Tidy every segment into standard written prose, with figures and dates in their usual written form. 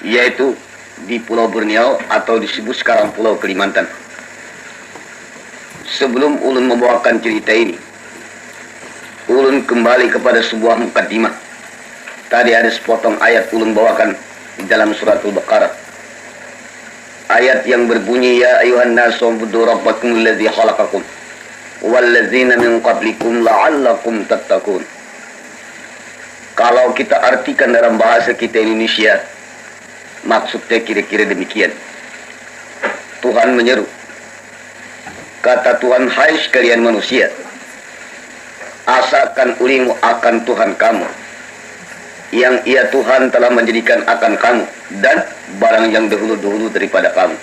yaitu di Pulau Borneo atau disebut sekarang Pulau Kalimantan. Sebelum ulun membawakan cerita ini, ulun kembali kepada sebuah mukadimah. Tadi ada sepotong ayat ulun bawakan di dalam surat Al-Baqarah. Ayat yang berbunyi, ya ayuhan nasu ubudu rabbakum alladzi khalaqakum walladzina min qablikum la'allakum tattaqun. Kalau kita artikan dalam bahasa kita Indonesia, maksudnya kira-kira demikian. Tuhan menyeru. Kata Tuhan, hai sekalian manusia, asakan ulimu akan Tuhan kamu, yang ia Tuhan telah menjadikan akan kamu dan barang yang dahulu-dahulu daripada kamu.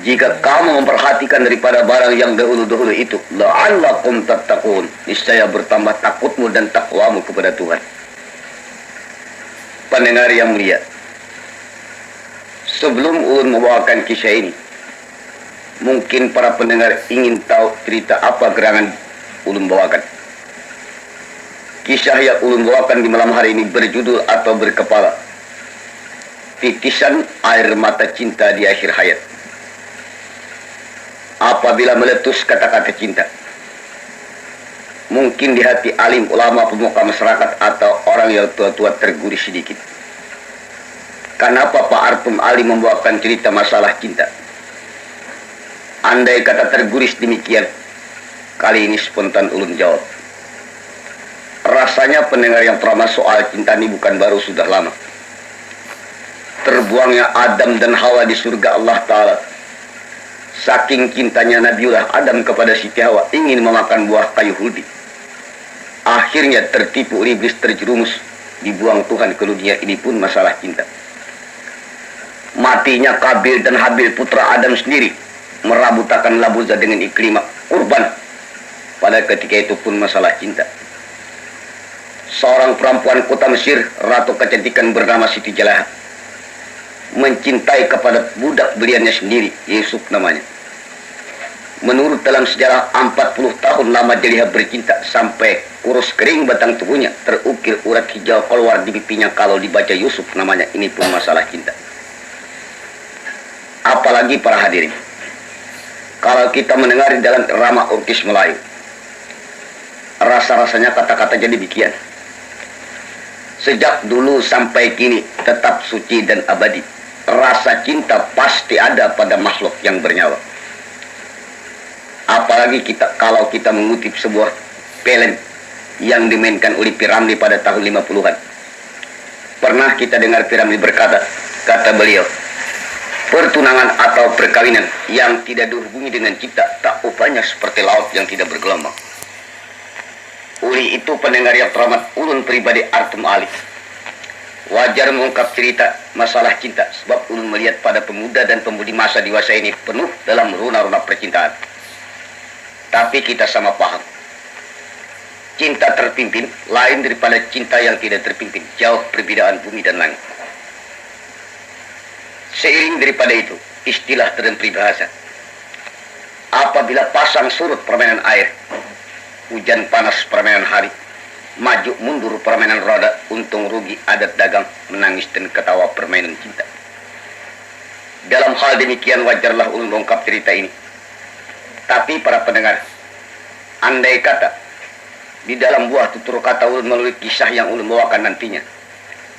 Jika kamu memperhatikan daripada barang yang dahulu-dahulu itu, la'allakum tattaqun, niscaya bertambah takutmu dan takwamu kepada Tuhan. Pendengar yang mulia, sebelum ulun membawakan kisah ini, mungkin para pendengar ingin tahu cerita apa gerangan ulun bawakan. Kisah yang ulun bawakan di malam hari ini berjudul atau berkepala Titisan Air Mata Cinta di Akhir Hayat. Apabila meletus kata-kata cinta, mungkin di hati alim, ulama, pemuka masyarakat atau orang yang tua-tua terguris sedikit. Kenapa Pak Artum Ali membawakan cerita masalah cinta? Andai kata terguris demikian, kali ini spontan ulun jawab. Rasanya pendengar yang teramat soal cinta ini bukan baru, sudah lama. Terbuangnya Adam dan Hawa di surga Allah Ta'ala, saking cintanya Nabiullah Adam kepada Siti Hawa, ingin memakan buah kayu huldi. Akhirnya tertipu iblis, terjerumus, dibuang Tuhan ke dunia. Ini pun masalah cinta. Matinya Kabil dan Habil putra Adam sendiri merabutakan Labuza dengan Iklimah kurban. Pada ketika itu pun masalah cinta. Seorang perempuan kota Mesir, ratu kecantikan bernama Siti Jalaha, mencintai kepada budak beliannya sendiri, Yusuf namanya. Menurut dalam sejarah 40 tahun lama Jaliha bercinta sampai kurus kering batang tubuhnya, terukir urat hijau keluar di pipinya kalau dibaca Yusuf namanya. Ini pun masalah cinta. Apalagi para hadirin, kalau kita mendengar di dalam irama Urkis Melayu, rasa-rasanya kata-kata jadi demikian. Sejak dulu sampai kini tetap suci dan abadi. Rasa cinta pasti ada pada makhluk yang bernyawa. Apalagi kalau kita mengutip sebuah film yang dimainkan oleh P. Ramlee pada tahun 50-an. Pernah kita dengar P. Ramlee berkata, kata beliau, pertunangan atau perkawinan yang tidak dihubungi dengan cinta tak upahnya seperti laut yang tidak bergelombang. Oleh itu pendengar yang teramat, ulun pribadi Artum Ali wajar mengungkap cerita masalah cinta, sebab ulun melihat pada pemuda dan pemudi masa dewasa ini penuh dalam runa-runa percintaan. Tapi kita sama paham, cinta terpimpin lain daripada cinta yang tidak terpimpin. Jauh perbedaan bumi dan langit. Seiring daripada itu, istilah dan peribahasa, apabila pasang surut permainan air, hujan panas permainan hari, maju mundur permainan roda, untung rugi adat dagang, menangis dan ketawa permainan cinta. Dalam hal demikian wajarlah ulun mengungkap cerita ini. Tapi para pendengar, andai kata di dalam buah tutur kata ulun melalui kisah yang ulun bawakan nantinya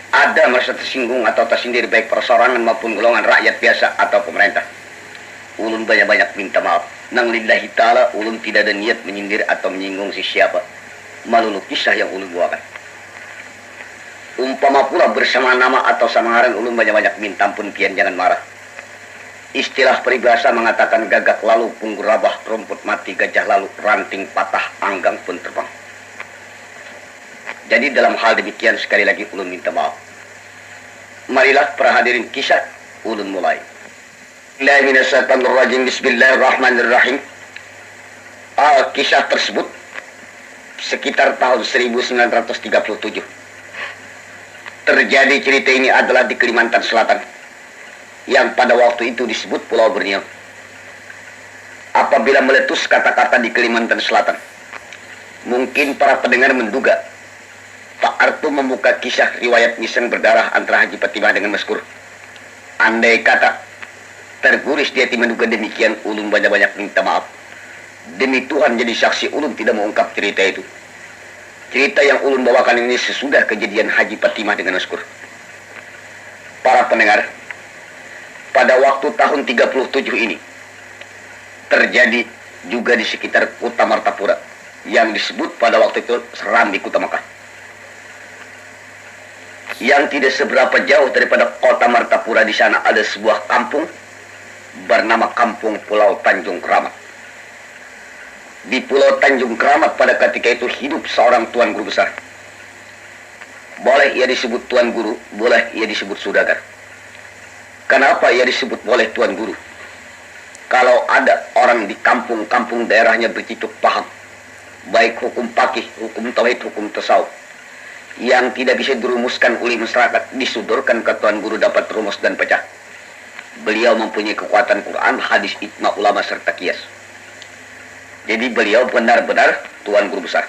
ada merasa tersinggung atau tersindir baik persorangan maupun golongan rakyat biasa atau pemerintah, ulun banyak-banyak minta maaf. Nang lillahi ta'ala, ulun tidak ada niat menyindir atau menyinggung siapa melalui kisah yang ulun bawakan. Umpama pula bersama nama atau samaran, ulun banyak-banyak minta ampun pian jangan marah. Istilah peribahasa mengatakan gagak lalu punggur rabah, rumput mati gajah lalu, ranting patah anggang pun terbang. Jadi dalam hal demikian sekali lagi ulun minta maaf. Marilah para hadirin kisah ulun mulai. Bismillahirrahmanirrahim. Kisah tersebut sekitar tahun 1937. Terjadi cerita ini adalah di Kalimantan Selatan, yang pada waktu itu disebut Pulau Borneo. Apabila meletus kata-kata di Kalimantan Selatan, mungkin para pendengar menduga Pak Arto membuka kisah riwayat miseng berdarah antara Haji Patimah dengan Maskur. Andai kata terguris dia menduga demikian, ulun banyak-banyak minta maaf. Demi Tuhan jadi saksi, ulun tidak mengungkap cerita itu. Cerita yang ulun bawakan ini sesudah kejadian Haji Patimah dengan Maskur. Para pendengar, pada waktu tahun 37 ini terjadi juga di sekitar kota Martapura yang disebut pada waktu itu Serambi Kota Mekah. Yang tidak seberapa jauh daripada kota Martapura, di sana ada sebuah kampung bernama Kampung Pulau Tanjung Keramat. Di Pulau Tanjung Keramat pada ketika itu hidup seorang tuan guru besar. Boleh ia disebut tuan guru, boleh ia disebut saudagar. Kenapa ia disebut boleh tuan guru? Kalau ada orang di kampung-kampung daerahnya bercicuk paham, baik hukum pakih, hukum tauhid, hukum tasawuf, yang tidak bisa dirumuskan oleh masyarakat, disodorkan ke tuan guru dapat rumus dan pecah. Beliau mempunyai kekuatan Quran, hadis, ijma ulama serta kias. Jadi beliau benar-benar tuan guru besar.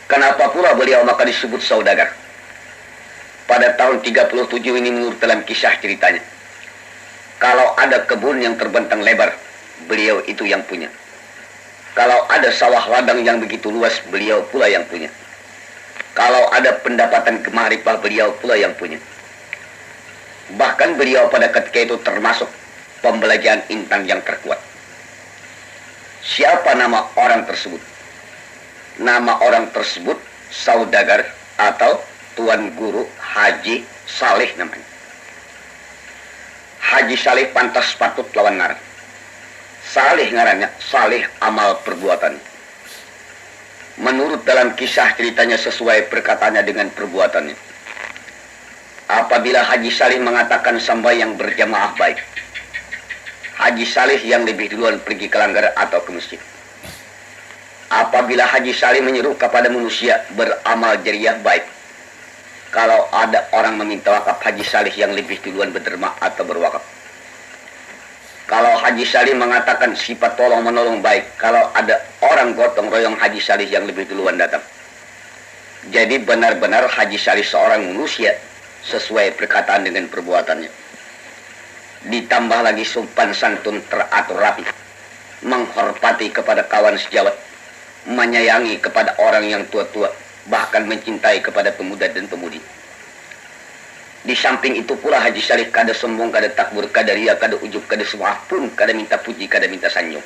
Kenapa pula beliau maka disebut saudagar? Pada tahun 37 ini menurut dalam kisah ceritanya, kalau ada kebun yang terbentang lebar, beliau itu yang punya. Kalau ada sawah ladang yang begitu luas, beliau pula yang punya. Kalau ada pendapatan kemarifah, beliau pula yang punya. Bahkan beliau pada ketika itu termasuk pembelajaran intan yang terkuat. Siapa nama orang tersebut? Nama orang tersebut saudagar atau tuan guru Haji Saleh namanya. Haji Saleh pantas patut lawan ngaran. Saleh ngarannya, saleh amal perbuatan. Menurut dalam kisah ceritanya sesuai perkataannya dengan perbuatannya. Apabila Haji Saleh mengatakan sembahyang berjamaah baik, Haji Saleh yang lebih duluan pergi ke langgar atau ke masjid. Apabila Haji Saleh menyeru kepada manusia beramal jariah baik, kalau ada orang meminta wakaf, Haji Saleh yang lebih duluan berderma atau berwakaf. Kalau Haji Saleh mengatakan sifat tolong menolong baik, kalau ada orang gotong royong, Haji Saleh yang lebih duluan datang. Jadi benar-benar Haji Saleh seorang manusia sesuai perkataan dengan perbuatannya. Ditambah lagi sopan santun teratur rapi, menghormati kepada kawan sejawat, menyayangi kepada orang yang tua-tua, bahkan mencintai kepada pemuda dan pemudi. Di samping itu pula Haji Saleh kada sombong, kada takbur, kada ria, kada ujub, kada semua pun, kada minta puji, kada minta sanjung.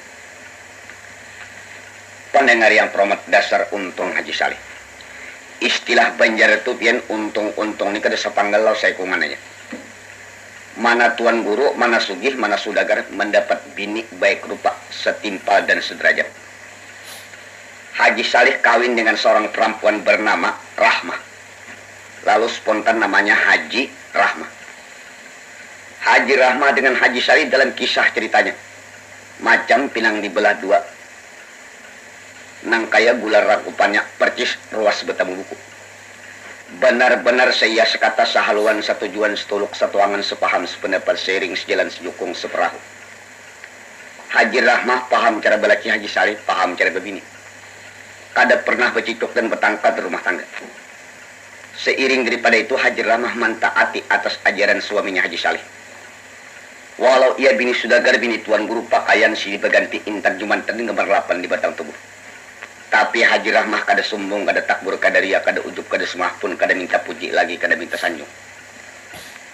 Pendengar yang hormat, dasar untung Haji Saleh. Istilah Banjar itu pian untung-untung ini kada sepanggalau saya kumananya. Mana tuan guru, mana sugih, mana saudagar mendapat bini baik rupa, setimpal dan sederajat. Haji Saleh kawin dengan seorang perempuan bernama Rahmah. Lalu spontan namanya Haji Rahmah. Haji Rahmah dengan Haji Saleh dalam kisah ceritanya macam pinang dibelah dua, nang kaya gula rakupannya percis ruas bertemu buku. Benar-benar saya sekata sahaluan, satujuan, setuluk, satu angan, sepaham, sependapat, seiring, sejalan, sejukung, seperahu. Haji Rahmah paham cara belaci Haji Saleh, paham cara berbini. Kada pernah bercicuk dan bertangkad rumah tangga. Seiring daripada itu Haji Rahmah mentaati atas ajaran suaminya Haji Saleh. Walau ia bini saudagar, bini tuan guru, pakaian silih berganti, intan jumanten nomor 8 di batang tubuh. Tapi Haji Rahmah kada sombong, kada takbur, kada ria, kada ujub, kada semah pun, kada minta puji lagi, kada minta sanjung.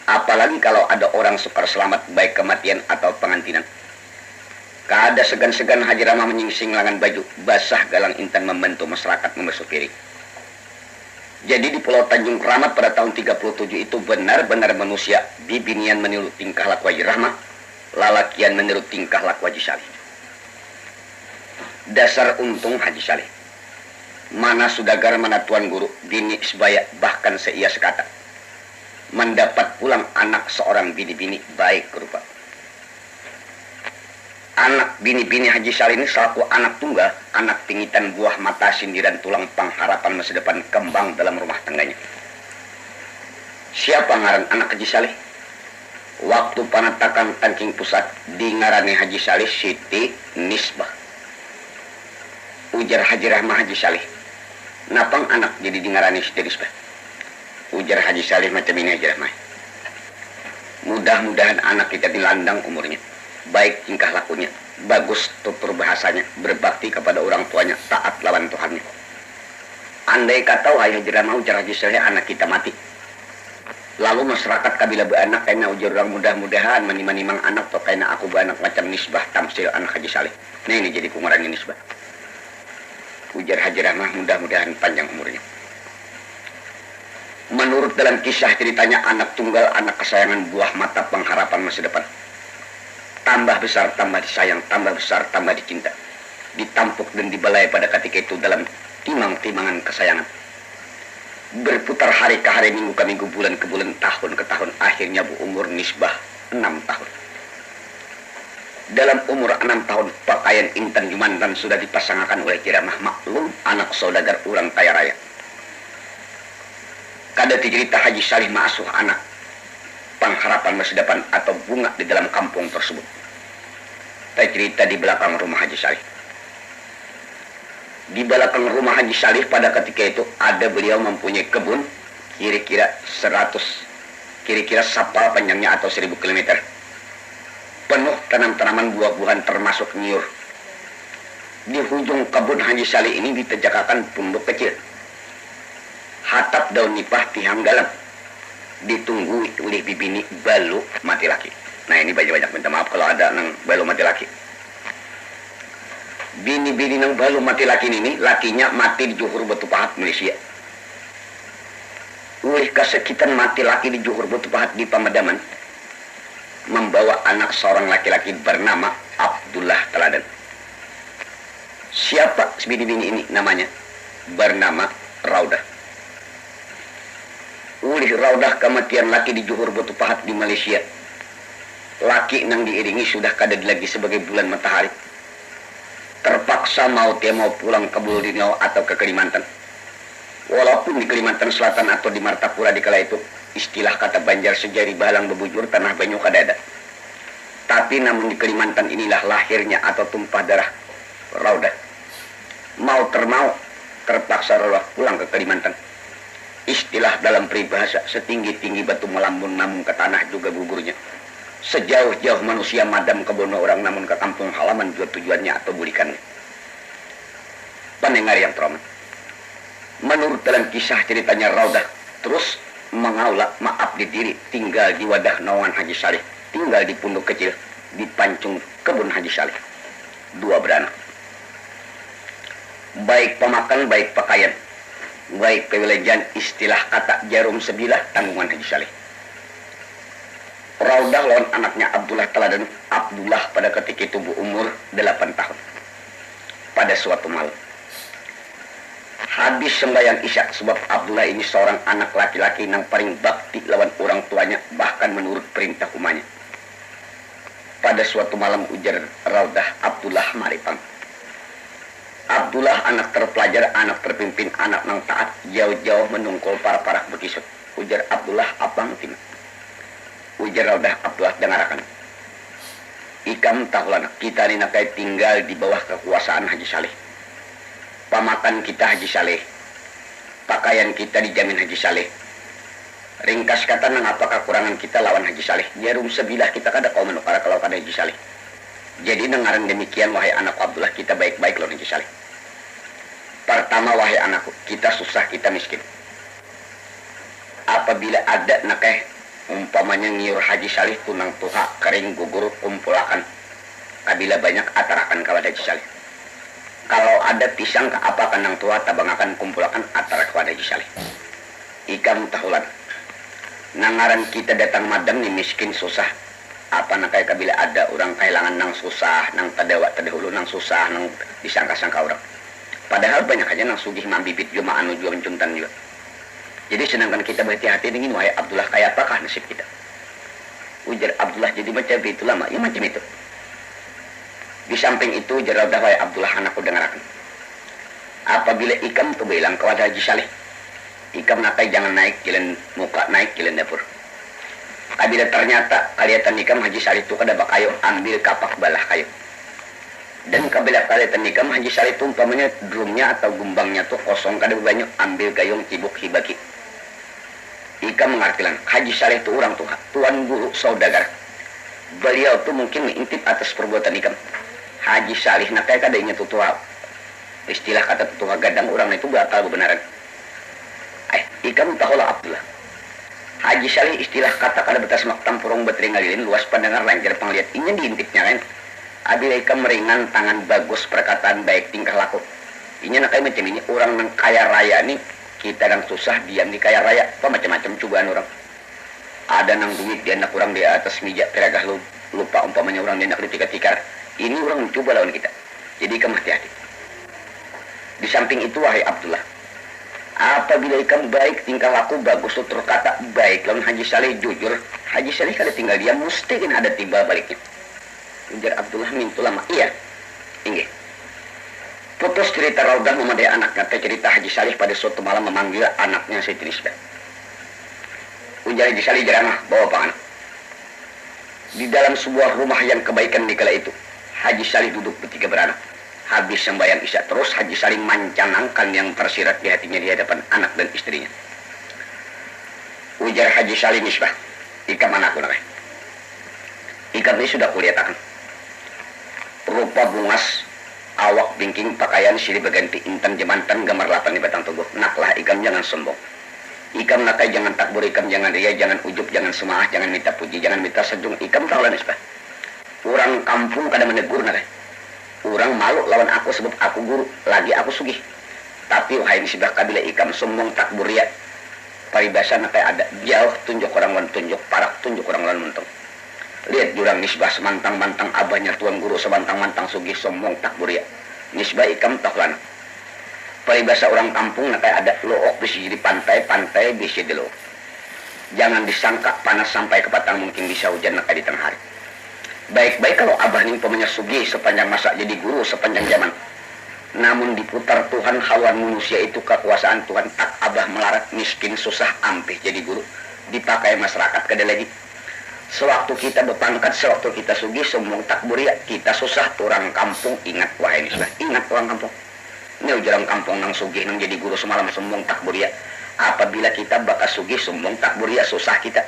Apalagi kalau ada orang sukar selamat baik kematian atau pengantinan. Kada segan-segan Haji Rahmah menyingsing lengan baju, basah galang intan membantu masyarakat membasuh piring. Jadi di Pulau Tanjung Keramat pada tahun 37 itu benar-benar manusia bibinian meniru tingkah laku Haji Rahmah, lalakian meniru tingkah laku Haji Saleh. Dasar untung Haji Saleh. Mana saudagar, mana tuan guru, bini sebaya, bahkan seia sekata. Mendapat pulang anak seorang bini-bini baik rupa. Anak bini-bini Haji Saleh ini selaku anak tunggal, anak pingitan buah mata, sindiran tulang, pengharapan masa depan, kembang dalam rumah tangganya. Siapa ngaran anak Haji Saleh? Waktu panatakan tangking pusat di ngarani Haji Saleh Siti Nisbah. Ujar Haji Rahmah Haji Saleh, napang anak jadi dingarani Nisbah. Ujar Haji Saleh macam ini aja mah. Mudah-mudahan anak kita dilandang umurnya, baik tingkah lakunya, bagus tutur bahasanya, berbakti kepada orang tuanya, taat lawan Tuhannya. Andai kata ayah jerama ujar Haji Saleh anak kita mati, lalu masyarakat kabila beranak kena ujar orang mudah-mudahan menimang anak atau kena aku beranak macam Nisbah tamsil anak Haji Saleh. Nah ini jadi pengurangi Nisbah. Ujar Haji Rahmah mudah-mudahan panjang umurnya. Menurut dalam kisah ceritanya anak tunggal, anak kesayangan, buah mata pengharapan masa depan. Tambah besar, tambah disayang, tambah besar, tambah dicinta. Ditampuk dan dibalai pada ketika itu dalam timang-timangan kesayangan. Berputar hari ke hari, minggu ke minggu, bulan ke bulan, tahun ke tahun. Akhirnya umur Nisbah 6 tahun. Dalam umur 6 tahun, pakaian Intan Jumandan sudah dipasangkan oleh Jeramah maklum anak saudagar orang kaya raya. Kada cerita Haji Saleh ma'asuh anak pengharapan masa depan atau bunga di dalam kampung tersebut. Tak cerita di belakang rumah Haji Saleh. Di belakang rumah Haji Saleh pada ketika itu ada beliau mempunyai kebun kira-kira 100, kira-kira sapal panjangnya atau 1000 km. Penuh tanam-tanaman buah-buahan termasuk nyur. Di ujung kebun Haji Saleh ini ditejakkan punduk kecil. Hatap daun nipah tihang dalam. Ditunggu oleh bibini balu mati laki. Nah ini banyak-banyak minta maaf kalau ada nang balu mati laki. Bini-bini nang balu mati laki ini, lakinya mati di Juhur Batu Pahat Malaysia. Oleh kesekitan mati laki di Juhur Batu Pahat di Pemadaman, membawa anak seorang laki-laki bernama Abdullah Teladan. Siapa bini-bini ini namanya? Bernama Raudah. Ulih Raudah kematian laki di Juhur Batu Pahat di Malaysia. Laki nang diiringi sudah kada lagi sebagai bulan matahari. Terpaksa mau pulang ke Bulinau atau ke Kalimantan. Walaupun di Kalimantan Selatan atau di Martapura di kala itu, istilah kata Banjar sejari balang bebujur tanah banyu kada ada. Tapi namun di Kalimantan inilah lahirnya atau tumpah darah Raudah. Mau termau terpaksa Raudah pulang ke Kalimantan. Istilah dalam peribahasa setinggi-tinggi batu melambung namun ke tanah juga gugurnya. Sejauh-jauh manusia madam ke bono orang namun ke kampung halaman juga tujuannya atau bulikannya. Pendengar yang terhormat, menurut dalam kisah ceritanya Raudah terus mengaulak maaf di diri tinggal di wadah naungan Haji Saleh, tinggal di punduk kecil di pancung kebun Haji Saleh. 2 beranak, baik pemakan baik pakaian, baik pewilajan, istilah kata jarum sebilah tanggungan Haji Saleh. Raudah lawan anaknya Abdullah Teladan. Abdullah pada ketika itu berumur 8 tahun. Pada suatu malam, habis sembahyang isya, sebab Abdullah ini seorang anak laki-laki yang paling bakti lawan orang tuanya, bahkan menurut perintah umanya. Pada suatu malam ujar Raudah, Abdullah maripang. Abdullah anak terpelajar, anak terpimpin, anak nang taat, jauh-jauh menungkul para berkisut. Ujar Abdullah, abang tim. Ujar Raudah, Abdullah dengarkan. Ikam tahulah kita ni nakai tinggal di bawah kekuasaan Haji Saleh. Pamakan kita Haji Saleh. Pakaian kita dijamin Haji Saleh. Ringkas kata nang apa kekurangan kita lawan Haji Saleh. Jarum sebilah kita kada kau menukar kalau kada Haji Saleh. Jadi dengaran demikian wahai anak Abdullah, kita baik-baik lawan Haji Saleh. Pertama wahai anakku, kita susah, kita miskin. Apabila ada nakai umpamanya ngiur Haji Saleh tunang tuha kering gugur kumpulakan kabila banyak atarakan kepada Haji Saleh. Kalau ada pisang ke apa kanang tua tabang akan kumpulakan atara kepada Haji Saleh. Ikam tahulan nangaran kita datang madam ni miskin susah. Apa nakai kabila ada orang kehilangan nang susah, nang tadahulu nang susah, nang disangka-sangka orang. Padahal banyak aja nang sugih mambibit juga anu juga mencuntan juga. Jadi sedangkan kita berhati-hati dengan wahai Abdullah, kayak apakah nasib kita? Ujar Abdullah, jadi macam itu lama, ya macam itu. Di samping itu ujar Raudah, wahai Abdullah anakku dengarkan. Apabila ikam tu bilang kepada Haji Saleh, ikam nakai jangan naik jalan muka, naik jalan dapur. Apabila ternyata kelihatan ikam Haji Saleh itu kada bakayo, ambil kapak balah kayu. Dan kabila kalian nikam Haji Saleh itu umpamanya drumnya atau gumbangnya tuh kosong kada banyak, ambil gayung cibuk hibaki. Ikam mengartikan Haji Saleh itu orang tuan guru saudagar. Beliau tuh mungkin mengintip atas perbuatan ikam. Haji Saleh nak kayak kadanya tuh tua. Istilah kata tua gadang orang itu bakal kebenaran. Ikam tahulah Abdullah. Haji Saleh istilah kata kada betas maktam purung beteringalilin luas pendengar lancar penglihat inya diintipnya kan. Abila ikam meringan tangan bagus perkataan baik tingkah laku. Inya nak kayak macam ini orang yang kaya raya nih kita yang susah diam di kaya raya apa macam-macam cobaan orang. Ada nang duit dia nak orang di atas meja teragah lupa umpamanya orang dia nak ditikar-tikar. Ini orang mencoba lawan kita. Jadi ikam hati-hati. Di samping itu wahai Abdullah, apabila ikam baik tingkah laku bagus tutur kata baik lawan Haji Saleh jujur, Haji Saleh kada tinggal dia mesti kan ada tiba baliknya. Ujar Abdullah mintu lama iya inggih. Putus cerita Raudah memadai anaknya cerita Haji Saleh pada suatu malam memanggil anaknya Siti Nisbah. Ujar Haji Saleh jeramah bawa pangan. Di dalam sebuah rumah yang kebaikan di kala itu Haji Saleh duduk bertiga beranak. Habis sembahyang isya terus Haji Saleh mancanangkan yang tersirat di hatinya di hadapan anak dan istrinya. Ujar Haji Saleh Nisbah, ikam anakku namanya. Ikam ini sudah kulihatkan. Rupa bungas, awak bingking, pakaian silih berganti intan jemantan gambar lapan di batang tubuh. Naklah ikam jangan sombong. Ikam nakai jangan takbur, ikam jangan ria, jangan ujub, jangan semaah, jangan minta puji, jangan minta sejung. Ikam tahu lah Nisbah. Orang kampung kada menegur nakai. Orang malu lawan aku sebab aku guru, lagi aku sugih. Tapi wahai Nisbah kabila ikam sombong takbur ria. Paribasa nakai ada jauh tunjuk orang lawan tunjuk, parak tunjuk orang lawan mentung. Lihat jurang Nisbah semantang-mantang abahnya tuan guru semantang-mantang sugih sombong takbur ya. Nisbah ikam taklan. Peribahasa orang kampung nak ada look bisa di pantai bisa di look. Jangan disangka panas sampai ke batang mungkin bisa hujan nak di tengah hari. Baik-baik kalau abah nih umpamanya sugih sepanjang masa jadi guru sepanjang zaman. Namun diputar Tuhan hawa manusia itu kekuasaan Tuhan tak abah melarat miskin susah ampih jadi guru dipakai masyarakat kada lagi. Sewaktu kita berpangkat, sewaktu kita sugih, sombong takbur ya, kita susah orang kampung, ingat wahai Nisbah, ingat orang kampung. Ini orang kampung nang sugih nang jadi guru semalam sombong takbur ya. Apabila kita bakal sugih sombong takbur ya susah kita.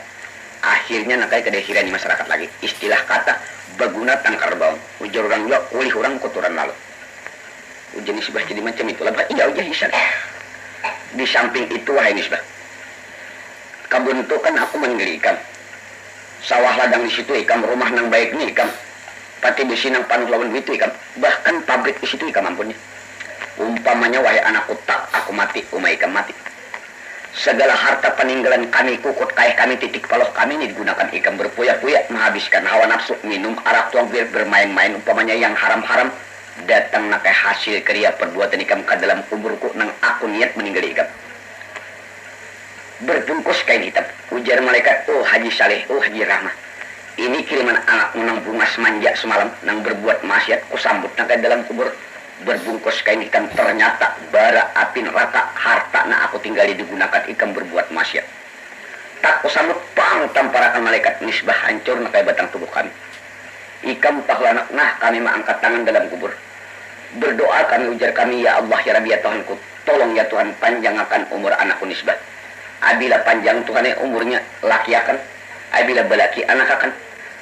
Akhirnya nakai kedehiran di masyarakat lagi. Istilah kata baguna tangkar bawang. Ujar orang juga, ulih orang kotoran lalu. Ujar Nisbah jadi macam itulah. Iya ujar Hisan. Di samping itu wahai Nisbah, kabun itu kan aku menggelikan. Sawah ladang di situ ikam, rumah nang baik nih ikam, pati besi nang panuh lawan itu ikam, bahkan pabrik di situ ikam ampunnya. Umpamanya wahai anakku tak aku mati, ikam mati. Segala harta peninggalan kami kukut kaya kami titik paloh kami ini digunakan ikam berpuya-puya menghabiskan hawa nafsu minum arak tuang bir bermain-main umpamanya yang haram-haram datang nakai hasil kerja perbuatan ikam ke dalam kuburku nang aku niat meninggal ikam. Berbungkus kain hitam. Ujar malaikat, oh Haji Saleh, oh Haji Rahmah. Ini kiriman anak nang bungas manja semalam, nang berbuat maksiat, kusambut nang dalam kubur. Berbungkus kain hitam, ternyata bara api neraka, harta na aku tinggali digunakan ikam berbuat maksiat. Tak kusambut, pang tamparakan malaikat, Nisbah hancur nang batang tubuh kami. Ikam tahlanak, nah kami mengangkat tangan dalam kubur. Berdoa kami ujar kami, ya Allah ya Rabbi ya Tuhanku, tolong ya Tuhan panjangkan umur anakku Nisbah. Abila panjang Tuhan umurnya laki akan, abila belaki anak akan,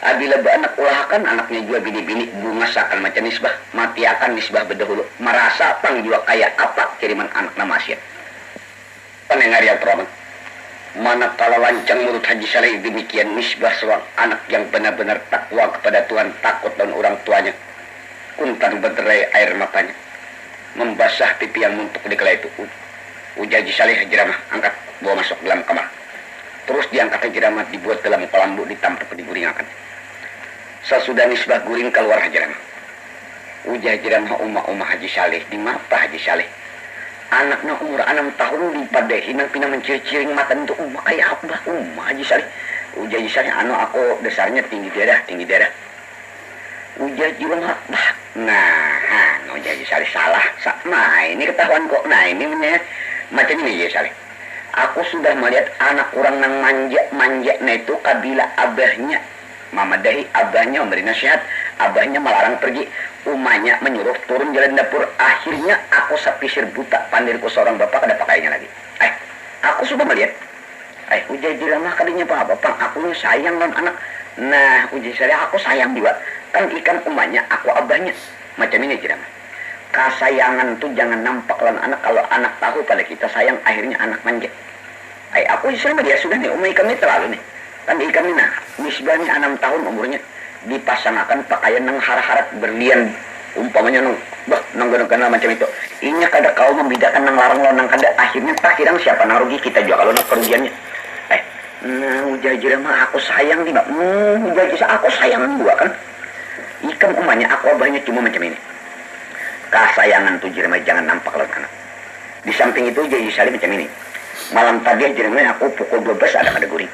abila beranak ulah akan anaknya juga bini-bini bunga akan macam Nisbah, mati akan Nisbah berdahulu merasa pang juga kayak apa kiriman anak nama Asia. Pendengar yang terhormat, manakala lancang menurut Haji Saleh demikian Nisbah seorang anak yang benar-benar takwa kepada Tuhan, takut dan orang tuanya, kuntan berderai air matanya, membasah pipi yang muntuk di kala itu. Ujar Haji Saleh jeramah angkat bawa masuk dalam kamar. Terus diangkat jeramah dibuat dalam kelambu ditampuk diguringakan. Sesudah Nisbah guring keluar jeramah. Ujar jeramah umah Haji Saleh di mata Haji Saleh. Anaknya umur 6 tahun dipadehi nang pina menciri-ciring mata untuk umah kayak apa umah Haji Saleh. Ujar Haji Saleh aku dasarnya tinggi darah. Ujar jeramah nah Ujar Haji Saleh salah. Nah ini ketahuan kok. Nah ini macam ini ya Saleh. Aku sudah melihat anak orang nang manja nah itu kabila abahnya. Mama dahi abahnya memberi nasihat. abahnya melarang pergi, umanya menyuruh turun jalan dapur. Akhirnya aku sapisir buta pandirku seorang bapak ada pakainya lagi. Aku sudah melihat. Ujai diramah kadinya bapak, akunya sayang non anak. Nah, ujai saya aku sayang juga. Kan ikan umanya, aku abahnya. Macam ini diramah. Kasayangan tuh jangan nampak lan anak, kalau anak tahu pada kita sayang, akhirnya anak manja. Aku istilahnya dia sudah nih, umai kami terlalu nih. Kan ikan ini nah, Misbah nih 6 tahun umurnya, dipasangkan pakaian nang harap-harap berlian, umpamanya nang gana macam itu. Inya kada kau membedakan nang larang lo nang kada, akhirnya tak kirang siapa nang rugi kita juga kalau nang kerugiannya. Nah, ujajira mah aku sayang nih, Mbak. Ujajira aku sayang gua kan. Ikan umanya aku abahnya cuma macam ini. Kasayangan tuh jirama jangan nampak lo anak. Di samping itu jadi saling macam ini. Malam tadi jirama aku pukul 12 ada guring.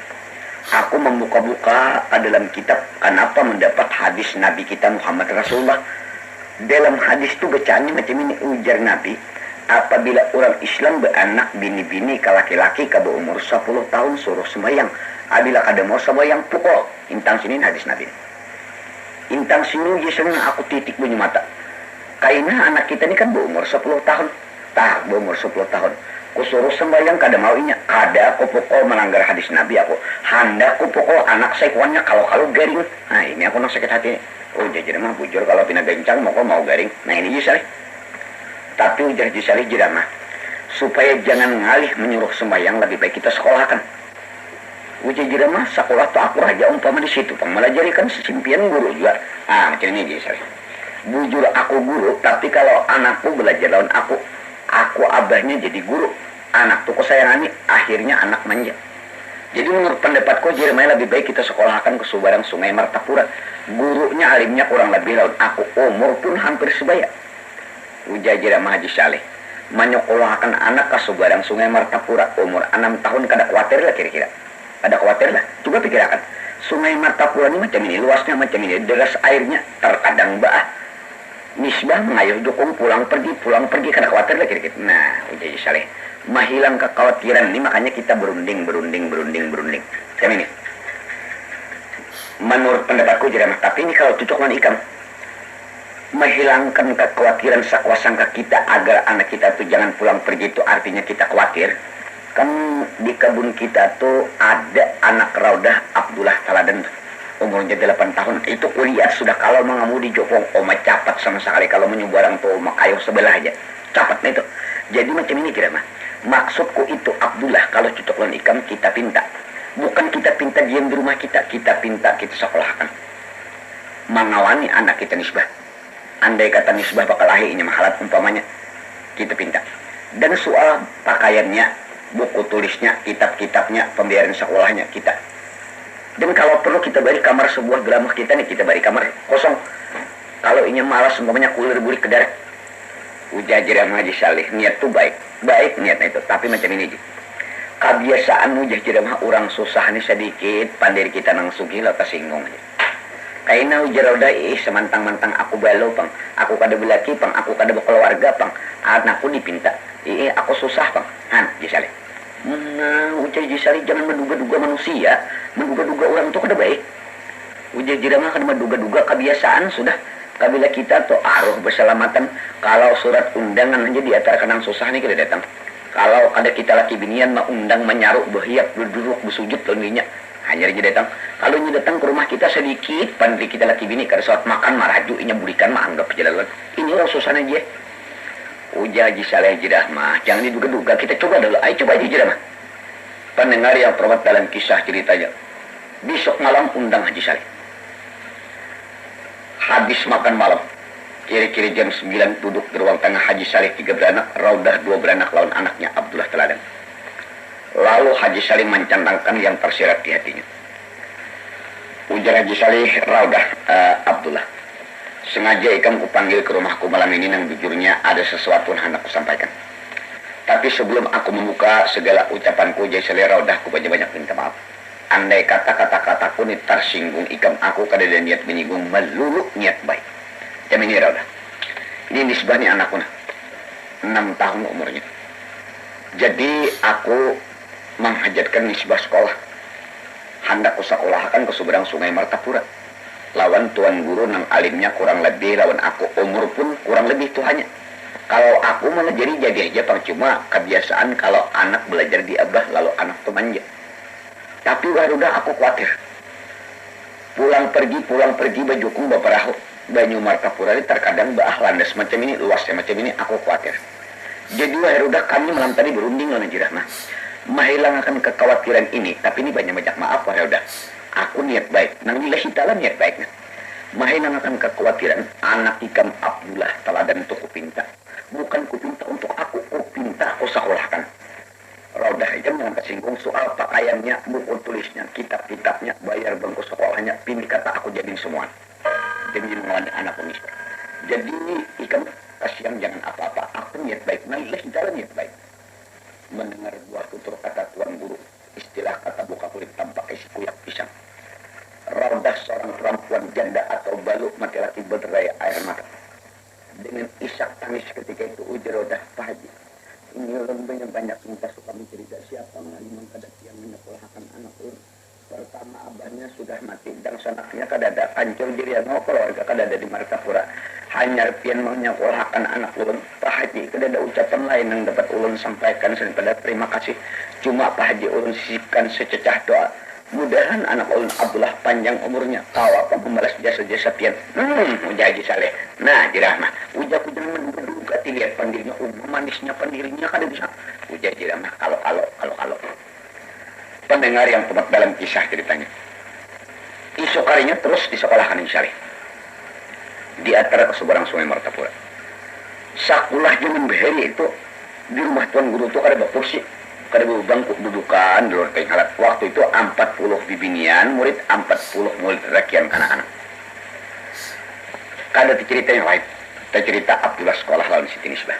Aku membuka-buka dalam kitab kenapa mendapat hadis Nabi kita Muhammad Rasulullah. Dalam hadis itu bacaannya macam ini, ujar Nabi, apabila orang Islam beranak bini-bini ke laki-laki ke umur 10 tahun suruh sembahyang. Apabila kada mau sembahyang pukul. Intang sini hadis Nabi. Intang sini biasanya aku titik bunyi mata. Kaina anak kita ini kan berumur 10 tahun. Berumur 10 tahun. Ku suruh sembahyang kada mau inya. Kada aku pukul melanggar hadis Nabi aku. Handa aku pukul anak saya kuannya kalau garing. Nah ini aku nak sakit hati. Oh jadi mah bujur kalau pina gencang mau garing. Nah ini jisalih. Tapi ujar jisalih jiramah. Supaya jangan ngalih menyuruh sembahyang, lebih baik kita sekolahkan. Ujar jiramah sekolah tuh aku raja umpama di situ. Melajarikan sesimpian guru juga. Macam ini jisalih. Bujur aku guru, tapi kalau anakku belajar lawan aku abahnya jadi guru. Anak tuh kesayangannya, akhirnya anak manja. Jadi menurut pendapatku Jeremiah lebih baik kita sekolahkan ke Subarang Sungai Martapura. Gurunya alimnya kurang lebih lawan aku, umur pun hampir sebaya. Ujar Jeremiah Haji Saleh, menyekolahkan anak ke Subarang Sungai Martapura umur 6 tahun kada khawatir lah kira-kira. Kada khawatir lah. Coba pikirkan. Sungai Martapura ini macam ini, luasnya macam ini, deras airnya terkadang baah. Misbah mengayuh dukung pulang pergi kada khawatir lah kira-kira. Nah, ujar Saleh, menghilang kekhawatiran ini makanya kita berunding. Macam ini. Menurut pendapatku Jeremah, tapi ini kalau cocok dengan ikam, menghilangkan kekhawatiran sakwasangka kita agar anak kita tuh jangan pulang pergi itu artinya kita khawatir. Kan di kebun kita tuh ada anak Raudah Abdullah Taladan, umurnya 8 tahun, itu kuliah sudah. Kalau mengemudi jopong oma capat sama sekali, kalau menyubarang tuh oma kayu sebelah aja capat itu. Jadi macam ini kira mah maksudku itu Abdullah kalau cocok lawan ikam kita pinta, bukan kita pinta diam di rumah kita pinta kita sekolahkan mengawani anak kita Misbah. Andai kata Misbah bakal lahirnya mahalat umpamanya kita pinta. Dan soal pakaiannya, buku tulisnya, kitab-kitabnya, pembayaran sekolahnya kita. Dan kalau perlu kita beri kamar sebuah geramah kita nih, kita beri kamar kosong. Kalau ini malas umpamanya kulir bulik ke darat. Ujar Jeremiah Haji Saleh, niat tuh baik niatnya itu, tapi macam ini. Kebiasaan ujar Jeremiah orang susah nih sedikit, pandai kita nang sugih lo tersinggung aja. Kaina ujar udah semantang-mantang aku balo pang, aku kada belaki pang, aku kada berkeluarga pang, anakku dipinta, aku susah pang. Haji Saleh. Nah, ujar Haji Saleh jangan menduga-duga manusia, menduga-duga orang itu kada baik. Ujar Jeremiah kada menduga-duga, kebiasaan sudah. Kabila kita tuh aruh berselamatan, kalau surat undangan aja di atar kanang susah nih kita datang. Kalau kada kita laki binian mah undang menyaruk berhiap berduduk bersujud lainnya hanya aja datang. Kalau ini datang ke rumah kita sedikit, pandai kita laki bini kada saat makan maraju inya bulikan mah anggap jalan. Ini orang susah aja. Ujar Haji Saleh jidah mah jangan diduga-duga, kita coba dulu. Ayo coba aja jidah mah. Pendengar yang perawat dalam kisah ceritanya. Besok malam undang Haji Saleh. Habis makan malam, kira-kira jam 9 duduk di ruang tengah Haji Saleh 3 beranak, Raudah 2 beranak lawan anaknya Abdullah Teladan. Lalu Haji Saleh mencantangkan yang tersirat di hatinya. Ujar Haji Saleh, Raudah, Abdullah, sengaja ikam kupanggil ke rumahku malam ini nang jujurnya ada sesuatu yang hendak kusampaikan. Tapi sebelum aku membuka segala ucapanku, Haji Saleh, Raudah, ku banyak minta maaf. Andai kata-kataku ini tersinggung ikam, aku kada ada niat menyinggung, melulu niat baik. Jam ini Raudah. Ini nisbahnya anakku 6 tahun umurnya. Jadi aku menghajatkan nisbah sekolah. Hendak ku sekolahkan ke Subarang Sungai Martapura. lawan tuan guru nang alimnya kurang lebih lawan aku, umur pun kurang lebih tuhannya. Kalau aku malah jadi aja percuma, kebiasaan kalau anak belajar di abah lalu anak tuh manja. Tapi udah aku khawatir. Pulang pergi bajukung baparahu Banyu Martapura ini terkadang baah landas macam ini, luasnya macam ini, aku khawatir. Jadi udah kami malam tadi berunding lawan Jirahmah. Menghilangkan kekhawatiran ini, tapi ini banyak maaf udah. Aku niat baik, nang lillahi ta'ala niat baik. Menghilangkan kekhawatiran anak ikam Abdullah teladan untuk kupinta. Bukan kupinta untuk aku, kupinta aku sekolahkan. Rodah aja mengangkat singgung soal pakaiannya, buku tulisnya, kitab-kitabnya, bayar bangku sekolahnya, pilih kata aku jadiin semua. Demi mengalami anak unis. Jadi ikam kasihan jangan apa-apa, aku niat baik, lillahi ta'ala niat baik. Mendengar buah tutur kata tuan guru, istilah kata buka kulit tanpa isi kuyak pisang. Rodah seorang perempuan janda atau balu mati laki berdaya air mata. Dengan isak tangis ketika itu ujar Rodah, Pak Haji, ini ulun banyak minta suka mencerita siapa ngalimang kadat yang menyekolahkan anak ulun. Pertama abahnya sudah mati dan sanaknya kadada hancur jiriano keluarga kadada di Martapura. Hanya pian menyekolahkan anak ulun. Pak Haji, kadada ucapan lain yang dapat ulun sampaikan daripada terima kasih. Cuma Pak Haji ulun sisipkan sececah doa. Mudahan anak ulun Abdullah panjang umurnya, kau apa membalas jasa-jasa pian. Uja Haji Saleh. Nah, Jirahmah, uja ku jangan menduga dilihat pandirinya, manisnya pandirinya kada bisa. Uja Jirahmah, kalau. Pendengar yang tepat dalam kisah ceritanya. Esok harinya terus disekolahkan Syarif di antara keseberang Sungai Martapura. Sakulah zaman beheri itu di rumah tuan guru itu ada kursi, ada bangku dudukan di luar kain alat. Waktu itu 40 bibinian murid, 40 murid rakyat anak-anak. Kada cerita yang lain, cerita Abdullah sekolah lawan Siti Nisbah.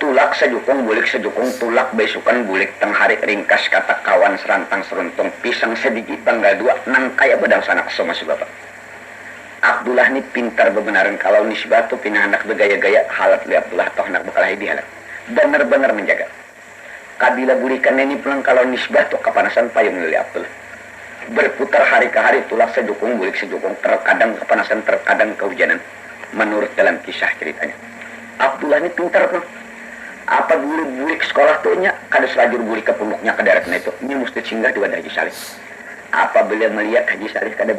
Tulak sejukung bulik sejukung tulak besukan bulik teng hari ringkas kata kawan serantang seruntung pisang sedikit tanggal 2 nang kaya bedang sanak sama si bapak. Abdullah ni pintar bebenaran kalau Nisbah tu pinah anak bergaya-gaya halat li Abdullah toh anak bekalahi dihalat. Benar-benar menjaga. Kabila bulikan ini pulang kalau Nisbah tu kepanasan payung li Abdullah. Berputar hari ke hari tulak sejukung bulik sejukung terkadang kepanasan terkadang kehujanan. Menurut dalam kisah ceritanya. Abdullah ni pintar pun. Apa dulu bulik sekolah tuh nya kada selajur bulik ke punduknya ke daratnya itu ini mesti singgah di wadah Haji Saleh. Apabila melihat Haji Saleh kada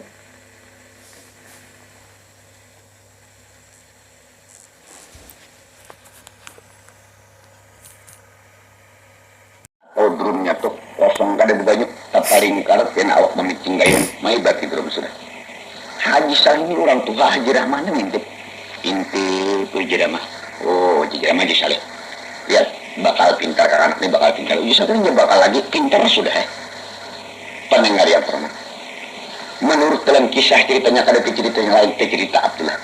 drumnya tuh kosong kada banyak tapaling karet yang awak memicing gayung mai baki drum sudah. Haji Saleh ini orang tua Haji Rahman ngintip tuh Haji Rahman. Oh Haji Rahman Haji Saleh. Lihat bakal pintar karena anak ini bakal pintar. Uji satunya bakal lagi pintar sudah. Pendengar yang pernah. Menurut dalam kisah ceritanya ada cerita yang lain, cerita Abdullah.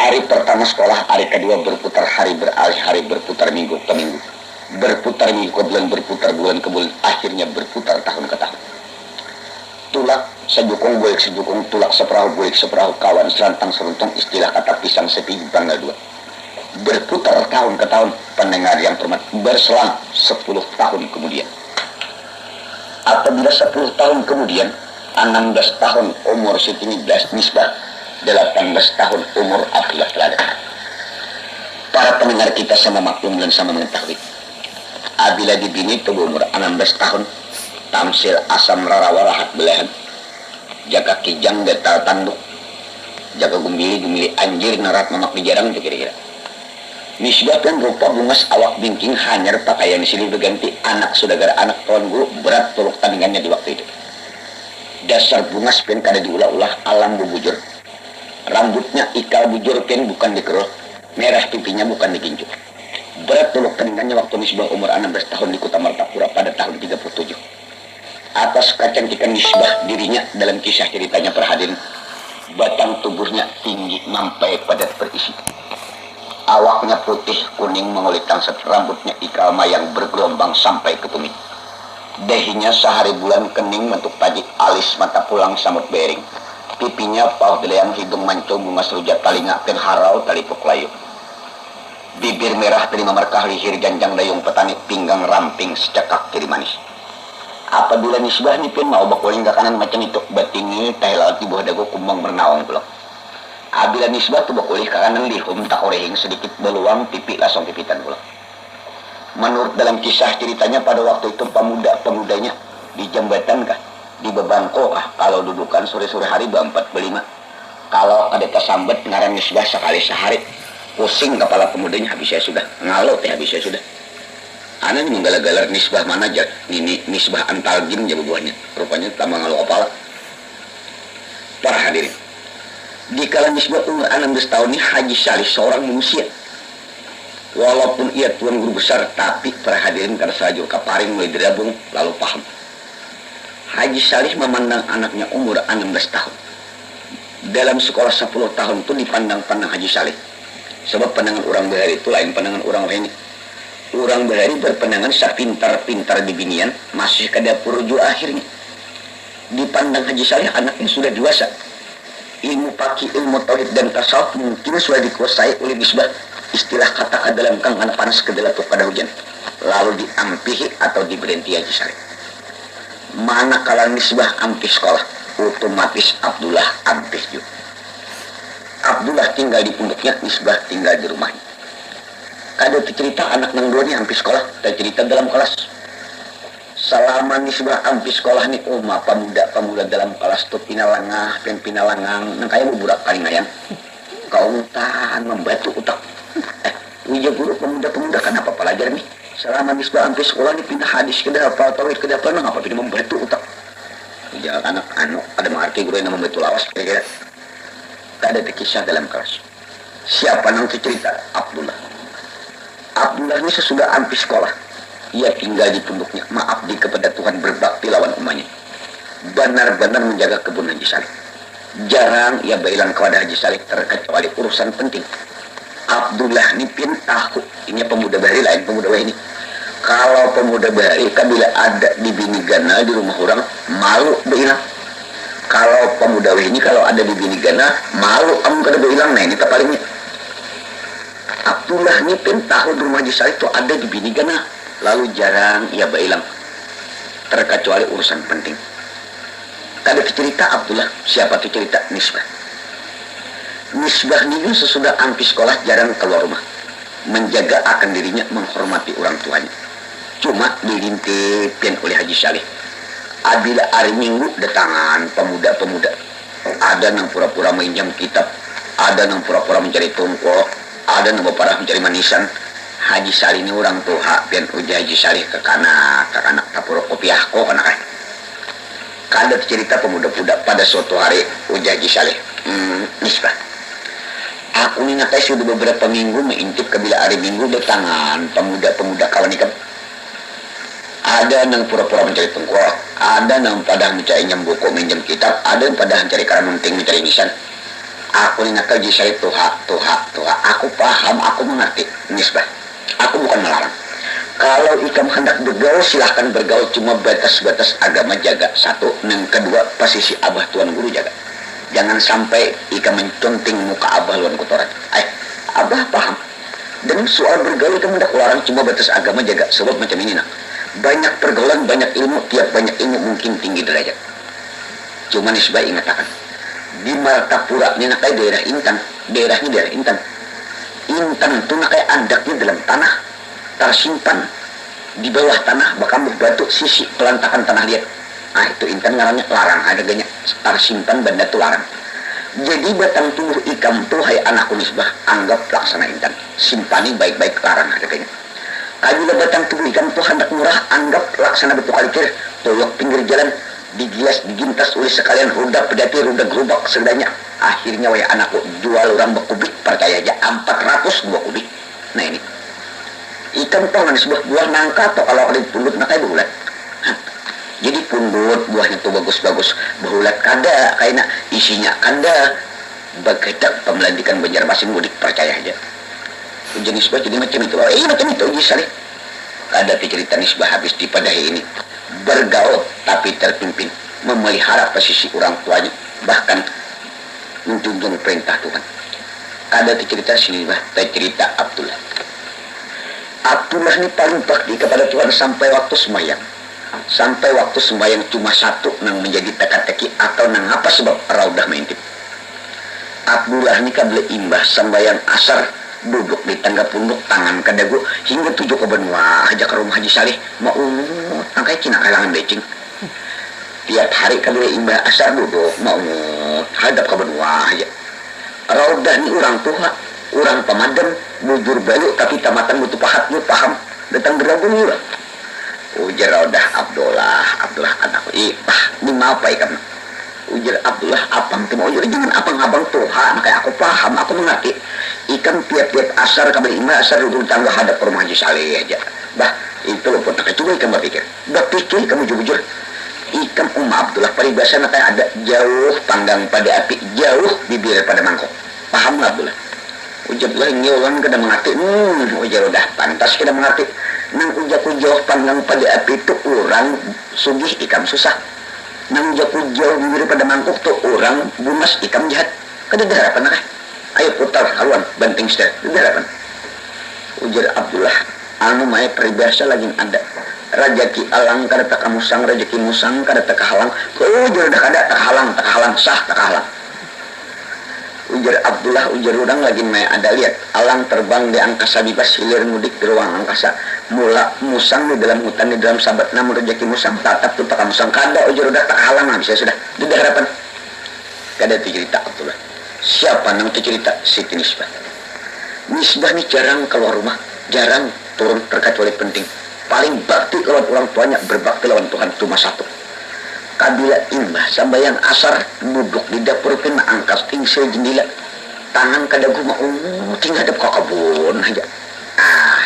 Hari pertama sekolah, hari kedua berputar hari beralih hari berputar minggu ke minggu. Berputar minggu ke bulan ke bulan, akhirnya berputar tahun ke tahun. Tulak sejukung buik sejukung tulak seperahu buik seperahu kawan serantang seruntung istilah kata pisang sepi tanggal 2. Berputar tahun ke tahun, pendengar yang hormat, berselang 10 tahun kemudian. Apabila 10 tahun kemudian, 16 tahun umur Siti Nisbah, 18 tahun umur Abdullah Teladan. Para pendengar kita sama maklum dan sama mengetahui. Abila dibini itu umur 16 tahun, tamsil asam rarawarahat belahan, jaga kijang getal tanduk, jaga gumili anjir narat mamak dijarang itu kira-kira. Nisbah kan rupa bungas awak bingking hanyar pakaian silih berganti anak saudagar anak tuan guru berat tolok tandingannya di waktu itu. Dasar bungas pen kada diulah-ulah alam bubujur. Rambutnya ikal bujur pen bukan dikerul, merah pipinya bukan dikincuk. Berat tolok tandingannya waktu Nisbah umur 16 tahun di Kota Martapura pada tahun 37. Atas kecantikan Nisbah dirinya dalam kisah ceritanya perhadirin, batang tubuhnya tinggi sampai pada berisi. Awaknya putih kuning mengulik tangsat, rambutnya ikal mayang bergelombang sampai ke tumit. Dahinya sehari bulan kening bentuk tajik, alis mata pulang samut bering. Pipinya pauh delayang hidung mancung bunga serujat talinga ken harau talipuk layu. Bibir merah terima merkah lihir janjang dayung petani pinggang ramping secekak kiri manis. Apa apabila nisbah ni pun mau bakuling ke kanan macam itu batingi teh laut di bawah dagu kumbang bernaung pulau. Abila nisbah tu bakuling ke kanan lihum tak orehing sedikit beluang pipi langsung pipitan pulau. Menurut dalam kisah ceritanya pada waktu itu pemuda-pemudanya di jembatan kah, di bebangko kah, kalau dudukan sore-sore hari berempat berlima. Kalau ada kesambat ngaran nisbah sekali sehari, pusing kepala pemudanya habisnya sudah, ngalo teh habisnya sudah. Anak menggala-galar nisbah mana aja, ini nisbah antal jin jadi buahnya, rupanya tambah ngalo kepala. Para hadirin, di kala nisbah umur 16 tahun ini Haji Salih seorang manusia. Walaupun ia tuan guru besar, tapi para hadirin karena sajur kaparing mulai dirabung lalu paham. Haji Salih memandang anaknya umur 16 tahun. Dalam sekolah 10 tahun itu dipandang-pandang Haji Salih. Sebab pandangan orang bahari itu lain pandangan orang lain. Orang bahari berpandangan sepintar-pintar di binian masih ke dapur rujuk akhirnya. Dipandang Haji Salih anaknya sudah dewasa. Ilmu paki, ilmu tauhid dan tasawuf mungkin sudah dikuasai oleh nisbah. Istilah kata dalam kang anak panas kedelatuk pada hujan lalu diampihi atau diberhenti Haji Salih. Manakala nisbah ampih sekolah, otomatis Abdullah ampih juga. Abdullah tinggal di punduknya, nisbah tinggal di rumahnya. Kada cerita anak nang dua ni ampih sekolah, dan cerita dalam kelas. Selama nisbah ampih sekolah ni pemuda dalam kelas tu pinalangang nang kaya buburak kalingayan. Kau tahan membatu utak. Uja guru pemuda-pemuda kenapa pelajar nih? Selama nisbah ampih sekolah ni pindah hadis ke hafal tauhid ke hafal nang apa pindah membatu utak. Uja anak ada mengerti guru yang membatu lawas kira-kira. Tak ada kisah dalam kelas. Siapa nang cerita? Abdullah. Abdullah ini sesudah ampih sekolah. Ia tinggal di punduknya, mengabdi kepada Tuhan, berbakti lawan umatnya. Benar-benar menjaga kebun Haji Salih. Jarang ia bailan kepada Haji Salih terkecuali urusan penting. Abdullah ini pin tahu, ini pemuda bahari lain pemuda bahari ini. Kalau pemuda bahari kan bila ada di bini gana di rumah orang malu beilang. Kalau pemuda bahari ini kalau ada di bini gana malu kada beilang. Nah ini palingnya. Abdullah ini pin tahu di rumah Haji Salih itu ada di bini gana, lalu jarang ia beilang terkecuali urusan penting. Kada cerita Abdullah, siapa tu cerita nisbah. Nisbah ini sesudah ampih sekolah jarang keluar rumah, menjaga akan dirinya, menghormati orang tuanya. Cuma dilintipin oleh Haji Salih. Abila hari Minggu datangan pemuda-pemuda, ada yang pura-pura minjam kitab, ada yang pura-pura mencari tongkol, ada yang pura-pura mencari manisan. Haji Salih ini orang tua, pian uja Haji Salih ke kanak tapuro kopiah ko kanak. Kada cerita pemuda-pemuda pada suatu hari uja Haji Salih. Nisbah. Aku ni nakai sudah beberapa minggu mengintip kabila hari Minggu datangan pemuda-pemuda kawan ikam. Ada yang pura-pura mencari tengkorak, ada yang pada mencari nyembuko minjem kitab, ada yang pada mencari karamunting mencari nisan. Aku ni nakai Salih tuha. Aku paham, aku mengerti nisbah. Aku bukan melarang. Kalau ikam hendak bergaul silahkan bergaul, cuma batas-batas agama jaga. Satu, yang kedua posisi abah tuan guru jaga. Jangan sampai ika menconting muka abah luan kotoran. Abah paham. Dengan soal bergaul itu hendak larang, cuma batas agama jaga. Sebab macam ini nak. Banyak pergaulan, banyak ilmu, tiap banyak ilmu mungkin tinggi derajat. Cuma nisbah ingatakan. Di Martapura ini nakai daerah Intan. Daerahnya daerah Intan. Intan itu nakai andaknya dalam tanah. Tersimpan di bawah tanah, bahkan berbatu sisi pelantakan tanah liat. Nah itu Intan ngarannya larang, harganya tersimpan benda itu larang. Jadi batang tubuh ikam tuh hai anakku nisbah, anggap laksana Intan, simpani baik-baik, larang harganya. Apabila batang tubuh ikam tuh hendak murah, anggap laksana betul kalikir, tolok pinggir jalan, digilas, digintas oleh sekalian roda pedati, roda gerobak sedanya. Akhirnya wahai anakku jual orang berkubik, percaya aja 400 buah kubik. Nah ini ikan tuh kan sebuah buah nangka atau kalau ada pundut nakai berulat. Jadi pundut buahnya tuh bagus-bagus, berulat kada, kayaknya isinya kada. Bagedak pemelantikan Banjarmasin mudik, percaya aja. Jenis buah jadi macam itu. Macam itu Salih. Ada cerita nisbah habis dipadahi ini. Bergaul tapi terpimpin, memelihara posisi orang tuanya, bahkan menjunjung perintah Tuhan. Ada cerita sini bah, cerita Abdullah. Abdullah ini paling bakti kepada Tuhan sampai waktu semayang. sampai waktu sembahyang cuma satu nang menjadi teka-teki atau nang apa sebab raudah mengintip. Abdullah ni kabla imbah sembahyang asar duduk di tangga punduk tangan kadagu hingga 7 ke benua aja ke rumah Haji Saleh mau tangkai kina kalangan becing. Tiap hari kabla imbah asar duduk mau hadap ke benua aja. Raudah ni orang tua, orang pemadam, bujur balu tapi tamatan butuh pahatnya paham datang berlabuh juga. Ujar Raudah Abdullah anakku ipah ni apa ikan. Ujar Abdullah apang tu mau ujar jangan apang-abang Tuhan kayak aku paham aku mengerti. Ikan tiap-tiap asar kabel imbah asar duduk tangga hadap ke rumah Haji Saleh aja. Bah itu loh pun tak coba ikan berpikir. Berpikir kamu jujur. Ikan Abdullah peribahasa kayak ada jauh panggang pada api jauh bibir pada mangkok. Paham nggak Abdullah? Ujar Abdullah nyolan kada mengerti. Ujar udah pantas kada mengerti. Nang ujaku jauh panggang pada api itu orang sugih ikam susah. Nang ujaku jauh bibir pada mangkok tu orang bumas ikam jahat. Kada ada harapan kah? Ayo putar haluan banting setir. Ada harapan. Ujar Abdullah anu mae peribahasa lagi ada. Rajaki alang kada tak musang, rajaki musang kada tak halang. Ujar dah kada tak halang sah tak halang. Ujar Abdullah ujar orang lagi mae ada lihat alang terbang di angkasa bebas hilir mudik di ruang angkasa mula musang di dalam hutan di dalam sabat namun rejeki musang tatap tu tak musang kada ujar udah tak halang bisa sudah tidak harapan kada cerita Abdullah siapa nang cerita Siti Nisbah ni jarang keluar rumah jarang turun terkecuali penting paling bakti lawan orang tuanya berbakti lawan Tuhan cuma satu. Kabila imbah sambayang asar duduk di dapur kena angkat tingsil jendela tangan kadagu mau tinggal hadap ke kebun aja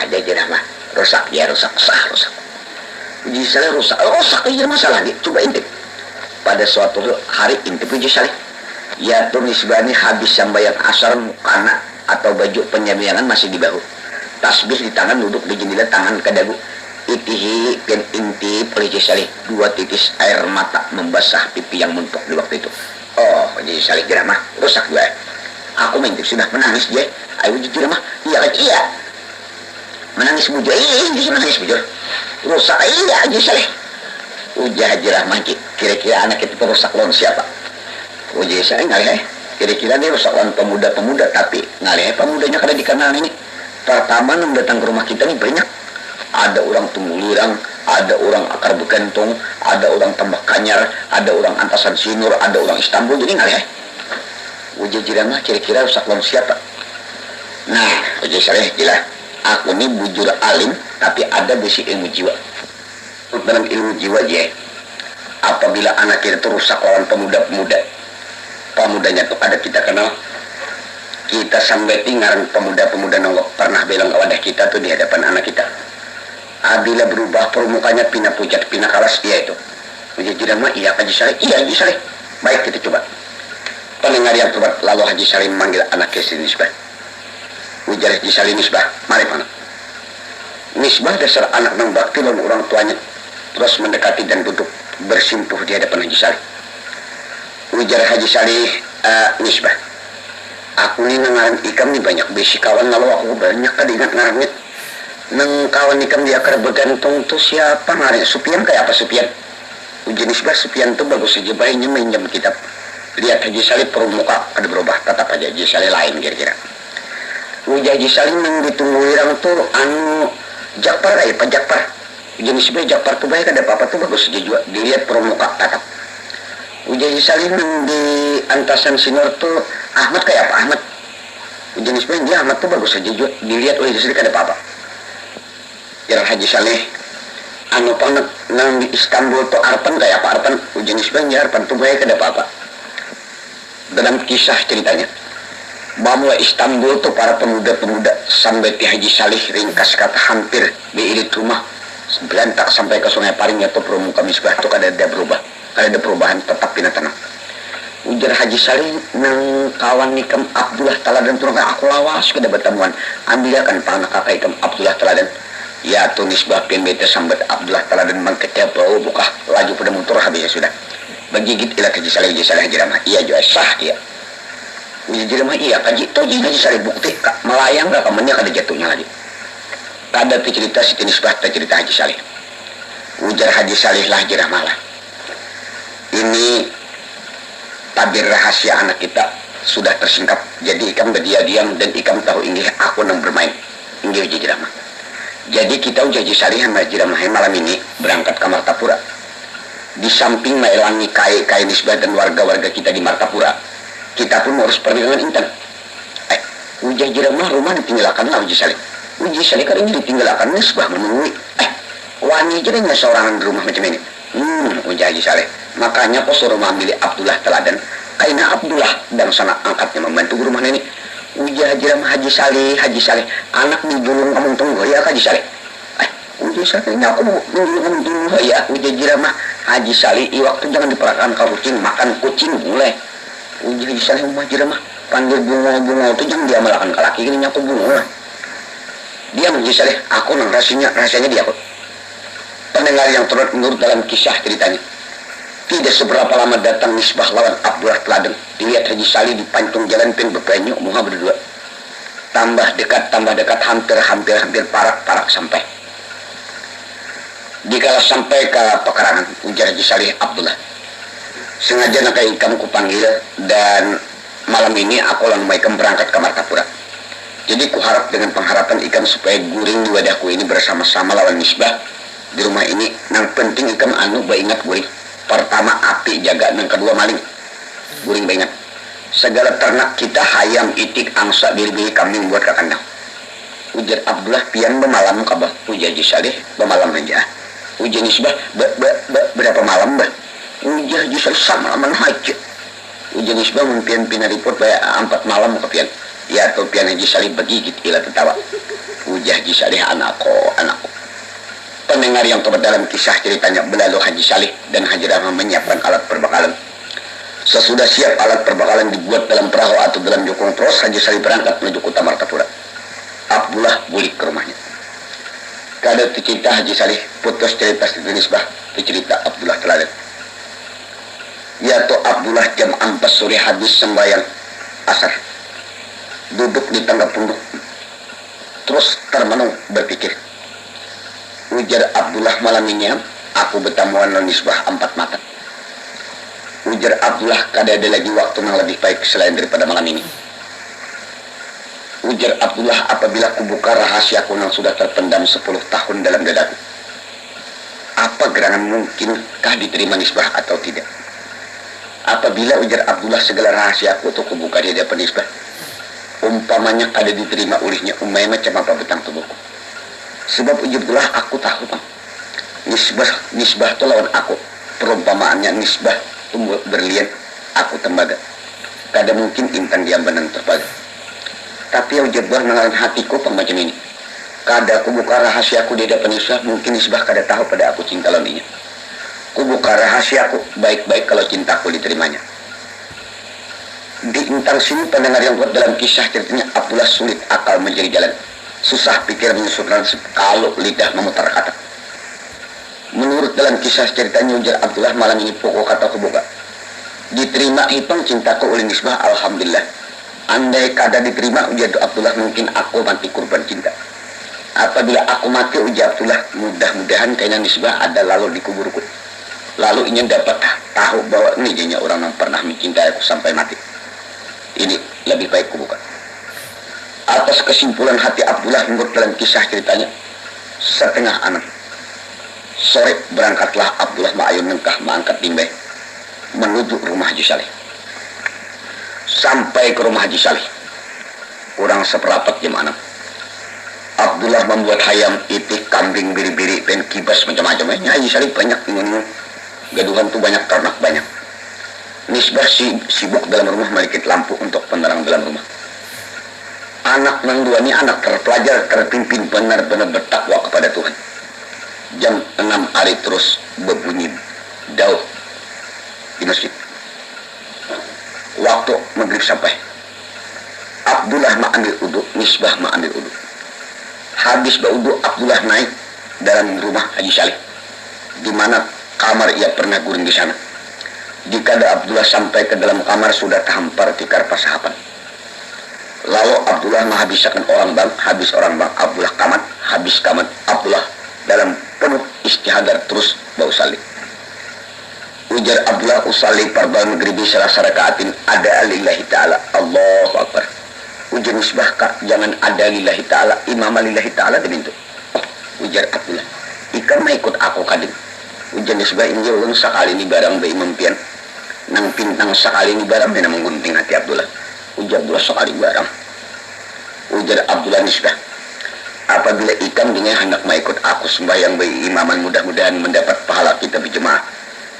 aja mah rusak Haji Saleh rusak aja masalah dia coba intip pada suatu hari intip Haji Saleh ya tuh Nisbani habis sambayang asar mukana atau baju penyambiangan masih di bahu tasbih di tangan duduk di jendela tangan kadagu itihi dan intip Haji Saleh 2 titis air mata membasah pipi yang muntuk di waktu itu. Oh Haji Saleh jeramah rusak gue. Aku mengintip sudah menangis dia. Ayo jujur mah iya kan iya. Menangis bujur iya menangis bujur. Rusak iya Haji Saleh. Ujar jeramah kira-kira anak itu rusak lawan siapa? Haji Saleh ngalih kira-kira dia rusak lawan pemuda-pemuda tapi ngalih pemudanya kada dikenal ini. Pertama yang datang ke rumah kita ini banyak. Ada orang tumulirang, ada orang akar bekentong, ada orang tambak kanyar, ada orang antasan sinur, ada orang Istanbul, jadi ngalih uji jirama kira-kira rusak lawan siapa? Nah, uji Saleh jelas aku ini bujur alim tapi ada besi ilmu jiwa. Dalam ilmu jiwa je apabila anak kita itu rusak lawan pemuda-pemuda pemudanya tuh ada kita kenal kita sampai tinggal pemuda-pemuda nongok pernah bilang ke wadah kita tuh di hadapan anak kita bila berubah permukanya pina pucat pina kalas dia itu Haji Jirama iya Haji Saleh iya Haji Saleh baik kita coba pendengar yang terbat lalu Haji Saleh memanggil anak Siti Nisbah ujar Haji Saleh Nisbah mari mana Nisbah dasar anak nang bakti lawan orang tuanya terus mendekati dan duduk bersimpuh di hadapan Haji Saleh ujar Haji Saleh Nisbah aku ini ngaran ikam nih banyak besi kawan lalu aku banyak kan ingat ngarannya nang kawan ikam dia akar bergantung tuh siapa ngaran Supian kayak apa Supian uji Nisbah Supian tuh bagus aja bayinya minjam kitab lihat Haji Saleh permuka ada berubah tetap aja Haji Saleh lain kira-kira uji Haji Saleh nang ditunggu orang tuh anu Jakpar kayak Pak Jakpar uji Nisbah Jakpar tuh baik ada apa-apa tuh bagus aja juga dilihat permuka tetap uji Haji Saleh nang di antasan sinor tuh Ahmad kayak apa Ahmad uji Nisbah dia Ahmad tuh bagus aja juga dilihat oleh Haji Saleh ada apa-apa ya Haji Saleh anu panget nang di Istanbul tuh Arpan kayak apa Arpan uji Nisbah ya Arpan tuh baik ada apa-apa dalam kisah ceritanya bahwa Istanbul tuh para pemuda-pemuda sampai di Haji Saleh ringkas kata hampir di irit rumah berantak sampai ke Sungai Paring atau Pramuka Misbah tuh kada ada perubahan tetap pina tenang ujar Haji Saleh nang kawan nikam Abdullah Taladan turun aku lawas kada bertemuan ambilkan panak kakak ikam Abdullah Taladan ya tuh Nisbah pin beta sambat Abdullah Taladan mangketnya bau buka laju pada motor habis sudah begigit ila Haji Saleh Haji Ramah iya juga sah iya Haji Ramah iya Haji Saleh bukti melayang gak kamarnya kada jatuhnya lagi kada cerita Siti Nisbah cerita Haji Saleh Ujar Haji Salih lah jerah malah. Ini tabir rahasia anak kita sudah tersingkap. Jadi ikam berdiam dan ikam tahu ini aku nang bermain. Ini uji jerama. Jadi kita uji Haji Salih sama jerama malam ini berangkat ke Martapura. Di samping melangi kai nisbah dan warga-warga kita di Martapura, kita pun harus pergi dengan intan. Uji jerama rumah ditinggalkan lah Haji Salih. Uji Salih kan ini ditinggalkan nisbah menunggu. Wani jadinya seorang di rumah macam ini. Uji Haji Saleh. Makanya kau suruh ambil Abdullah teladan. Karena Abdullah dan sana angkatnya membantu rumah ini. Uji Haji Saleh. Anak nih dulu ngomong tunggu ya Haji Saleh. Uji Saleh ini aku ngomong tunggu ya. Uji Haji Saleh. Waktu jangan diperlakukan kau kucing makan kucing boleh. Uji Haji Saleh rumah jirama. Panggil bunga itu jangan dia melakukan ke laki ini aku bunga. Dia Haji Saleh. Aku nang rahasianya dia kok. Pendengar yang turut menurut dalam kisah ceritanya. Tidak seberapa lama datang nisbah lawan Abdullah teladan. Dilihat Haji Salih di pancung jalan pen berpenyuk muha berdua. Tambah dekat, hampir parak sampai. Dikala sampai ke pekarangan, ujar Haji Salih Abdullah. Sengaja nak ikam ku panggil dan malam ini aku langsung ikam berangkat ke Martapura. Jadi ku harap dengan pengharapan ikam supaya guring di wadahku ini bersama-sama lawan nisbah. Di rumah ini nang penting ikam ingat guring. Pertama api jaga, nang kedua maling. Guring ingat. Segala ternak kita hayam itik angsa biri-biri kambing buat ke kandang. Ujar Abdullah pian bemalam kabah. Ujar Haji Salih bemalam aja. Ujar nisbah berapa malam bah? Ujar Haji Salih sama laman haji. Ujar nisbah mimpian report bayar 4 malam ke pian. Ya atau pian Haji Salih begigit ila tertawa. Ujar Haji Salih anakku. Pendengar yang terdapat dalam kisah ceritanya berlalu Haji Salih dan Haji Rahman menyiapkan alat perbekalan. Sesudah siap alat perbekalan dibuat dalam perahu atau dalam jokong terus Haji Salih berangkat menuju kota Martapura. Abdullah balik ke rumahnya. Kada cerita Haji Salih putus cerita nisbah cerita Abdullah teladan. Yaitu Abdullah jam 4 sore habis sembahyang asar. Duduk di tangga punduk. Terus termenung berpikir. Ujar Abdullah malam ini aku bertamuan nisbah 4 mata. Ujar Abdullah kada ada lagi waktu yang lebih baik selain daripada malam ini. Ujar Abdullah apabila ku buka rahasiaku yang sudah terpendam 10 tahun dalam dadaku. Apa gerangan mungkinkah diterima nisbah atau tidak? Apabila ujar Abdullah segala rahasiaku untuk ku buka di hadapan nisbah. Umpamanya kada diterima olehnya umay macam apa betang tubuhku. Sebab ujar Abdullah aku tahu bang. Nisbah itu lawan aku. Perumpamaannya nisbah tumbuh berlian aku tembaga. Kada mungkin intan dia benang terbaga. Tapi ujar Abdullah mengalam hatiku macam ini. Kada aku buka rahasiaku di hadapan nisbah, mungkin nisbah kada tahu pada aku cinta lawannya. Ku buka rahasiaku baik-baik kalau cintaku diterimanya. Di intang sini pendengar yang buat dalam kisah ceritanya Abdullah sulit akal menjadi jalan. Susah pikir menyusunkan kalau lidah memutar kata. Menurut dalam kisah ceritanya ujar Abdullah malam ini pokok kata kebuka. Diterima hitung cintaku oleh nisbah alhamdulillah. Andai kada diterima ujar Abdullah mungkin aku mati kurban cinta. Apabila aku mati ujar Abdullah mudah-mudahan kayaknya nisbah ada lalu di kuburku. Lalu ingin dapat tahu bahwa ini jadinya orang yang pernah mencintai aku sampai mati. Ini lebih baik kubuka. Atas kesimpulan hati Abdullah menurut dalam kisah ceritanya setengah 6 sore berangkatlah Abdullah ma'ayun nengkah mengangkat timbay menuju rumah Haji Salih. Sampai ke rumah Haji Salih kurang seperapat jam 6. Abdullah membuat hayam itik kambing biri-biri dan kibas macam-macam. Haji Salih banyak ingun gaduhan tuh banyak ternak banyak. Nisbah sibuk dalam rumah melikit lampu untuk penerang dalam rumah. Anak nang dua ini anak terpelajar, terpimpin benar-benar bertakwa kepada Tuhan. Jam 6 hari terus berbunyi dauh di masjid. Waktu maghrib sampai. Abdullah ambil uduk, nisbah ambil uduk. Habis beruduk Abdullah naik dalam rumah Haji Salih, di mana kamar ia pernah guring di sana. Dikala Abdullah sampai ke dalam kamar sudah terhampar tikar pasahapan. Lalu Abdullah menghabiskan orang bang, habis orang bang Abdullah kamat, habis kamat Abdullah dalam penuh istihadar terus bau salib. Ujar Abdullah usalli fardal maghribi salasa rakaatin ada lillahi ta'ala. Allahu akbar. Ujar Misbah, kak, jangan ada lillahi ta'ala, imam lillahi ta'ala demintu. Ujar Abdullah, ikan mah ikut aku kadim. Ujar Misbah, ini ulun sakali ni barang be imam pian. Nang pintang sakali ni barang be namang gunting hati Abdullah. Ujar Abdullah sakali barang. Ujar Abdullah Misbah, apabila ikam dengan hendak mengikut aku sembahyang be imaman, mudah-mudahan mendapat pahala kita berjemaah.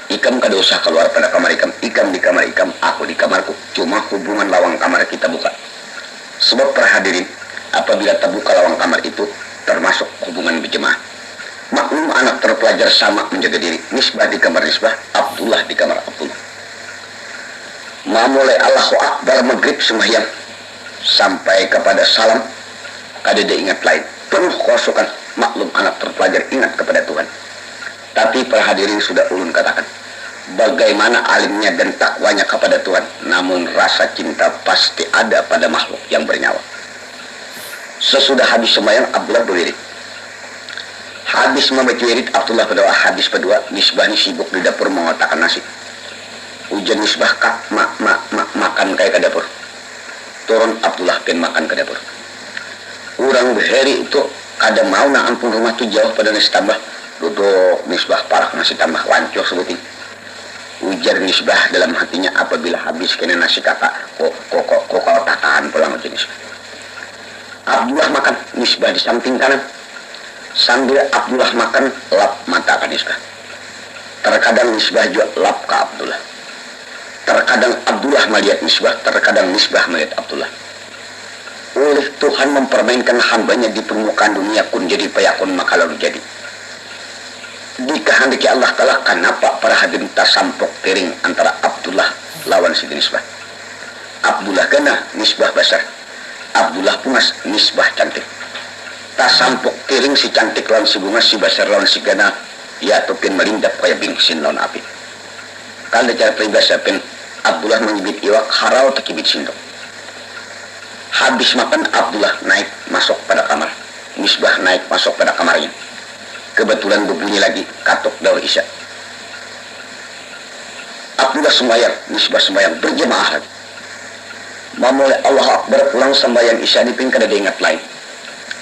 Ikam kada usah keluar pada kamar ikam. Ikam di kamar ikam, aku di kamarku. Cuma hubungan lawang kamar kita buka. Sebab para hadirin, apabila terbuka lawang kamar itu termasuk hubungan berjemaah. Maklum anak terpelajar sama menjaga diri. Misbah di kamar Misbah, Abdullah di kamar Abdullah. Mulai Allahu Akbar maghrib sembahyang sampai kepada salam, kada ada ingat lain. Penuh kosongan. Maklum anak terpelajar ingat kepada Tuhan. Tapi para hadirin sudah ulun katakan, bagaimana alimnya dan takwanya kepada Tuhan, namun rasa cinta pasti ada pada makhluk yang bernyawa. Sesudah habis sembahyang, Abdullah berwirid. Habis membaca wirid, Abdullah berdoa. Habis berdoa, Misbah ini sibuk di dapur mengotakkan nasi. Ujian Misbah, kak, makan kayak ke dapur. Turun Abdullah pengen makan ke dapur. Urang beheri itu kada mau na ampun rumah tu jauh pada nasi tambah. Duduk Misbah parah nasi tambah wancur sebutin. Ujar Misbah dalam hatinya, apabila habis kena nasi kakak, kok tahan pulang ujian Misbah. Abdullah makan, Misbah di samping kanan. Sambil Abdullah makan, lap mata kan Misbah. Terkadang Misbah juga lap ke Abdullah. Terkadang Abdullah melihat Misbah, terkadang Misbah melihat Abdullah. Oleh Tuhan mempermainkan hambanya di permukaan dunia, kun jadi payakun maka lalu jadi. Dikehendaki Allah Ta'ala, kenapa para hadirin tasampok kering antara Abdullah lawan si Misbah. Abdullah kena, Misbah besar. Abdullah pumas, Misbah cantik. Tasampok kering si cantik lawan si bunga, si besar lawan si gana. Ya tupin melindap kaya bingsin lawan api. Kalau cara peribahasa pen Abdullah menyibit iwak harau tekibit sindok. Habis makan, Abdullah naik masuk pada kamar. Misbah naik masuk pada kamarnya. Kebetulan berbunyi lagi katuk daur isya. Abdullah sembahyang, Misbah sembahyang, berjemaah lagi. Memulai Allah Akbar pulang sembahyang isya di ping kada ingat lain.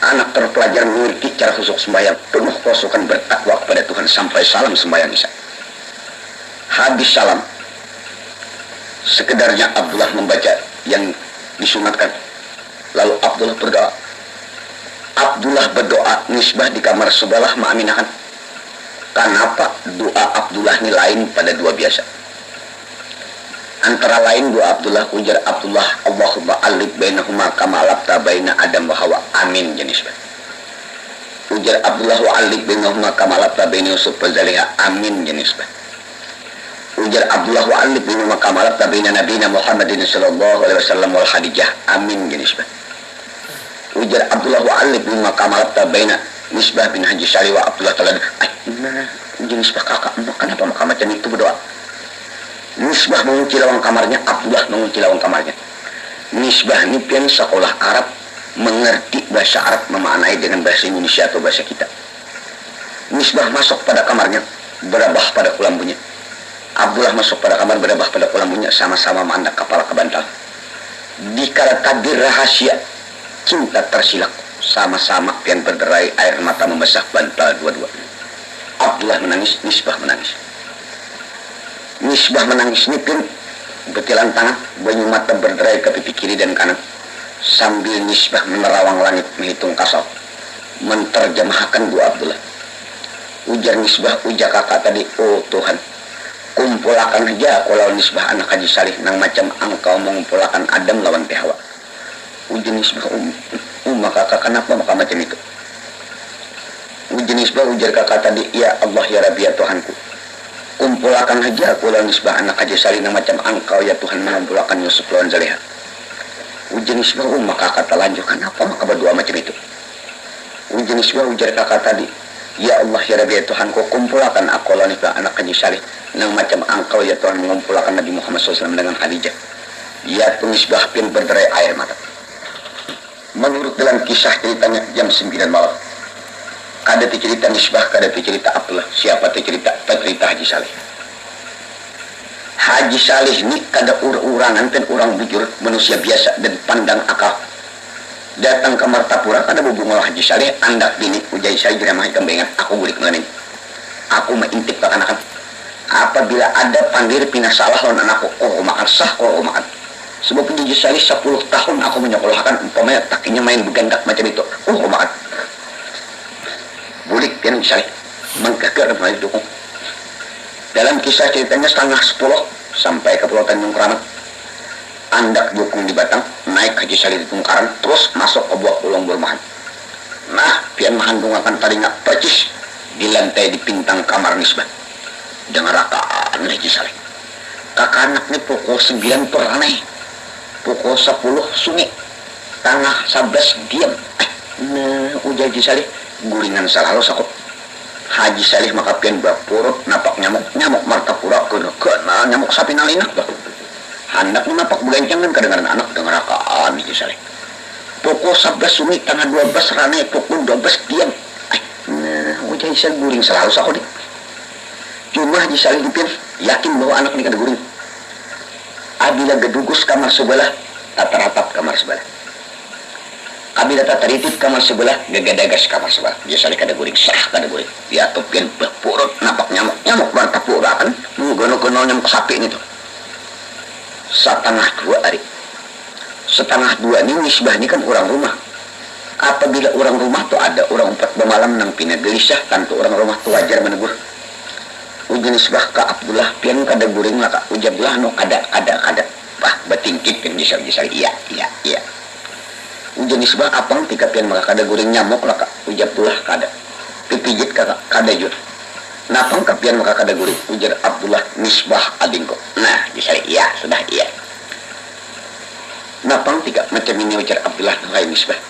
Anak terpelajar mengerti cara khusyuk sembahyang, penuh kosokan bertakwa kepada Tuhan sampai salam sembahyang isya. Habis salam, sekedarnya Abdullah membaca yang disunatkan. Lalu Abdullah berdoa. Abdullah berdoa, Misbah di kamar sebelah mengaminakan. Kenapa doa Abdullah ini lain pada dua biasa? Antara lain doa Abdullah, ujar Abdullah, Allahumma alif bainahuma kama alafta baina Adam wa Hawa. Amin jenis. Ujar Abdullah, wa alif bainahuma kama alafta baina Yusuf wa Zaliha. Amin jenis. Ujar Abdullah, wa alif bainahuma kama alafta baina Nabina Muhammadin sallallahu alaihi wasallam wal Khadijah. Amin jenis. Ujar Abdullah, wa alif bainahuma kama alafta baina Misbah bin Haji Syari wa Abdullah Taala. Jenis kakak, kenapa maka macam itu berdoa? Misbah mengunci lawang kamarnya, Abdullah mengunci lawang kamarnya. Misbah ini pian sekolah Arab, mengerti bahasa Arab, memaknai dengan bahasa Indonesia atau bahasa kita. Misbah masuk pada kamarnya, berabah pada kulambunya. Abdullah masuk pada kamar, berabah pada kulambunya, sama-sama mandang kepala ke bantal. Dikala tabir rahasia, cinta tersilak, sama-sama pian berderai air mata membasah bantal dua-dua. Abdullah menangis, Misbah menangis. Misbah menangis nipin, betilan tangan, banyu mata berderai ke pipi kiri dan kanan. Sambil Misbah menerawang langit, menghitung kasau, menterjemahkan doa Abdullah. Ujar Misbah, ujar kakak tadi, oh Tuhan, kumpulakan aja aku lawan Misbah anak Haji Salih, nang macam engkau mengumpulakan Adam lawan Hawa. Ujar Misbah, kakak kenapa maka macam itu? Ujar Misbah, ujar kakak tadi, ya Allah ya Rabbi ya Tuhanku, kumpulakan aja aku lawan Misbah anak Haji Salih, nang macam engkau ya Tuhan mengumpulakan Yusuf lawan Zaliha. Ujar Misbah, maka kata lanjut, kenapa maka berdoa macam itu? Ujar Misbah, ujar kakak tadi, ya Allah ya Rabbi ya Tuhanku, kumpulakan aku lawan Misbah anak Haji Salih, nang macam engkau ya Tuhan mengumpulkan Nabi Muhammad SAW dengan Khadijah. Ya Misbah pun berderai air mata. Menurut dalam kisah ceritanya jam 9 malam, kada teu cerita Misbah, kada teu cerita Abdullah, siapa teu cerita Haji Saleh. Haji Saleh ini kada urangan ten orang bujur manusia biasa dan pandang akal. Datang ke Martapura kada bubungol Haji Saleh andak bini ujai saya jera mah kembengan aku gulik ngeuning. Aku mengintip ke anak-anak. Apabila ada panggil pindah salah lawan anakku, oh makan sah, oh makan. Sebab Haji Saleh 10 tahun aku menyekolahkan umpamanya takinya main begandak macam itu, oh makan. Bulik pian Saleh menggagar mulai dukung. Dalam kisah ceritanya 9:30 sampai ke Pulau Tanjung Keramat. Andak dukung di Batang, naik Haji Saleh di Tungkaran, terus masuk ke buah Pulau Burmahan. Nah, pian mahandung akan taringa percis di lantai di pintang kamar Misbah. Dengar akan Haji Saleh. Kakak anak ni pukul 9 peranai, pukul 10 sunyi, tangah 11 diam. Nah, ujar Haji Saleh, guringan salah lo sakot. Haji Saleh maka pian bapurut napak nyamuk Martapura kena nyamuk sapi nalinak bah. Handak napak bulencang dan kedengaran anak dengar akaan Haji Saleh. Pukul 11 sunyi tangah 12 ranai pukul 12 diam. Nah, ujar Haji Saleh guring selalu sakot. Cuma Haji Saleh dipin yakin bahwa anak ini kada guring. Abila gedugus kamar sebelah, tataratap kamar sebelah. Abila tataritip kamar sebelah, gagadagas kamar sebelah. Haji Saleh kada guring, sah kada guring. Dia topian berpurut, napak nyamuk Martapura kan, gono-gono nyamuk sapi ini tuh. 1:30 hari. 1:30 ini Misbah ini kan orang rumah. Apabila orang rumah tuh ada orang 4 bemalam nang pina gelisah, tentu orang rumah tuh wajar menegur. Uji Misbah ke Abdullah pian kada guring lah kak. Uji Abdullah no kada. Bah betingkit pian Haji Saleh iya. Uji Misbah apang tika pian maka kada guring nyamuk lah kak. Uji Abdullah kada. Pipijit kakak kada jur. Napang kapian maka kada guring. Ujar Abdullah Misbah adingko. Nah Haji Saleh iya sudah iya. Napang tika macam ini ujar Abdullah hai Misbah.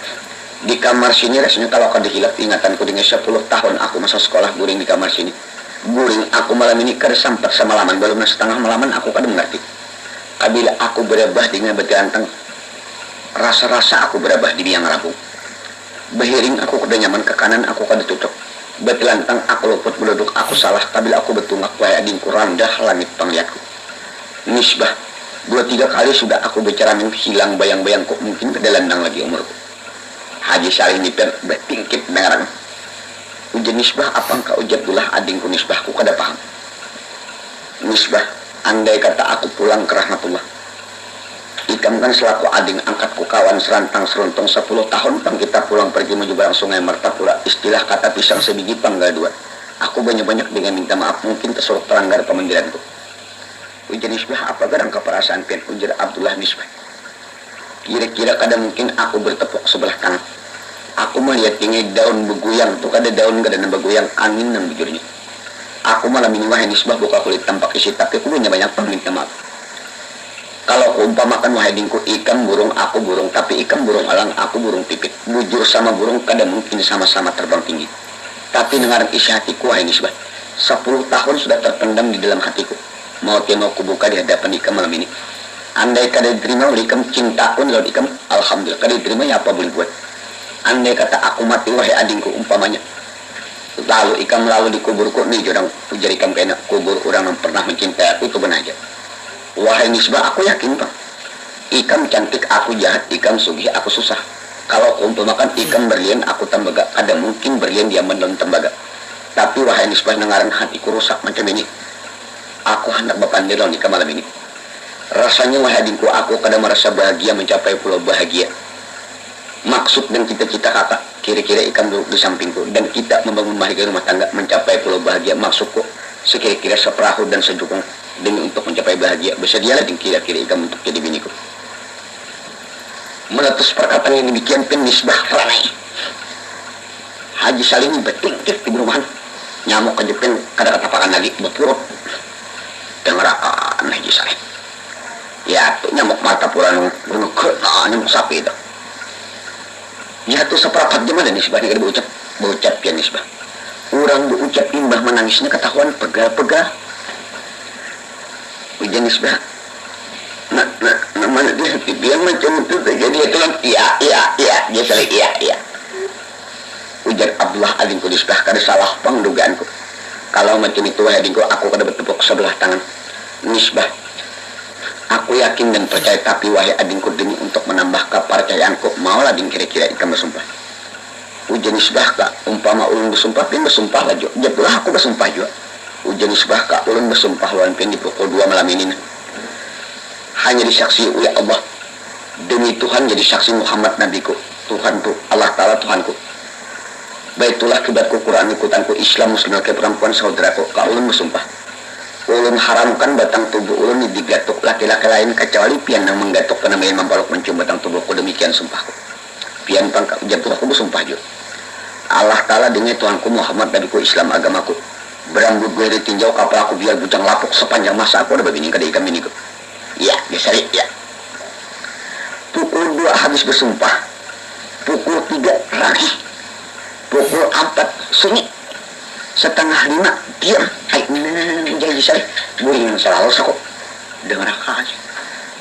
Di kamar sini rasanya kalau kada hilap ingatanku dengan 10 tahun aku masa sekolah guring di kamar sini. Guring aku malam ini kada sampai semalaman, belum setengah malaman aku kada mengerti. Kabila aku berabah dengan betantang, rasa-rasa aku berabah di biang rabung. Behiring aku kada nyaman ke kanan aku kada tutup. Betelantang aku luput beluduk aku salah, kabila aku betungak wae adingku randah langit pangliatku. Misbah 2-3 kali sudah aku bicara hilang bayang-bayangku, mungkin kedalandang lagi umurku. Haji Saleh ini bertingkit dengaran. Ujian Misbah apang ka ujian Abdullah adingku Misbahku kada paham. Misbah, andai kata aku pulang ke rahmatullah. Ikam kan selaku ading angkatku kawan serantang seruntung 10 tahun pang kita pulang pergi menuju barang sungai Martapura. Istilah kata pisang sebiji panggal 2. Aku banyak-banyak dengan minta maaf mungkin tersuruh teranggar pemanggilanku. Ujian Misbah apa garang keperasaan pian ujar Abdullah Misbah. Kira-kira kada mungkin aku bertepuk sebelah kanan. Aku melihat ini daun beguyang, tuh kada daun kada beguyang angin dan bujurnya. Aku malam ini wahai Misbah buka kulit tampak isi tapi aku punya banyak minta maaf. Kalau aku umpamakan wahai dingku ikan burung aku burung tapi ikan burung alang aku burung pipit. Bujur sama burung kada mungkin sama-sama terbang tinggi. Tapi dengaran isi hatiku wahai Misbah. 10 tahun sudah terpendam di dalam hatiku. Mau aku buka di hadapan ikam malam ini. Andai kada diterima oleh ikam cinta pun lawan ikam, alhamdulillah kada diterima ya apa boleh buat. Andai kata aku mati wahai adingku umpamanya. Lalu ikam lalu di kuburku nih jurang ujar ikam kena kubur orang yang pernah mencintai aku itu benar aja. Wahai Misbah aku yakin bang. Ikam cantik aku jahat, ikam sugih aku susah. Kalau aku umpamakan ikam berlian aku tembaga, ada mungkin berlian dia mendalam tembaga. Tapi wahai Misbah nengaran hatiku rusak macam ini. Aku hendak berpandiran ikam malam ini. Rasanya wahai adingku aku kadang merasa bahagia mencapai pulau bahagia. Maksud dan cita-cita kakak kira-kira ikan duduk di sampingku dan kita membangun bahagia rumah tangga mencapai pulau bahagia. Maksudku sekira-kira seperahu dan sejukung demi untuk mencapai bahagia bersedialah dan kira-kira ikan untuk jadi biniku. Meletus perkataan yang demikian pun Misbah ranai. Haji Saleh ini bertingkit di perumahan nyamuk kejepin kada katapakan lagi berpurut dengar Haji Saleh ya tuh nyamuk Martapura bunuh kena nyamuk sapi itu. Ya tuh seperempat gimana Misbah ini berucap ya Misbah. Orang berucap imbah menangisnya ketahuan pegal-pegal. Ujian Misbah. Mana dia macam itu jadi dia tulang iya dia saling iya. ujar Abdullah adingku nisbah kada salah pangdugaanku. Kalau macam itu adingku aku kada bertepuk sebelah tangan. Nisbah, aku yakin dan percaya, tapi wahai adingku, demi untuk menambah kepercayaanku, maulah ding kira-kira ikam bersumpah. Ujar nisbah kak, umpama ulun bersumpah, pin bersumpah lah jo. Jatulah aku bersumpah juga. Ujar nisbah kak, ulun bersumpah lawan pin di pukul 2 malam ini. Hanya disaksi oleh Allah. Demi Tuhan jadi saksi Muhammad nabiku. Tuhanku, Allah Ta'ala Tuhanku. Baitulah kibatku, Quran ikutanku, Islam muslim ke perempuan saudaraku. Kak ulun bersumpah. Ulun haramkan batang tubuh ulun digatuk laki-laki lain kecuali pian yang menggatuk karena main mempeluk mencium batang tubuhku, demikian sumpahku. Pian pangkat jatuh aku bersumpah juga. Allah Ta'ala dengan Tuhanku Muhammad nabiku Islam agamaku. Berambut gue ditinjau kapal aku biar bujang lapuk sepanjang masa aku ada begini kada ikam ini ku. Ya, disari ya. Pukul 2 habis bersumpah. Pukul 3 lagi. Pukul 4 sunyi. Setengah 5 diam. Hai, jadi saya buring selalu aku dengar aja.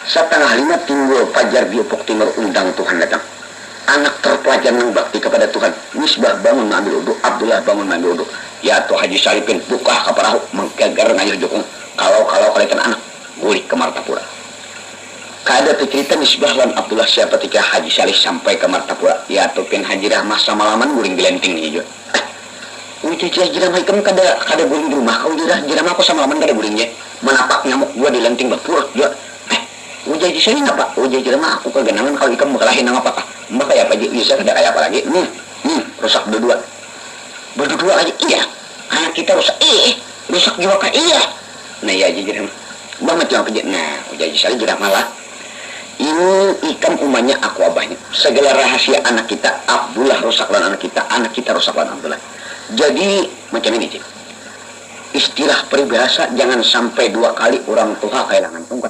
Setengah 5 timbul pajar biopok timur undang Tuhan datang. Anak terpelajar yang bakti kepada Tuhan. Misbah bangun mengambil uduk, Abdullah bangun mengambil uduk. Ya tuh Haji Salipin buka kaparahu menggagar ngayur jokong. Kalau kalian anak gulik ke Martapura. Kada cerita Misbah dan Abdullah siapa ketika Haji Salih sampai ke Martapura. Ya tuh pin Haji Rahmah samalaman guling gelenting hijau. Udah jirama ikam kada guling di rumah. Kau jirama aku samalaman kada gulingnya. Menapak nyamuk gua di lenting berpurut juga. Udah di sini apa? Udah jirama aku kegenangan kalau ikam berkelahin nama apa? Mbak kayak apa bisa kada kayak apa lagi? Rusak berdua aja. Iya. Anak kita rusak. Rusak juga kak. Iya. Nah ya aja jirama. Mbak macam apa? Nah udah di sini jirama lah. Ini ikam umanya aku abahnya. Segala rahasia anak kita Abdullah rusak lan anak kita rusak lan Abdullah. Jadi macam ini cik. Istilah peribahasa jangan sampai 2 kali orang tua kehilangan tongkat.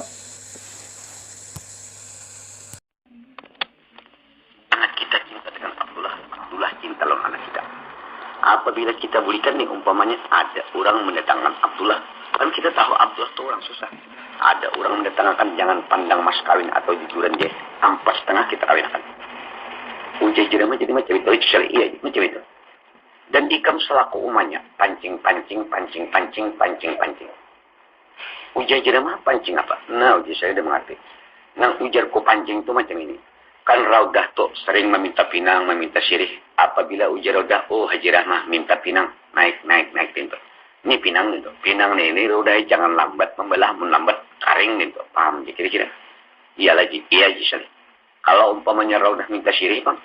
Anak kita cinta dengan Abdullah, Abdullah cinta lawan anak kita. Apabila kita berikan nih umpamanya ada orang mendatangkan Abdullah, kan kita tahu Abdullah itu orang susah. Ada orang mendatangkan jangan pandang mas kawin atau jujuran dia, ampas setengah kita kawinkan. Ujah jerama jadi macam itu iya macam itu. Dan ikam selaku umanya pancing. Ujar jerama pancing apa? Nah ujar saya udah mengerti. Nah ujar ku pancing itu macam ini. Kan Raudah tuh sering meminta pinang, meminta sirih. Apabila ujar Raudah, oh Haji Rahmah minta pinang, naik pintu. Ini pinang itu. Pinang ini Raudah jangan lambat membelah, melambat karing itu. Paham kira-kira? Iya lagi, iya Haji. Kalau umpamanya Raudah minta sirih, Bang.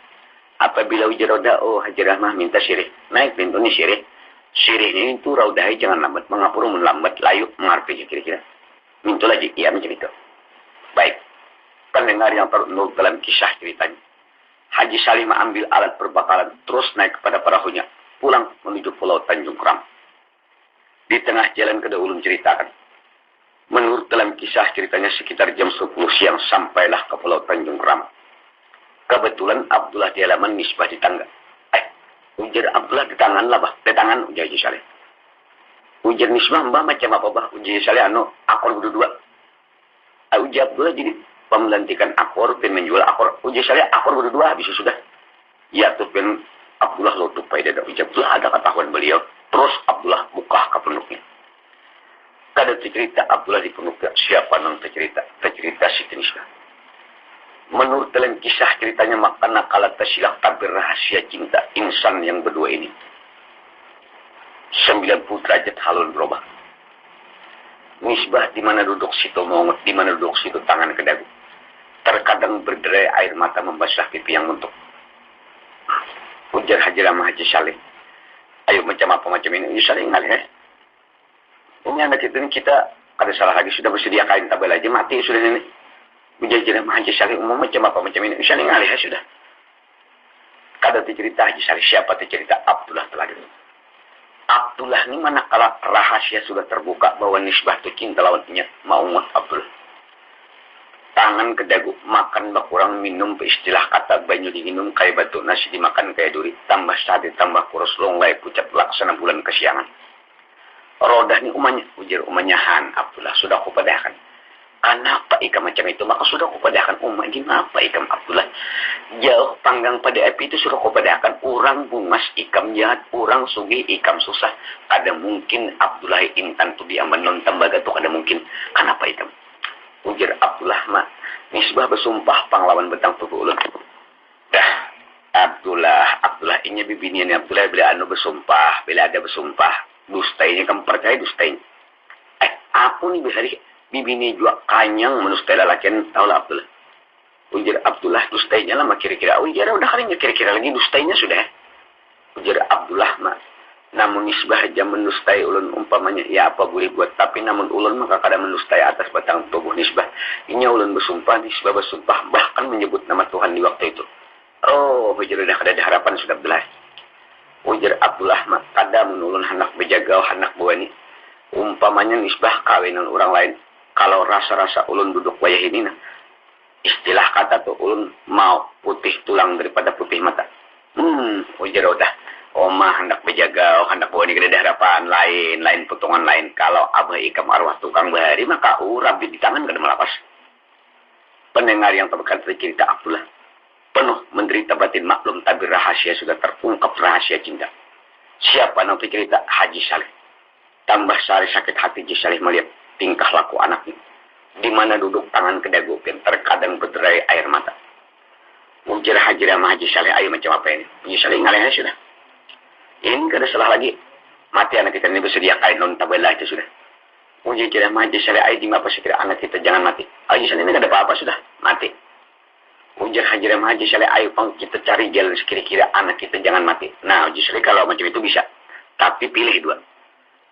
Apabila ujar Raudah, oh Haji Rahmah minta sirih. Naik pintu ini sirih. Sirih ini itu Raudah jangan lambat. Mengapur melambat, layu, mengarpi kira-kira. Mintu lagi, iya macam itu. Baik. Pendengar yang terundur dalam kisah ceritanya. Haji Salih mengambil alat perbakaran, terus naik kepada perahunya. Pulang menuju Pulau Tanjung Kram. Di tengah jalan kedua ulun ceritakan. Menurut dalam kisah ceritanya sekitar jam 10 siang sampailah ke Pulau Tanjung Kram. Kebetulan Abdullah di halaman Misbah di tangga. Ujar Abdullah di tangan lah bah. Di tangan ujar Haji Salih. Ujar Misbah mbah macam apa bah? Ujar Haji Salih akor berdua. Ujar Abdullah jadi melantikan akor dan menjual akor. Ujar Salih akor berdua habis sudah. Ya tuh ben Abdullah lo tupai dada. Ujar Abdullah ada ketahuan beliau. Terus Abdullah buka ke penuknya. Kada cerita Abdullah di penuknya. Siapa yang tercerita? Tercerita Siti Nisbah. Menurut dalam kisah ceritanya makna kala tersilah tabir rahasia cinta insan yang berdua ini. 90 derajat halun berubah. Misbah di mana duduk situ mongut, di mana duduk situ tangan ke dagu. Terkadang berderai air mata membasah pipi yang mentuk. Ujar Haji Rahmah Haji Salih. Ayo macam apa macam ini. Haji Salih ngalih. Ini anak kita kada salah lagi sudah bersedia kain tabel aja mati sudah ini. Ujar Haji Rahmah Haji Salih umum macam apa macam ini. Haji Salih ngalih sudah. Kada cerita Haji Salih siapa cerita Abdullah telaga. Abdullah ini manakala rahasia sudah terbuka bahwa Nisbah itu cinta lawannya mau Abdullah. Tangan ke dagu, makan bakurang minum istilah kata banyu diminum kayak batu nasi dimakan kayak duri, tambah sate tambah kurus longlai pucat laksana bulan kesiangan. Rodah ini umanya, ujar umanya Han Abdullah sudah aku padahkan. Kenapa ikam macam itu? Maka sudah kau padakan umat. Kenapa ikam Abdullah? Jauh panggang pada api itu sudah kau padakan. Orang bungas ikam jahat. Orang sugi ikam susah. Ada mungkin Abdullah intan tu dia menonton baga tu. Ada mungkin. Kenapa ikam? Ujar Abdullah mak. Nisbah bersumpah panglawan betang tubuh ulun. Dah. Abdullah ini bibinian Abdullah bila anu bersumpah. Bila ada bersumpah. Dustainya kamu percaya dustainya. Aku nih bisa bibini juga kanyang menustai lalakian taulah Abdullah. Ujar Abdullah dustainya lama kira-kira. Ujar udah kalinya kira-kira lagi dustainya sudah. Ujar Abdullah mah. Namun nisbah aja menustai ulun umpamanya. Ya apa boleh buat. Tapi namun ulun maka kadang menustai atas batang tubuh nisbah. Ini ulun bersumpah. Nisbah bersumpah. Bahkan menyebut nama Tuhan di waktu itu. Oh ujar udah ada harapan sudah belas. Ujar Abdullah mah. Kadang menulun anak bejaga anak buah ini. Umpamanya nisbah kawinan orang lain. Kalau rasa-rasa ulun duduk wayah ini nah. Istilah kata tuh ulun mau putih tulang daripada putih mata. Ujar udah. Omah hendak berjaga, hendak bawa ni ke harapan lain potongan lain. Kalau abah ikam arwah tukang bahari, maka rabi di tangan kena melapas. Pendengar yang terdekat cerita Abdullah. Penuh menderita batin maklum, tapi rahasia sudah terungkap rahasia cinta. Siapa nanti cerita Haji Saleh. Tambah sehari sakit hati Haji Saleh melihat tingkah laku anaknya. Di mana duduk tangan ke dagu, terkadang berderai air mata. Ujar Haji sama Haji Saleh, ayo macam apa ini? Haji Saleh ngalihnya sudah. Ini kada salah lagi. Mati anak kita ini bersedia kain non tabela itu sudah. Uji kira mati saya ai di apa sekira anak kita jangan mati. Aji sana ini kada apa-apa sudah mati. Ujar hajar haji saya ayo pang kita cari jalan sekira-kira anak kita jangan mati. Nah uji saya kalau macam itu bisa. Tapi pilih dua.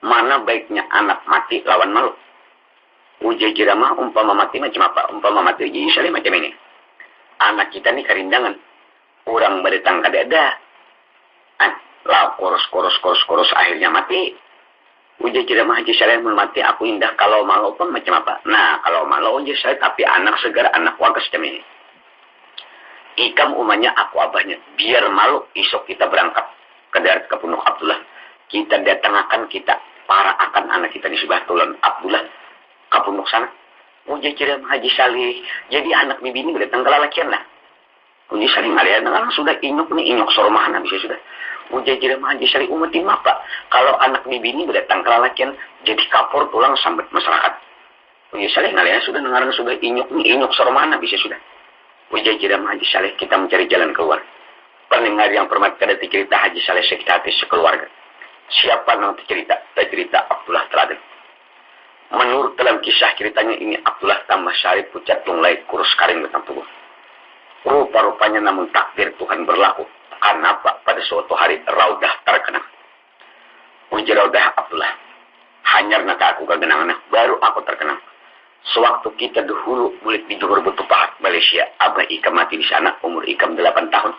Mana baiknya anak mati lawan malu. Uji kira mah umpama mati macam apa? Umpama mati uji saya macam ini. Anak kita ni kerindangan. Orang berdatang kada ada. Lah koros akhirnya mati. Uji kira mah haji saya mati aku indah kalau malu pun macam apa. Nah kalau malu uji saya tapi anak segar anak wagas macam ini. Ikam umanya aku abahnya. Biar malu esok kita berangkat ke darat ke Pondok Abdullah. Kita datangkan kita para akan anak kita di sebelah tulan Abdullah ke Pondok sana. Uji kira mah haji salih. Jadi anak bibi ini berdatang ke lalakian lah. Uji salih ngalian dengan sudah inyuk nih inyuk sormahan bisa sudah. Uji kira mah haji salih umatin apa? Kalau anak bibi ini berdatang ke lalakian jadi kapur tulang sambat masyarakat. Uji salih ngalian sudah dengaran sudah inyuk nih inyuk sormahan bisa sudah. Uji kira mah haji salih kita mencari jalan keluar. Pendengar yang hormat kada cerita haji salih sakit hati sekeluarga. Siapa nanti cerita? Cerita Abdullah teladan. Menurut dalam kisah ceritanya ini Abdullah tambah syarif pucat tunglai kurus karing betang tubuh. Rupa-rupanya namun takdir Tuhan berlaku. Kenapa pada suatu hari Raudah terkenang. Ujar Raudah Abdullah. Hanyar naka aku kegenangan baru aku terkenang. Sewaktu kita dahulu murid di Johor Betupahat Malaysia. Abah Ikam mati di sana umur Ikam 8 tahun.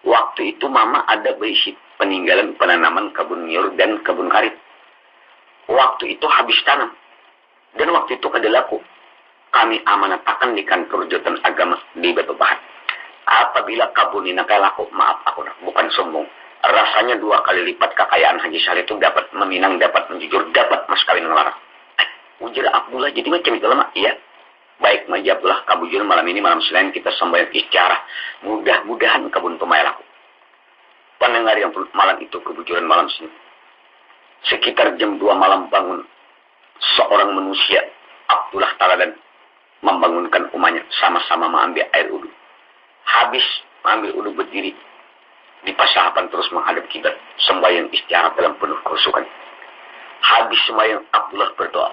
Waktu itu mama ada berisi peninggalan penanaman kebun nyur dan kebun karet. Waktu itu habis tanam. Dan waktu itu kada laku. Kami amanatakan di kantor Jurusan Agama di Betupahat. Apabila kabun ini laku, maaf aku bukan sombong. Rasanya 2 kali lipat kekayaan Haji Saleh itu dapat meminang, dapat menjujur, dapat mas kawin ngelarang. Ujar Abdullah jadi macam itu lama. Iya. Baik Maji Abdullah kabujur malam ini malam selain kita sembahyang isyarat. Mudah-mudahan kabun tumai laku. Pendengar yang malam itu kebujuran malam sini. Sekitar jam 2 malam bangun. Seorang manusia Abdullah Taladan membangunkan umatnya sama-sama mengambil air wudhu. Habis mengambil wudhu berdiri di pasahapan terus menghadap kiblat sembahyang isyarat dalam penuh kerusukan. Habis sembahyang Abdullah berdoa.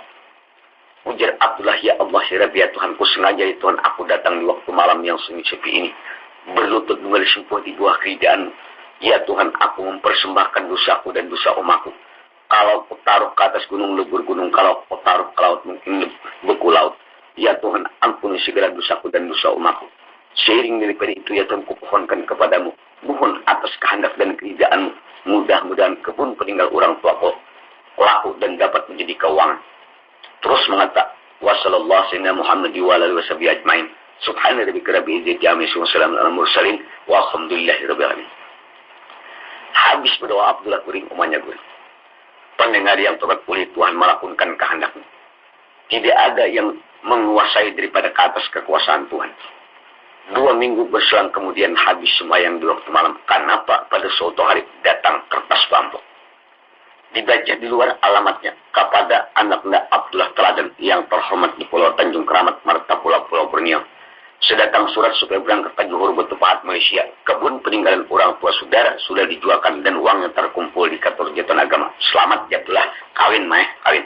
Ujar Abdullah, ya Allah ya Rabbi ya Tuhanku sengaja ya Tuhan aku datang di waktu malam yang sunyi sepi ini berlutut mengalih sempuh di buah keridaan. Ya Tuhan aku mempersembahkan dosaku dan dosa umatku. Kalau aku taruh ke atas gunung lebur gunung, kalau aku taruh ke laut mungkin beku laut. Ya Tuhan ampuni segala dosaku dan dosa umatku. Seiring daripada itu ya Tuhan kupohonkan kepadamu. Mohon atas kehendak dan keridaanmu. Mudah-mudahan kebun peninggal orang tuaku laku dan dapat menjadi keuangan. Terus mengatakan wasallallahu sayyidina Muhammad wa alihi washabihi ajmain. Subhana rabbika rabbil izzati amma yasifun wa salamun alal mursalin walhamdulillahi rabbil alamin. Habis berdoa Abdullah guring umatnya guring. Pendengar yang turut pulih Tuhan melakukan kehendaknya. Tidak ada yang menguasai daripada ke atas kekuasaan Tuhan. 2 minggu berselang kemudian habis sembahyang di waktu malam. Kenapa pada suatu hari datang kertas amplop. Dibaca di luar alamatnya kepada anaknya Abdullah Teladan yang terhormat di Pulau Tanjung Keramat, Marta Pulau Borneo. Sedatang surat supaya berangkat ke Johor Batu Pahat, Malaysia. Kebun peninggalan orang tua saudara sudah dijualkan dan uangnya terkumpul di kantor Jatuh Agama. Selamat jatuhlah, kawin Mae, kawin.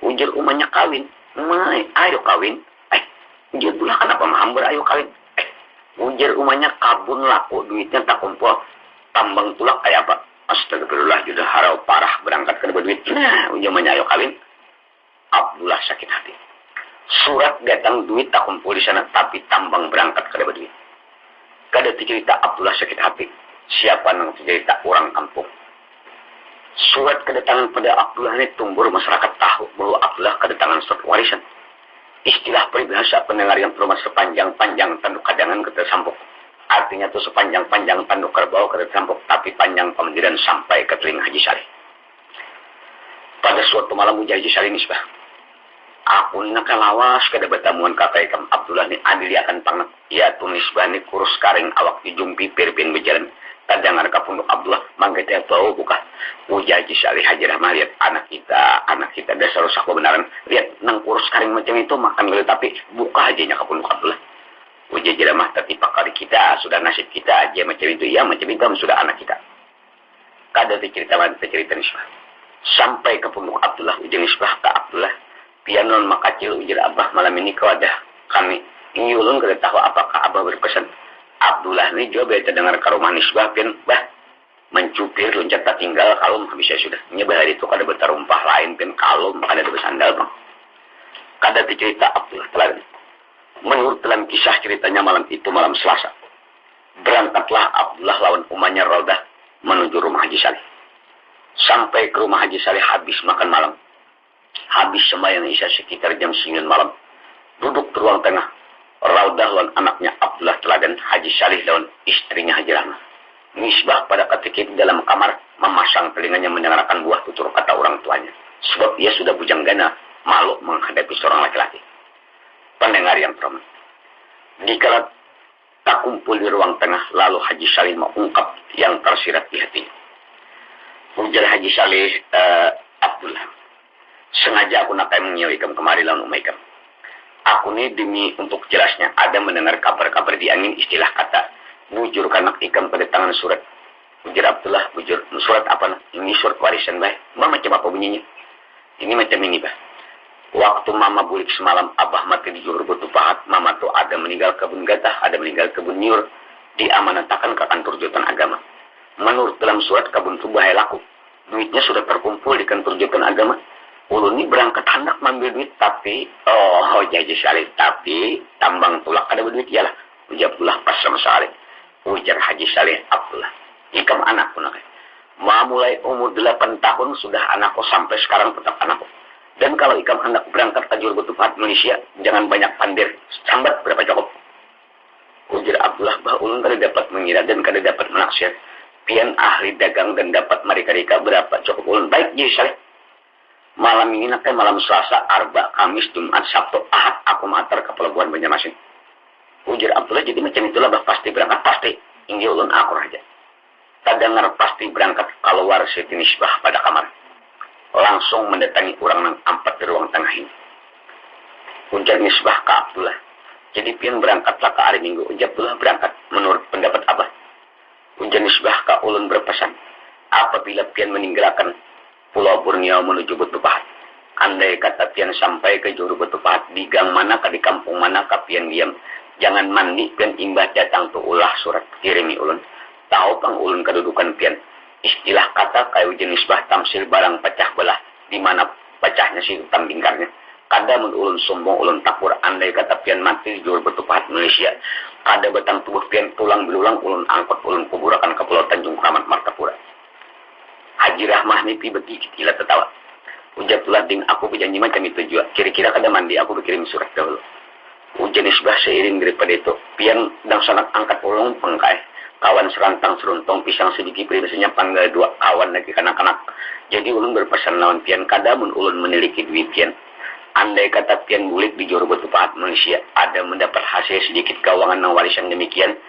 Ujar umahnya kawin. Mae, ayo kawin. Ujar pula kenapa mahamber ayo kawin. Ujar umahnya kabun laku duitnya tak kumpul. Tambang tulak kayak apa? Astagfirullah, sudah harau parah berangkat ke duit. Nah, ujamannya ayo kawin. Abdullah sakit hati. Surat datang duit tak kumpul di sana, tapi tambang berangkat ke duit. Kada cerita Abdullah sakit hati. Siapa yang cerita orang kampung. Surat kedatangan pada Abdullah ini tumbuh masyarakat tahu bahwa Abdullah kedatangan surat warisan. Istilah peribahasa pendengar yang perlu sepanjang-panjang tanduk kadangan kita sampuk. Artinya itu sepanjang-panjang tanduk kerbau ke sampuk, tapi panjang pemendirian sampai ke telinga Haji Saleh. Pada suatu malam ujar Haji Saleh nisbah. Aku nak lawas kada betamuan kakak ikam Abdullah ni adili akan pangnak. Ya tu nisbah ni kurus karing awak dijumpi pirpin berjalan. Tadangan kapunduk Abdullah mangga teh bau buka. Ujar Haji Saleh Haji Rahmah lihat anak kita dasar rusak kebenaran. Lihat nang kurus karing macam itu makan gede tapi buka aja nya kapunduk Abdullah. Ujar jeramah tapi pakar kita, sudah nasib kita aja macam itu. Ya macam itu sudah anak kita. Kada cerita nisbah. Sampai ke punduk Abdullah, ujar nisbah ke Abdullah. Pianon makacil ujar Abah malam ini kau ada kami. Ini ulun kada tahu apakah Abah berpesan. Abdullah ini juga beta dengar ke rumah nisbah pian bah. Mencupir loncat tak tinggal kalum habis ya sudah. Nyebah hari itu kada bertarumpah lain pian kalum kada ada bersandal bang. Kada cerita Abdullah telah. Menurut dalam kisah ceritanya malam itu malam Selasa. Berangkatlah Abdullah lawan umannya Raudah menuju rumah Haji Saleh. Sampai ke rumah Haji Saleh habis makan malam. Habis sembahyang isya sekitar jam 9 malam. Duduk di ruang tengah. Raudah lawan anaknya Abdullah Teladan, Haji Saleh lawan istrinya Haji Rahmah. Misbah pada ketika di dalam kamar memasang telinganya mendengarkan buah tutur kata orang tuanya. Sebab ia sudah bujanggana, malu menghadapi seorang laki-laki. Pendengar yang terhormat. Dikala tak kumpul di ruang tengah, lalu Haji Saleh mengungkap yang tersirat di hati. Ujar Haji Saleh, Abdullah, sengaja aku nak mengiau ikam kemari lawan umah ikam. Aku ni demi untuk jelasnya, ada mendengar kabar-kabar di angin istilah kata, bujur kanak ikam pada tangan surat. Ujar Abdullah, bujur, surat apa? Ini surat warisan, bah. Macam apa bunyinya? Ini macam ini, bah. Waktu mama bulik semalam, Abah mati di Johor Batu Pahat. Mama tuh ada meninggal kebun gatah, ada meninggal kebun nyur. Diamanatakan ke kantor Jatuh Agama. Menurut dalam surat kebun tuh bahaya laku. Duitnya sudah terkumpul di kantor Jatuh Agama. Ulun ini berangkat hendak mengambil duit, tapi Haji Saleh, tapi tambang tulak ada duit ialah. Ujar Abdullah pas sama Saleh. Ujar Haji Saleh, Abdullah, ikam anakku nak. Mulai umur 8 tahun sudah anakku sampai sekarang tetap anakku. Dan kalau ikam hendak berangkat ke Johor Batu Pahat Malaysia, jangan banyak pandir, sambat berapa cukup. Ujar Abdullah, bah ulun kada dapat mengira dan kada dapat menaksir. Pian ahli dagang dan dapat mereka berapa cukup ulun. Baik, Haji Saleh. Malam ini nak malam Selasa, Arba, Kamis, Jumat, Sabtu, Ahad, aku matar ke pelabuhan Banjarmasin. Ujar Abdullah, jadi macam itulah bah pasti berangkat, pasti. Inggi ulun akur aja. Tak dengar pasti berangkat keluar Siti Nisbah pada kamar. Langsung mendatangi orang nang ampat di ruang tengah ini. Ujar Nisbah ke Abdullah. Jadi pian berangkatlah ke hari Minggu. Ujar Abdullah berangkat menurut pendapat Abah. Ujar Nisbah ke ulun berpesan. Apabila pian meninggalkan Pulau Borneo menuju Batu Pahat. Andai kata pian sampai ke Johor Batu Pahat. Di gang manakah, di kampung manakah pian diam. Jangan mandi pian imbah datang tu ulah surat kirimi ulun. Tahu pang ulun kedudukan pian. Istilah kata kayu jenis bah tamsil barang pecah belah. Di mana pecahnya si utang lingkarnya. Kada mun ulun sombong ulun takur andai kata pian mati di Johor Batu Pahat Malaysia. Kada batang tubuh pian tulang belulang ulun angkut ulun kuburakan ke Pulau Tanjung Keramat Martapura. Haji Rahmah ni tiba-tiba gila tertawa. Ujar pula ding aku berjanji macam itu juga. Kira-kira kada mandi aku berkirim surat dahulu. Ujar Nisbah seiring daripada itu. Pian dan sanak angkat ulun pengkai. Kawan serantang seruntong pisang sedikit biasanya panggil 2 kawan lagi kanak-kanak. Jadi ulun berpesan lawan pian kada mun ulun memiliki duit pian. Andai kata pian bulik di juru betupahat manusia ada mendapat hasil sedikit keuangan ng warisan demikian,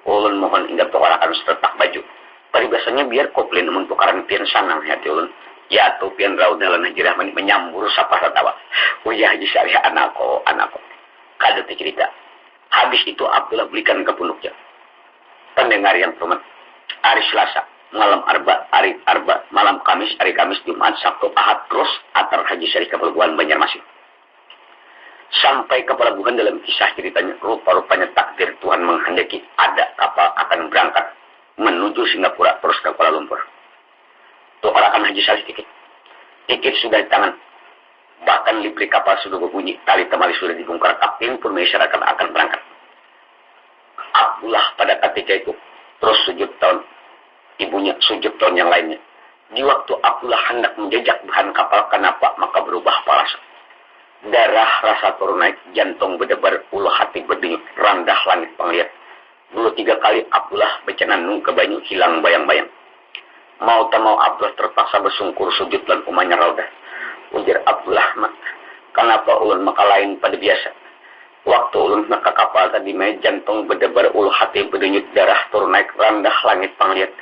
ulun mohon ingat tukarakan setetak baju. Paribasanya biar koplin namun tukaran pian sanang hati ulun. Ya tuh pian raud dalam hajirah menyambur sapa satawa. Ujah haji syariah anako. Kada cerita. Habis itu Abdullah belikan ke punduknya. Pendengar yang hormat. Hari Selasa, malam hari Arba, malam Kamis, hari Kamis, Jumat, Sabtu, Ahad, terus atar haji syariah ke Pelabuhan Banjarmasin. Sampai ke pelabuhan dalam kisah ceritanya, rupa-rupanya takdir Tuhan menghendaki ada kapal akan berangkat menuju Singapura terus ke Kuala Lumpur. Tukarakan haji syariah tiket. Tiket sudah di tangan. Bahkan libri kapal sudah berbunyi, tali temali sudah dibongkar, kapten pun mengisyaratkan akan berangkat. Abdullah pada ketika itu terus sujud tahun, ibunya sujud tahun yang lainnya. Di waktu Abdullah hendak menjejak bahan kapal kenapa maka berubah parasa. Darah rasa turun naik, jantung berdebar, ulu hati berdenyut, randah langit penglihat. 2-3 kali Abdullah bercenanung ke banyu, hilang bayang-bayang. Mau tak mau Abdullah terpaksa bersungkur sujud dan umahnya raudah. Ujar Abdullah, kenapa ulun maka lain pada biasa? Waktu ulun maka kapal tadi jantung berdebar, ulu hati berdenyut, darah turun naik, randah langit penglihat.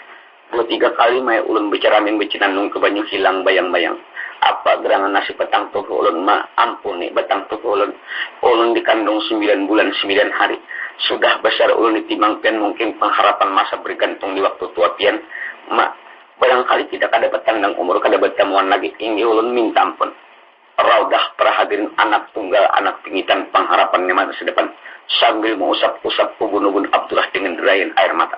2-3 kali ulun berceramin bercenanung ke banyu, hilang bayang-bayang. Apa gerangan nasi petang tuh ulun ampuni betang tuh ulun. Ulun dikandung 9 bulan 9 hari. Sudah besar ulun ditimbang pian, mungkin pengharapan masa bergantung di waktu tua pian. Barangkali tidak ada petandang umur kada bertemuan lagi, ingin ulun minta ampun. Raudah para hadirin anak tunggal, anak pingitan pengharapannya masa depan. Sambil mengusap-usap ubun-ubun Abdullah dengan derayan air mata.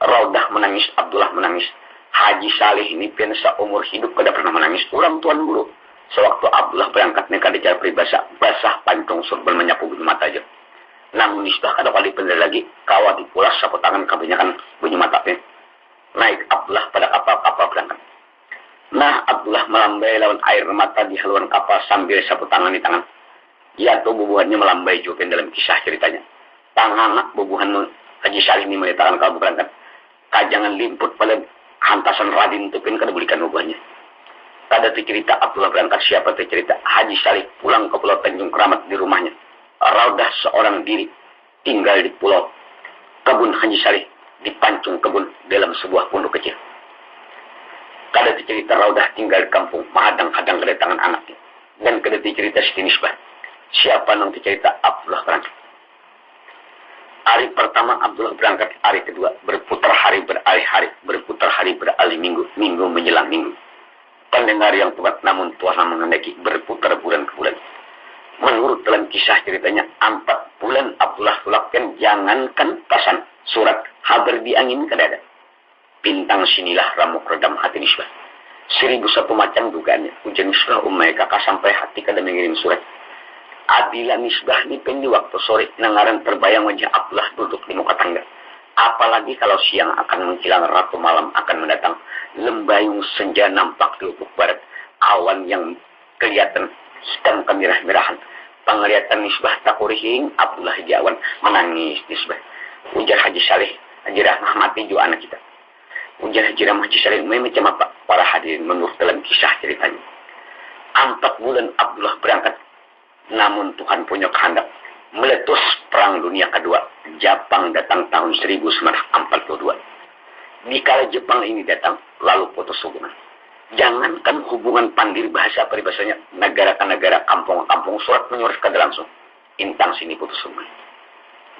Raudah menangis, Abdullah menangis. Haji Salih ini pian seumur hidup kada pernah menangis. Orang tuan bulu. Sewaktu Abdullah berangkat kada cara peribasa, basah pancung surbal menyapu bunyi mata aja. Namun nisbah kada kali bener lagi, kawat dipulas sapu tangan kebanyakan bunyi matanya. Naik Abdullah pada kapal-kapal berangkat. Nah, Abdullah melambai lawan air mata di haluan kapal sambil sapu tangan di tangan. Ya tuh bubuhannya melambai juga dalam kisah ceritanya. Tangan bubuhan Haji Salih ini meletakkan kalbu berangkat. Kajangan limput pada hantasan Radin Tupin kada belikan bubuhannya. Tada cerita Abdullah berangkat, siapa cerita Haji Salih pulang ke Pulau Tanjung Keramat di rumahnya. Raudah seorang diri tinggal di pulau. Kebun Haji Salih dipancung kebun dalam sebuah pondok kecil. Kada cerita Raudah tinggal di kampung, mahadang-hadang kedatangan anaknya. Dan kada cerita Siti Nisbah. Siapa nang cerita Abdullah berangkat. Hari pertama Abdullah berangkat, hari kedua berputar hari beralih hari, berputar hari beralih minggu, minggu menjelang minggu. Pendengar yang tepat, namun Tuhan menghendaki berputar bulan ke bulan. Menurut dalam kisah ceritanya, 4 bulan Abdullah tulakkan jangankan pesan surat habar di angin kada ada. Bintang sinilah ramuk redam hati Nisbah. 1001 macam dugaannya. Ujian Nisbah umai kakak sampai hati kada mengirim surat. Adila Nisbah ni di waktu sore nangaran terbayang wajah Abdullah duduk di muka tangga. Apalagi kalau siang akan menghilang, ratu malam akan mendatang. Lembayung senja nampak di ufuk barat. Awan yang kelihatan sedang kemirah-mirahan. Penglihatan Nisbah takurihing, Abdullah Jawan menangis Nisbah. Ujar Haji Saleh, Haji Rahmah mati juga anak kita. Ujar Haji Rahmah Haji Saleh, macam apa para hadirin menurut dalam kisah ceritanya. 4 bulan Abdullah berangkat, namun Tuhan punya kehendak. Meletus Perang Dunia Kedua, Jepang datang tahun 1942. Dikala Jepang ini datang, lalu putus hubungan. Jangankan hubungan pandir bahasa peribahasanya, negara ke negara, kampung ke kampung, surat menyurat kada langsung. Intang sini putus hubungan.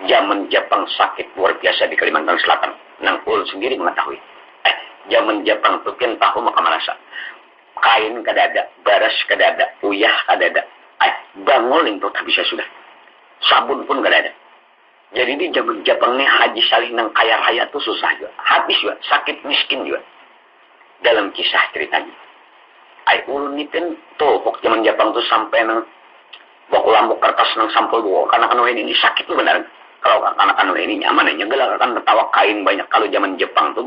Zaman Jepang sakit luar biasa di Kalimantan Selatan. Nang ulun sendiri mengetahui. Zaman Jepang tuh kan tahu maka merasa. Kain kada ada, baras kada ada, uyah kada ada. Bangunin tuh tak bisa sudah. Sabun pun kada ada. Jadi di zaman Jepang nih Haji Salih nang kaya raya tuh susah juga. Habis juga, sakit miskin juga. Dalam kisah ceritanya. Ulun ini kan tuh waktu zaman Jepang tuh sampai nang baku lampu kertas nang sampul buku. Karena kan ini sakit tuh benar. Kalau anak-anak ini nyaman aja gelak kan tertawa kain banyak. Kalau zaman Jepang tuh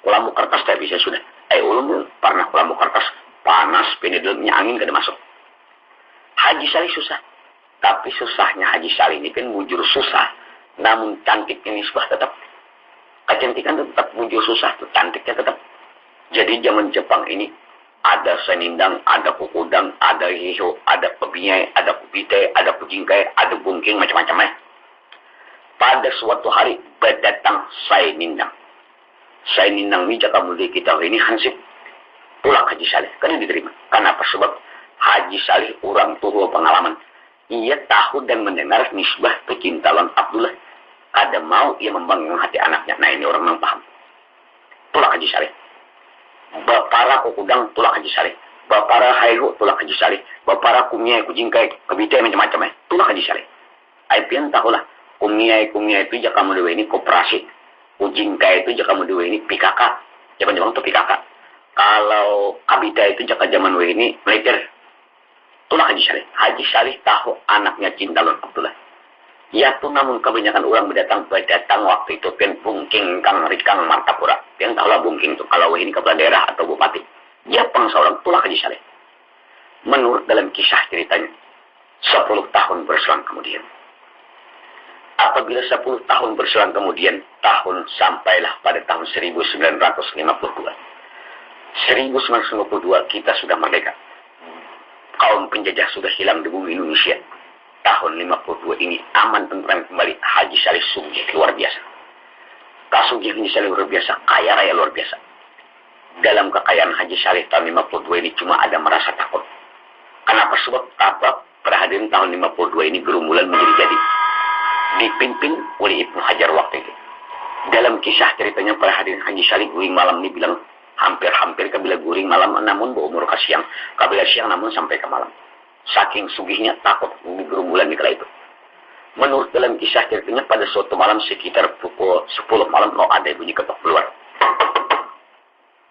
lampu kertas tak bisa sudah. Ulun pernah lampu kertas panas, penidalnya angin kada masuk. Haji Salih susah. Tapi susahnya Haji Salih ini kan bujur susah. Namun cantiknya Nisbah tetap. Kecantikan tetap bujur susah tuh, cantiknya tetap. Jadi zaman Jepang ini ada senindang, ada kukudang, ada hiho, ada pebinyai, ada kupite, ada pujingkai, ada bungking, macam-macam ya. Pada suatu hari berdatang Sainindang. Sainindang ini jaka mulia kita ini hansip pulang Haji Saleh. Karena diterima. Kenapa? Sebab Haji Saleh orang tua pengalaman. Ia tahu dan mendengar nisbah kecintaan Abdullah. Ada mau ia membangun hati anaknya. Nah ini orang yang paham. Tulak Haji Saleh. Bapara kukudang tulak Haji Saleh. Bapara haihu tulak Haji Saleh. Bapara kumiyai kujingkai kebitai macam-macam tulak Haji Saleh. Aipian tahulah. Kumiyai itu jaka mudewe ini koperasi. Kujingkai itu jaka mudewe ini PKK. Zaman-zaman itu PKK. Kalau kabitai itu jaka zaman ini militer. Tulak Haji Saleh. Haji Saleh tahu anaknya Cintalon Abdullah. Ya tuh namun kebanyakan orang berdatang waktu itu pian bungking kang rikang Martapura. Pian tahulah bungking itu kalau ini kepala daerah atau bupati. Dia seorang tulak Haji Saleh. Menurut dalam kisah ceritanya 10 tahun berselang kemudian. Apabila 10 tahun berselang kemudian tahun sampailah pada tahun 1952. 1952 kita sudah merdeka. Kaum penjajah sudah hilang di bumi Indonesia. Tahun 52 ini aman tentram kembali. Haji Saleh sungguh luar biasa. Kasugih Haji Saleh luar biasa. Kaya raya luar biasa. Dalam kekayaan Haji Saleh tahun 52 ini cuma ada merasa takut. Kenapa? Sebab pada hadirin tahun 52 ini gerumulan menjadi jadi. Dipimpin oleh Ibnu Hajar waktu itu. Dalam kisah ceritanya pada hadirin Haji Saleh guring malam ini bilang hampir kabila guring malam namun berumur ke siang. Kabila siang namun sampai ke malam. Saking sugihnya takut di gerumulan di kala itu. Menurut dalam kisah ceritanya pada suatu malam sekitar pukul 10 malam ada bunyi ketok keluar.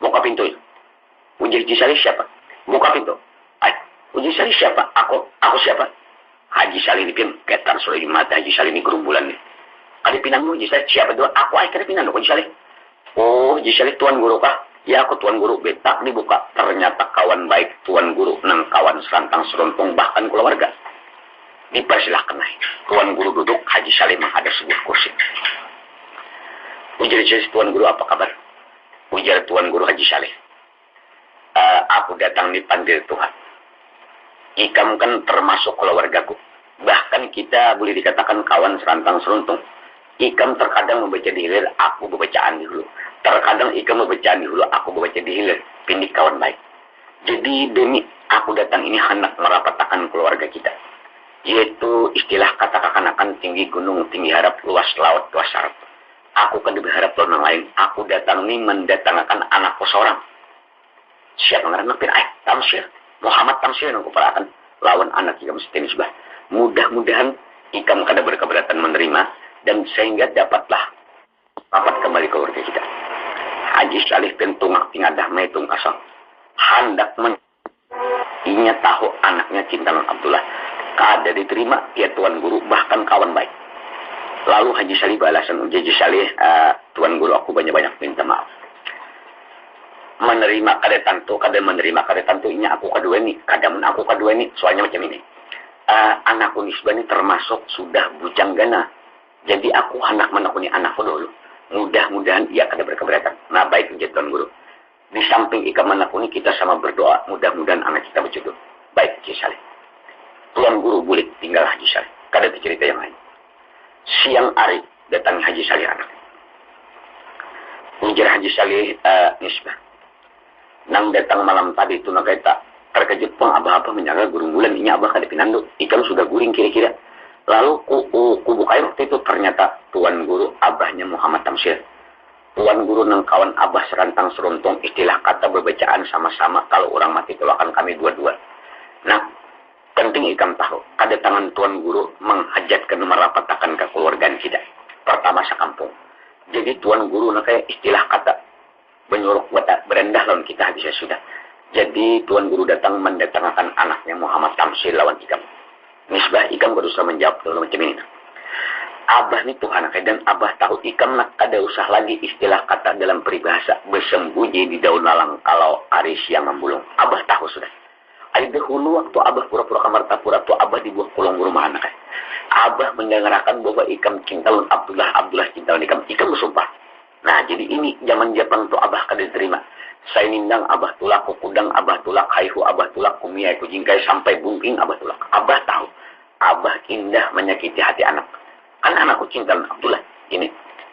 Buka pintu itu. Uji Haji Saleh siapa? Buka pintu. Uji Saleh siapa? Aku siapa? Haji Saleh ini ketar sudah di mata Haji Saleh ini gerumbulan nih. Kali pinangmu Haji Saleh siapa doa? Aku kali pinang Haji Saleh. Oh Haji Saleh tuan guru kah? Ya aku tuan guru. Betak dibuka. Ternyata kawan baik tuan guru nang kawan serantang seruntung bahkan keluarga. Dipersilahkan naik. Tuan guru duduk. Haji Saleh menghadap sebuah kursi. Ujar Haji tuan guru apa kabar? Ujar tuan guru Haji Saleh. Aku datang dipanggil Tuhan. Ikam kan termasuk keluargaku. Bahkan kita boleh dikatakan kawan serantang seruntung. Ikam terkadang membaca di hilir, aku bacaan di hulu. Terkadang ikam membacaan di hulu, aku baca di hilir. Pindik kawan baik. Jadi demi aku datang ini hendak merapatkan keluarga kita. Yaitu istilah kata kekanakan tinggi gunung, tinggi harap, luas laut, luas syarat. Aku kan berharap orang lain. Aku datang ini mendatangkan anakku seorang. Siapa ngaran pin Tamsir. Muhammad Tamsir yang kuperakan lawan anak ikam setenis bah. Mudah-mudahan ikam kada berkeberatan menerima dan sehingga dapatlah dapat kembali ke keluarga kita. Haji Saleh pentungak tingadah metung kasang. Hendak inya tahu anaknya Cintalon Abdullah. Kada diterima ya tuan guru bahkan kawan baik. Lalu Haji Saleh balasan Haji Saleh tuan guru aku banyak-banyak minta maaf. Menerima kada tantu, kada menerima kada tantu inya aku kedua ini, kadamun aku kedua ini, soalnya macam ini. Anakku Nisbah ini termasuk sudah bujang gana. Jadi aku hendak menekuni anakku dulu. Mudah-mudahan ia kada berkeberatan. Nah baik tuan guru. Di samping ikam menekuni kita sama berdoa, mudah-mudahan anak kita berjodoh. Baik Haji Saleh. Tuan guru boleh tinggal Haji Saleh. Kada cerita yang lain. Siang hari datang Haji Saleh anak. Ujar Haji Saleh Nisbah. Nang datang malam tadi itu nak kita terkejut pun abah-abah menjaga gerumbulan ini abah kada pinando. Ikam sudah guring kira-kira. Lalu ku bukai waktu itu ternyata tuan guru abahnya Muhammad Tamsir. Tuan guru nang kawan abah serantang seruntung istilah kata berbacaan sama-sama kalau orang mati tolakan kami dua-dua. Nah, penting ikam tahu kedatangan tuan guru menghajatkan merapatkan kekeluargaan kita. Pertama sekampung. Jadi tuan guru nak kayak istilah kata menyuruh berendah lawan kita habisnya sudah. Jadi tuan guru datang mendatangkan anaknya Muhammad Tamsir lawan ikam. Nisbah ikam berusaha menjawab dalam macam ini. Abah ni Tuhan dan abah tahu ikam nak ada usah lagi istilah kata dalam peribahasa bersembunyi di daun lalang kalau hari siang membulung. Abah tahu sudah. Ada dahulu waktu abah pura-pura kamar tapura tu abah di buah kolong rumah anak. Abah mendengarkan bahwa ikam Cintalon Abdullah cintalon ikam bersumpah. Nah, jadi ini zaman Jepang tuh abah kada diterima. Saya nindang abah tulak, kudang abah tulak, haihu abah tulak, kumiyai kujingkai sampai bungking abah tulak. Abah tahu, abah indah menyakiti hati anak. Kan anakku cinta Abdullah. Ini,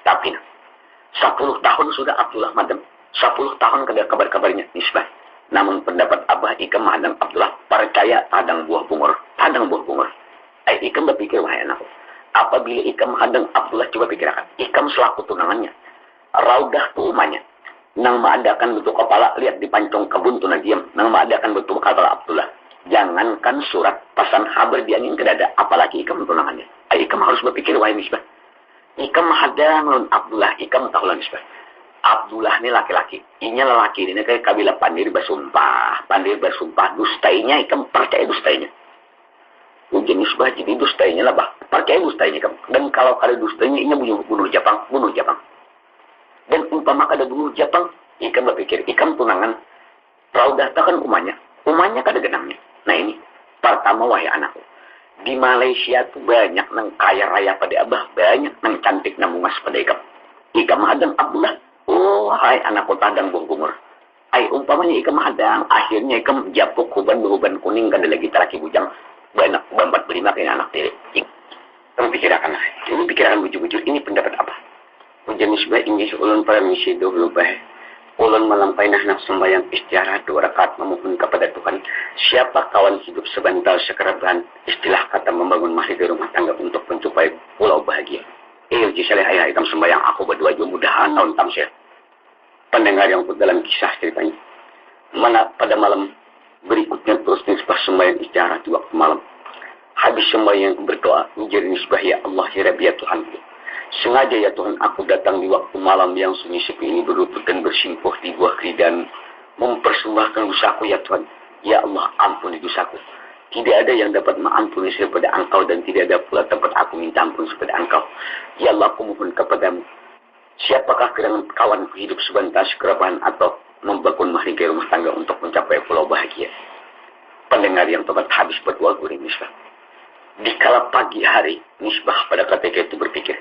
tapi 10 tahun sudah Abdullah madam. 10 tahun kada kabar-kabarnya nisbah. Namun pendapat abah ikam madam Abdullah percaya padang buah bungur. Padang buah bungur. Ikam berpikir, wahai anakku. Apabila ikam hadang Abdullah, coba pikirkan. Ikam selaku tunangannya. Raudah tu umanya. Nang maadakan bentuk kepala, lihat di pancong kebun tu diam. Nang maadakan bentuk kepala Abdullah. Jangankan surat pasan haber diangin ke dada, apalagi ikam tunangannya. Ikam harus berpikir, wahai misbah. Ikam hadang lawan Abdullah, ikam tahu lah misbah. Abdullah ini laki-laki. Inya lelaki ini kayak kabilah pandir bersumpah. Pandir bersumpah. Dustainya, ikam percaya dustainya. Ujian misbah jadi dustainya lah, bah. Percaya dustainya ikam. Dan kalau ada dustainya, inya bunuh Jepang. Bunuh Jepang. Dan umpama kada bunuh Jepang, ikam berpikir, ikam tunangan. Raudah kan umanya. Umanya kada genangnya. Nah ini, pertama wahai anakku. Di Malaysia tuh banyak nang kaya raya pada abah. Banyak nang cantik nang bungas pada ikam. Ikam hadang Abdullah. Oh, hai anakku tadang buah bungur. Umpamanya ikam hadang. Akhirnya ikam japuk huban kuning kada lagi teraki bujang. Banyak bambat berlima kaya anak tiri. Kamu pikirkan. Ini pikirkan bujur-bujur. Ini pendapat apa? Ujian misbah inggih ulun para misi dahulu baik. Ulun melampainah nak sembahyang istirahat 2 rakaat memohon kepada Tuhan. Siapa kawan hidup sebentar sekerabat, istilah kata membangun mahir di rumah tangga untuk mencapai pulau bahagia. Uji saleh ayah ikam sembahyang aku berdua juga mudahan tahun tamsir. Pendengar yang pun dalam kisah ceritanya. Mana pada malam berikutnya terus nisbah sembahyang istirahat di waktu malam. Habis sembahyang berdoa, menjadi nisbah ya Allah ya Rabbi ya Tuhan. Sengaja ya Tuhan aku datang di waktu malam yang sunyi sepi ini berlutut dan bersimpuh di buah keridan. Mempersembahkan dosaku ya Tuhan. Ya Allah ampuni dosaku. Tidak ada yang dapat mengampuni daripada Engkau dan tidak ada pula tempat aku minta ampun daripada Engkau. Ya Allah aku mohon kepadamu. Siapakah gerangan kawan hidup sebentar sekerapan atau membangun mahligai rumah tangga untuk mencapai pulau bahagia. Pendengar yang tepat habis berdoa gurih misbah. Di kala pagi hari misbah pada ketika itu berpikir.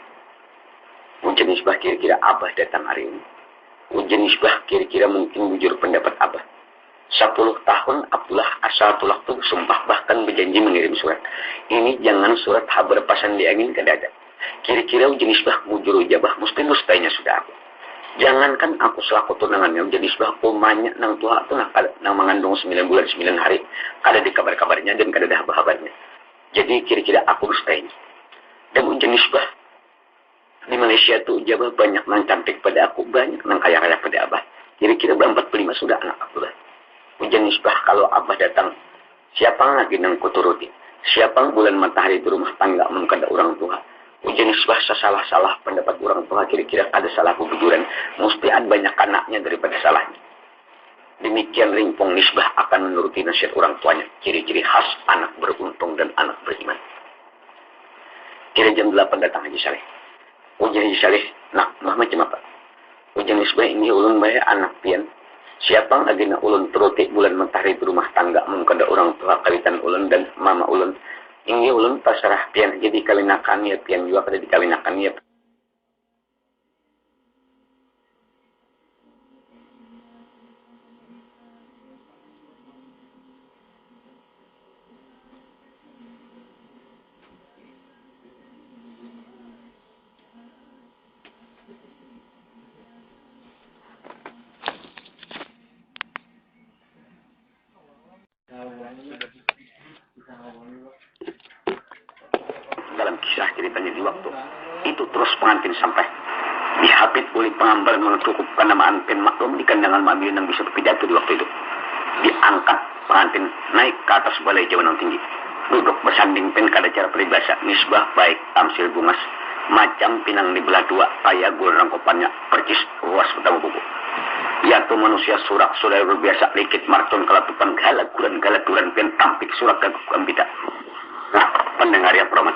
Ujian nisbah kira-kira abah datang hari ini. Ujian nisbah kira-kira mungkin bujur pendapat abah. 10 tahun Abdullah asal tulak tu sumpah bahkan berjanji mengirim surat. Ini jangan surat haber pasan di angin ke dada. Kira-kira ujian nisbah bujur ujabah mesti dustainya sudah aku. Jangankan aku selaku tunangannya ujian nisbah umanya nang tua tu nang mengandung 9 bulan 9 hari. Kada di kabar-kabarnya dan kada ada habar-habarnya. Jadi kira-kira aku dustainya. Dan ujian nisbah di Malaysia tuh jabah banyak nang cantik pada aku, banyak nang kaya-kaya pada abah. Kira-kira 45 sudah anak Abdullah. Ujian nisbah kalau abah datang, siapa lagi nang kuturuti? Siapa bulan matahari di rumah tangga mengkada orang tua? Ujian nisbah salah-salah pendapat orang tua, kira-kira ada salah kebujuran. Mesti ada banyak anaknya daripada salahnya. Demikian ringpong nisbah akan menuruti nasihat orang tuanya. Ciri-ciri khas anak beruntung dan anak beriman. Kira jam 8 datang Haji Saleh. Ujian Haji Saleh, nak, macam apa? Ujian nisbah ini ulun bayar anak pian. Siapa lagi nak ulun terutik bulan matahari di rumah tangga mengkada orang tua kawitan ulun dan mama ulun. Ini ulun pasrah pian, jadi kawinakan ya pian juga kada dikawinakan ya. Dalam kisah ceritanya di waktu itu terus pengantin sampai dihapit oleh pengambil mengcukupkan namaan pen maklum di kandangan mamil yang bisa berpidato di waktu itu. Diangkat pengantin naik ke atas balai jawanan tinggi, duduk bersanding pen kada cara peribahasa nisbah baik tamsil bungas macam pinang di belah dua kaya gul rangkupannya percis ruas utama buku. Yaitu manusia surak sudah berbiasa likit marton kelatupan galaduran pen tampik surak gaguk ambita. Nah, pendengar yang promat.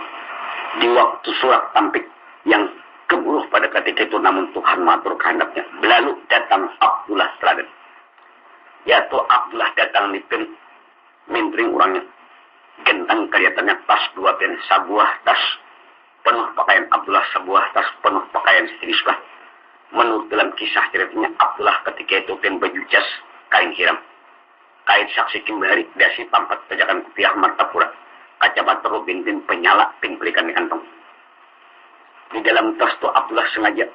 Di waktu surat tampik yang keburuh pada ketika itu namun Tuhan matur kehendaknya. Lalu datang Abdullah teladan. Yaitu Abdullah datang di pen mentring orangnya. Gentang kelihatannya tas 2 pen sebuah tas penuh pakaian Abdullah, sebuah tas penuh pakaian Siti Nisbah. Menurut dalam kisah ceritanya Abdullah ketika itu pin baju jas kain hiram. Kain saksi kimbari dasi pampat pejakan kupiah martapura. Kaca batero bintin penyala pin belikan di kantong. Di dalam tas itu Abdullah sengaja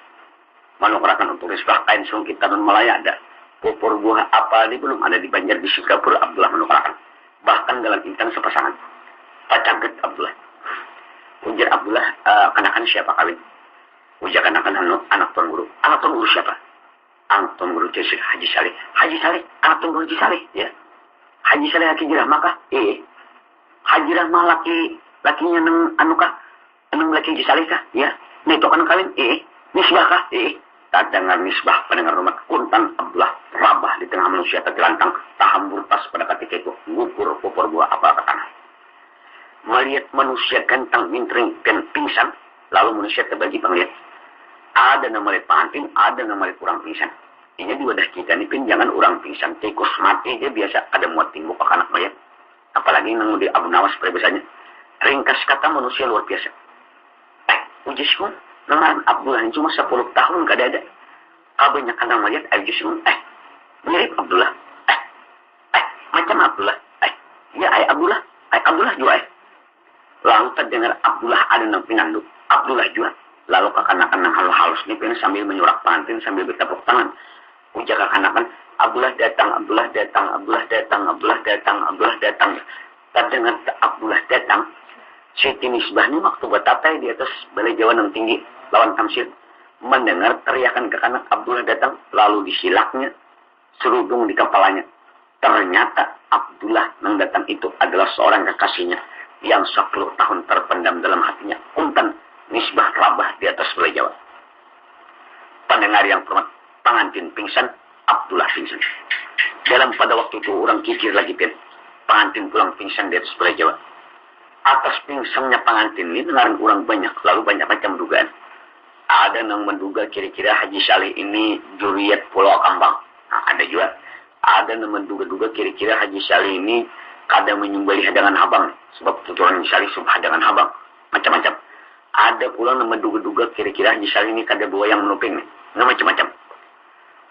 menukarakan untuk misbah kain sungkit tanun Malaya ada. Pupur buah apa ini belum ada di Banjar di Singapura. Abdullah menukarakan. Bahkan dalam intan sepasangan. Pacaget Abdullah. Ujar Abdullah, kanakan siapa kawin? Ujar kanakan anak tuan guru. Anak tuan guru siapa? Anak tuan guru Jessica Haji Saleh. Haji Saleh, anak tuan guru Haji Saleh, ya. Haji Saleh laki jirah kah? Haji Rahmah lakinya neng anukah? Neng laki Haji Saleh kah? Ya. Nih kan kawin? Nisbah kah? Tak dengar nisbah pendengar rumah kuntan Abdullah rabah di tengah manusia tergelantang tahambur pas pada ketika itu ngukur pupur buah apa ke tanah. Melihat manusia ganteng mintring dan pingsan, lalu manusia terbagi penglihat. Ada nama lihat pengantin, ada nama lihat kurang pingsan. Ini di wadah kita nih pin jangan orang pingsan tikus mati dia biasa ada muat timbuk ke anak mayat. Apalagi nang di Abu Nawas biasanya. Ringkas kata manusia luar biasa. Ujismu dengan Abdullah ini cuma 10 tahun gak ada. Banyak anak mayat ujismu mirip Abdullah. Macam Abdullah. Ya Abdullah. Abdullah juga Lalu terdengar Abdullah ada nang pinanduk. Abdullah juga. Lalu kekanakan nang halus-halus nih sambil menyurak pengantin sambil bertepuk tangan. Ujar kekanakan, Abdullah datang, Abdullah datang, Abdullah datang, Abdullah datang, Abdullah datang. Terdengar Abdullah datang. Siti Nisbah ini waktu bertatai di atas balai Jawa yang tinggi lawan Tamsir. Mendengar teriakan kekanak Abdullah datang. Lalu disilaknya serudung di kepalanya. Ternyata Abdullah yang datang itu adalah seorang kekasihnya yang 10 tahun terpendam dalam hatinya. Kuntan Nisbah rabah di atas balai Jawa. Pendengar yang hormat, pengantin pingsan, Abdullah pingsan. Dalam pada waktu itu orang kikir lagi pin. Pengantin pulang pingsan di atas balai Jawa. Atas pingsannya pengantin ini dengaran orang banyak, lalu banyak macam dugaan. Ada yang menduga kira-kira Haji Saleh ini juriat Pulau Kambang. Nah, ada juga. Ada yang menduga-duga kira-kira Haji Saleh ini kada menyumbali hadangan habang. Sebab tuturan Haji Saleh subah hadangan habang. Macam-macam. Ada pula yang menduga-duga kira-kira Haji Saleh ini kada bawa yang menuping. Nah, macam-macam.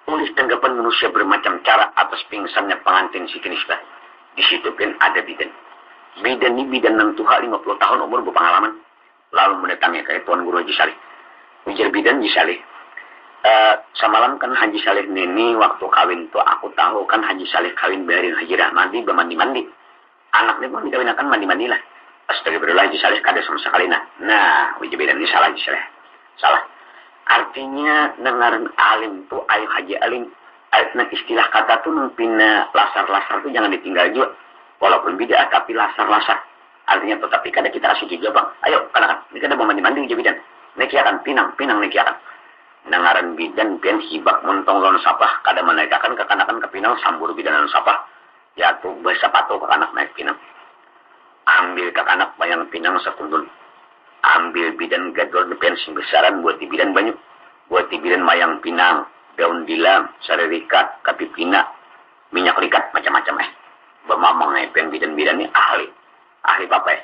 Oleh tanggapan manusia bermacam cara atas pingsannya pengantin Siti Nisbah. Di situ pun ada bidan. Bidan ini bidan yang tuha 50 tahun umur berpengalaman. Lalu mendatangi ke Tuan Guru Haji Saleh. Ujar bidan Haji Saleh. Semalam kan Haji Saleh ini waktu kawin tuh aku tahu kan Haji Saleh kawin bayarin Haji Rahmadi bermandi-mandi. Anaknya pun dikawinkan mandi-mandi lah. Astagfirullah Haji Saleh kada sama sekali nah ujar bidan ini salah Haji Saleh. Salah. Artinya dengaran alim tuh ayo Haji Alim. Istilah kata tuh pina lasar-lasar tuh jangan ditinggal juga. Walaupun beda tapi lasar-lasar. Artinya tetapi kada kita kasih juga bang. Ayo kanakan. Ini kada mau mandi-mandi ujar bidan. Nekiakan pinang nekiakan. Dengaran bidan pian hibak montong lawan sapah kada menaikakan kekanakan ke pinang sambur bidan lawan sapah. Ya tuh bersapatu ke anak naik pinang. Ambil ke anak bayang pinang sekundun. Ambil bidan gadol depan sing besaran buat di bidan banyak. Buat di bidan mayang pinang, daun dilam, sarerikat, kapi pina, minyak likat macam-macam Bemamang pen bidan-bidan ini ahli apa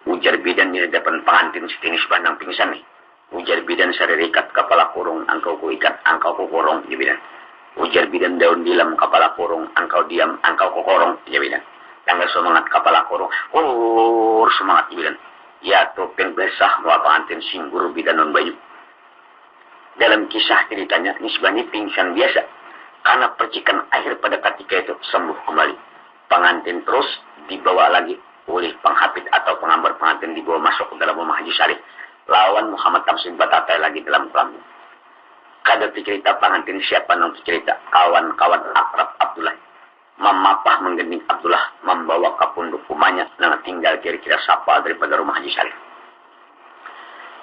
Ujar bidan di depan pengantin Siti Nisbah nang pingsan nih. Ujar bidan sarerikat kepala kurung, engkau ku ikat, engkau ku kurung, ya bidan. Ujar bidan daun dilam kepala kurung, engkau diam, engkau ku kurung, ya bidan. Tanggal semangat kepala kurung, semangat ya bidan. Ya topeng besah bawa pengantin singgur bidan non banyu. Dalam kisah ceritanya Nisbah ini pingsan biasa karena percikan air pada ketika itu sembuh kembali. Pengantin terus dibawa lagi oleh penghapit atau pengambar pengantin dibawa masuk ke dalam rumah Haji Saleh. Lawan Muhammad Tamsin batatai lagi dalam kelambu. Kada cerita pengantin siapa nang cerita kawan-kawan akrab Abdullah. Memapah menggending Abdullah membawa ke punduk rumahnya nang tinggal kira-kira sapa daripada rumah Haji Saleh.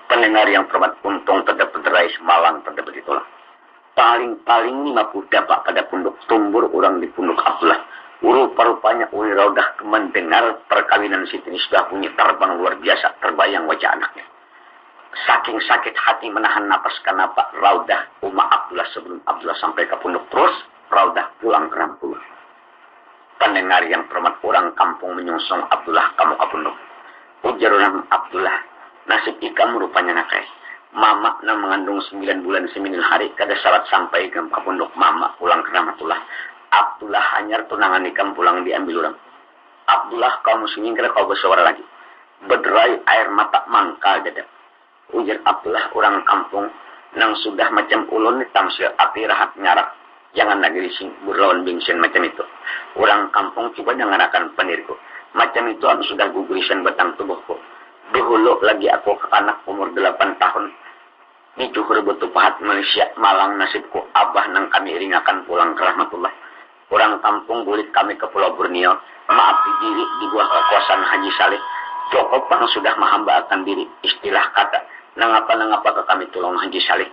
Pendengar yang hormat untung terdapat derai semalang terdapat itulah. Paling-paling 50 dapat pada punduk tumbur orang di punduk Abdullah. Rupa-rupanya Uli Raudah mendengar perkawinan Siti Nisbah bunyi terbang luar biasa terbayang wajah anaknya. Saking sakit hati menahan napas kenapa Raudah Uma Abdullah sebelum Abdullah sampai ke punduk terus Raudah pulang ke Rampul. Pendengar yang hormat orang kampung menyungsung Abdullah kamu ke punduk. Ujar orang Abdullah nasib ikam rupanya nakai. Mama na mengandung 9 bulan 9 hari kada salat sampai ke pondok mama pulang ke Rahmatullah. Abdullah hanyar tunangan ikam pulang diambil orang. Abdullah kau muslimin kira kau bersuara lagi. Berderai air mata mangkal dada. Ujar Abdullah orang kampung nang sudah macam ulun tamsil api rahat nyarak. Jangan lagi dising berlawan bingsen macam itu. Orang kampung coba dengarkan penirku. Macam itu aku sudah gugurisan batang tubuhku. Dahulu lagi aku kekanak umur 8 tahun. Ni cukur betul pahat Malaysia malang nasibku abah nang kami ringakan pulang ke Rahmatullah. Orang kampung bulit kami ke Pulau Borneo, maafi diri di buah kekuasaan Haji Saleh. Cukup pang sudah menghamba diri, istilah kata, nangapa ke kami tolong Haji Saleh.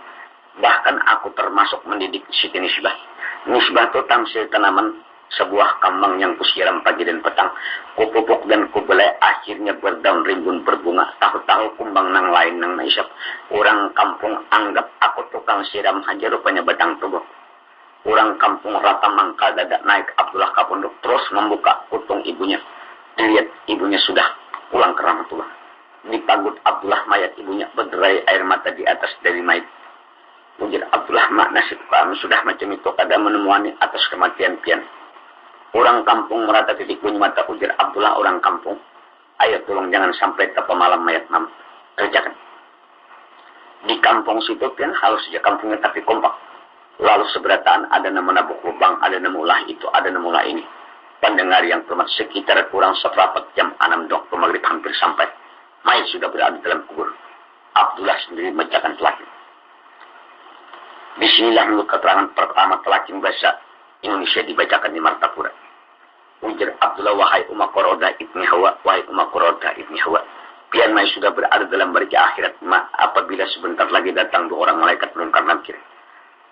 Bahkan aku termasuk mendidik Siti Nisbah. Nisbah itu tamsil tanaman, sebuah kambang yang kusiram pagi dan petang. Kupupuk dan kubelai akhirnya berdaun rimbun berbunga. Tahu-tahu kumbang nang lain nang naisap. Orang kampung anggap aku tukang siram haja rupanya batang tubuh. Orang kampung rata mangkal dadak naik Abdullah ke pondok terus membuka kutung ibunya. Dilihat ibunya sudah pulang ke Rahmatullah. Dipagut Abdullah mayat ibunya berderai air mata di atas dari mayat. Ujar Abdullah mak nasib kami sudah macam itu kada menemuani atas kematian pian. Orang kampung merata titik bunyi mata ujar Abdullah orang kampung. Ayo tolong jangan sampai ke pemalam mayat mam. Kerjakan. Di kampung situ pian halus saja kampungnya tapi kompak. Lalu seberataan ada nama nabuk lubang, ada nama ulah itu, ada nama ulah ini. Pendengar yang termat sekitar kurang seperempat jam 6 waktu maghrib hampir sampai. Mayat sudah berada dalam kubur. Abdullah sendiri membacakan telakin. Bismillah menurut keterangan pertama telakin bahasa Indonesia dibacakan di Martapura. Ujar Abdullah wahai Umar Qoroda ibni Hawa, wahai Umar Qoroda ibni Hawa. Pian mayat sudah berada dalam barisan akhirat. Apabila sebentar lagi datang 2 orang malaikat menungkar nakir.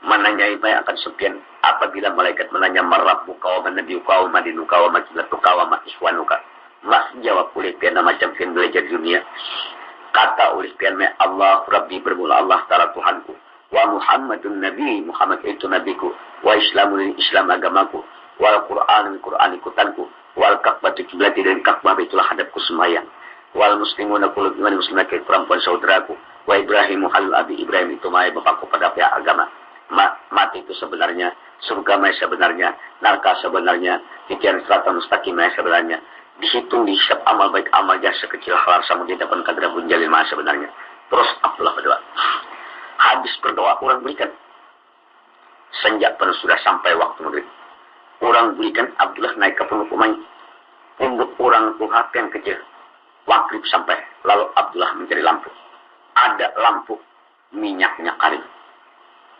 Menanyai mayat akan sepian apabila malaikat menanya marabbuka wa nabiyyuka wa madinuka wa majlatuka wa ma'iswanuka. Mas jawab oleh pian macam pian belajar dunia. Kata oleh pian Allah Rabbi bermula Allah Ta'ala Tuhanku. Wa Muhammadun Nabi, Muhammad itu nabiku. Wa Islamun Islam agamaku. Wal Qur'an Qur'an ikutanku. Wal Ka'batu kiblati dan Ka'bah itulah hadapku sembahyang. Wal muslimuna kullu iman muslimat perempuan saudaraku. Wa Ibrahim halul abi Ibrahim itu mai bapakku pada pihak agama. Mati itu sebenarnya, surga mai sebenarnya, neraka sebenarnya, pikiran selatan mustaqim mai sebenarnya. Dihitung dihisap amal baik amal jahat sekecil halar sama di depan kadra bunjalil mai sebenarnya. Terus Abdullah berdoa. Habis berdoa orang berikan. Senja pun sudah sampai waktu maghrib. Orang berikan Abdullah naik ke punduk rumahnya. Punduk orang itu hati yang kecil. Maghrib sampai, lalu Abdullah mencari lampu. Ada lampu minyaknya karing.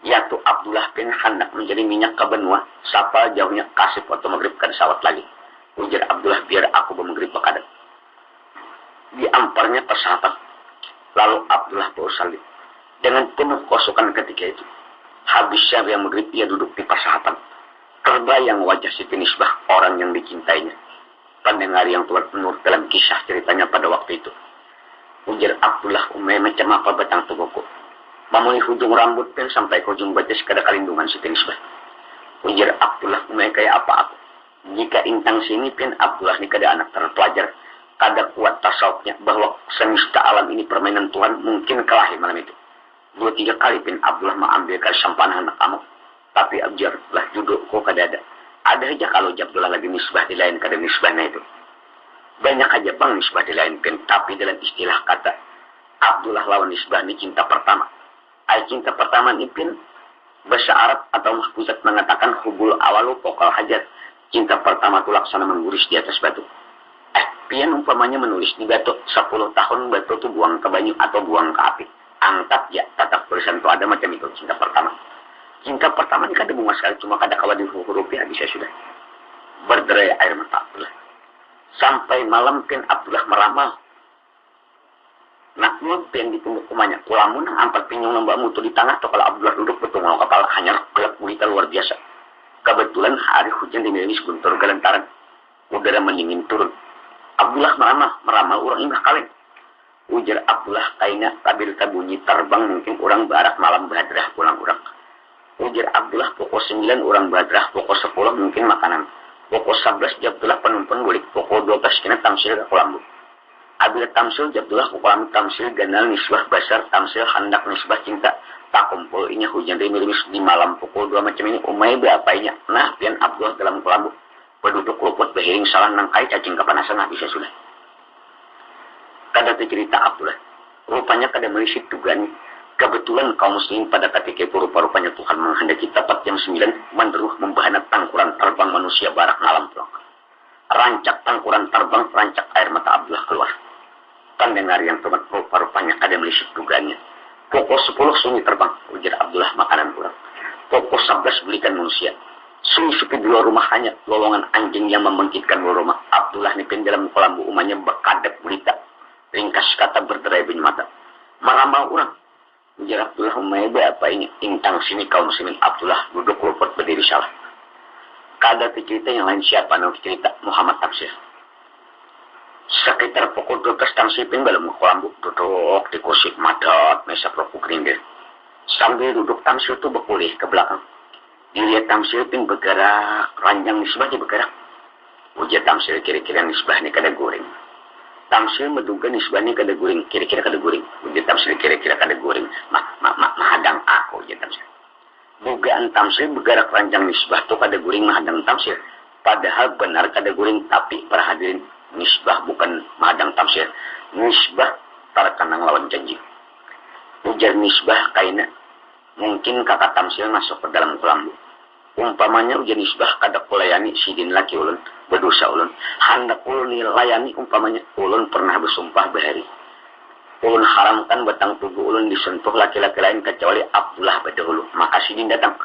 Yaitu Abdullah bin hendak menjadi minyak ke benua. Sapa jauhnya kasih waktu maghrib kan sawat lagi. Ujar Abdullah biar aku bermaghrib bakadan. Diamparnya persahabat. Lalu Abdullah bersalib. Dengan penuh kosokan ketika itu. Habis syariah maghrib ia duduk di persahabat. Terbayang wajah Siti Nisbah orang yang dicintainya. Pendengar yang telah menurut dalam kisah ceritanya pada waktu itu. Ujar Abdullah macam apa batang tubuhku. Mamuni hujung rambut pun sampai ke ujung batas kada kalindungan Siti Nisbah. Ujar Abdullah kayak apa aku. Jika intang sini pun Abdullah ni kada anak terpelajar. Kada kuat tasawufnya bahwa semesta alam ini permainan Tuhan mungkin kelahi malam itu. 2-3 kali pun Abdullah mengambilkan sampahan anak kamu. Tapi abjarlah dudukku kada ada. Ada aja kalau Abdullah lagi nisbah di lain kada nisbahnya itu. Banyak aja bang nisbah di lain pun. Tapi dalam istilah kata Abdullah lawan nisbah ini cinta pertama. Cinta pertama ini pun bahasa Arab atau mahfuzat mengatakan hubul awalu pokal hajat. Cinta pertama itu laksana mengguris di atas batu. Pian umpamanya menulis di batu 10 tahun batu itu buang ke banyu atau buang ke api. Angkat ya tatap tulisan itu ada macam itu cinta pertama. Cinta pertama ini kada bunga sekali cuma kada kawan di huruf ya bisa sudah. Berderai air mata Abdullah. Sampai malam pun Abdullah meramal. Nak yang ditunggu kumanya. Kulamun ampat pinyong nambah mutu di tengah. Atau kalau Abdullah duduk bertunggal kepala. Hanya gelap gulita luar biasa. Kebetulan hari hujan di Melis guntur gelentaran. Udara mendingin turun. Abdullah meramal orang indah kaleng. Ujar Abdullah kayaknya tabir bunyi terbang mungkin orang barak malam badrah pulang orang. Ujar Abdullah pokok 9 orang badrah. Pokok 10 mungkin makanan. Pokok 11 Abdullah penumpang gulik. Pokok 12 kena tamsil ke kolambu. Abila tamsil Abdullah kukalam tamsil ganal nisbah basar tamsil hendak nisbah cinta tak kumpul inya hujan rimis di malam pukul 2 macam ini umay beapainya. Nah pian Abdullah dalam kelambu penduduk luput behiring salah nangkai cacing kepanasan bisa sudah. Kada cerita Abdullah rupanya kada melisit tugan. Kebetulan kaum muslim pada ketika itu rupa-rupanya Tuhan menghendaki tepat jam 9 menderuh membahana tangkuran terbang manusia barak ngalam pulang. Rancak tangkuran terbang, rancak air mata Abdullah keluar. Dengar yang teman rupa-rupanya ada melisit dugaannya. Pukul 10 sunyi terbang, ujar Abdullah makanan kurang. Pukul 11 belikan manusia. Sunyi sepi di luar rumah hanya lolongan anjing yang membangkitkan luar rumah. Abdullah nipin dalam kelambu umahnya bekadap gulita. Ringkas kata berderai bunyi mata. Maramal orang. Ujar Abdullah umahnya apa ini? Intang sini kaum muslimin. Abdullah duduk luput berdiri salah. Kada cerita yang lain siapa nanti cerita Muhammad Tafsir. Sekitar pukul 12 tamsipin belum kelambu duduk di kursi madat mesa proku gerindir. Sambil duduk tamsil itu berpulih ke belakang. Dilihat tamsipin bergerak, ranjang nisbah dia bergerak. Ujar tamsil kira-kira nisbah ini kada goreng. Tamsil menduga nisbah ini kada goreng, kira-kira kada goreng. Ujar tamsil kira-kira kada goreng. Mahadang aku ujar tamsil. Dugaan tamsil bergerak ranjang nisbah itu kada goreng mahadang tamsil. Padahal benar kada goreng tapi para hadirin nisbah bukan madang tamsir. Nisbah terkenang lawan janji. Ujar nisbah kaina. Mungkin kakak tamsil masuk ke dalam kelambu. Umpamanya ujar nisbah kada kulayani sidin laki ulun. Berdosa ulun. Hendak ulun layani umpamanya. Ulun pernah bersumpah bahari. Ulun haramkan batang tubuh ulun disentuh laki-laki lain kecuali Abdullah berdahulu. Maka sidin datang.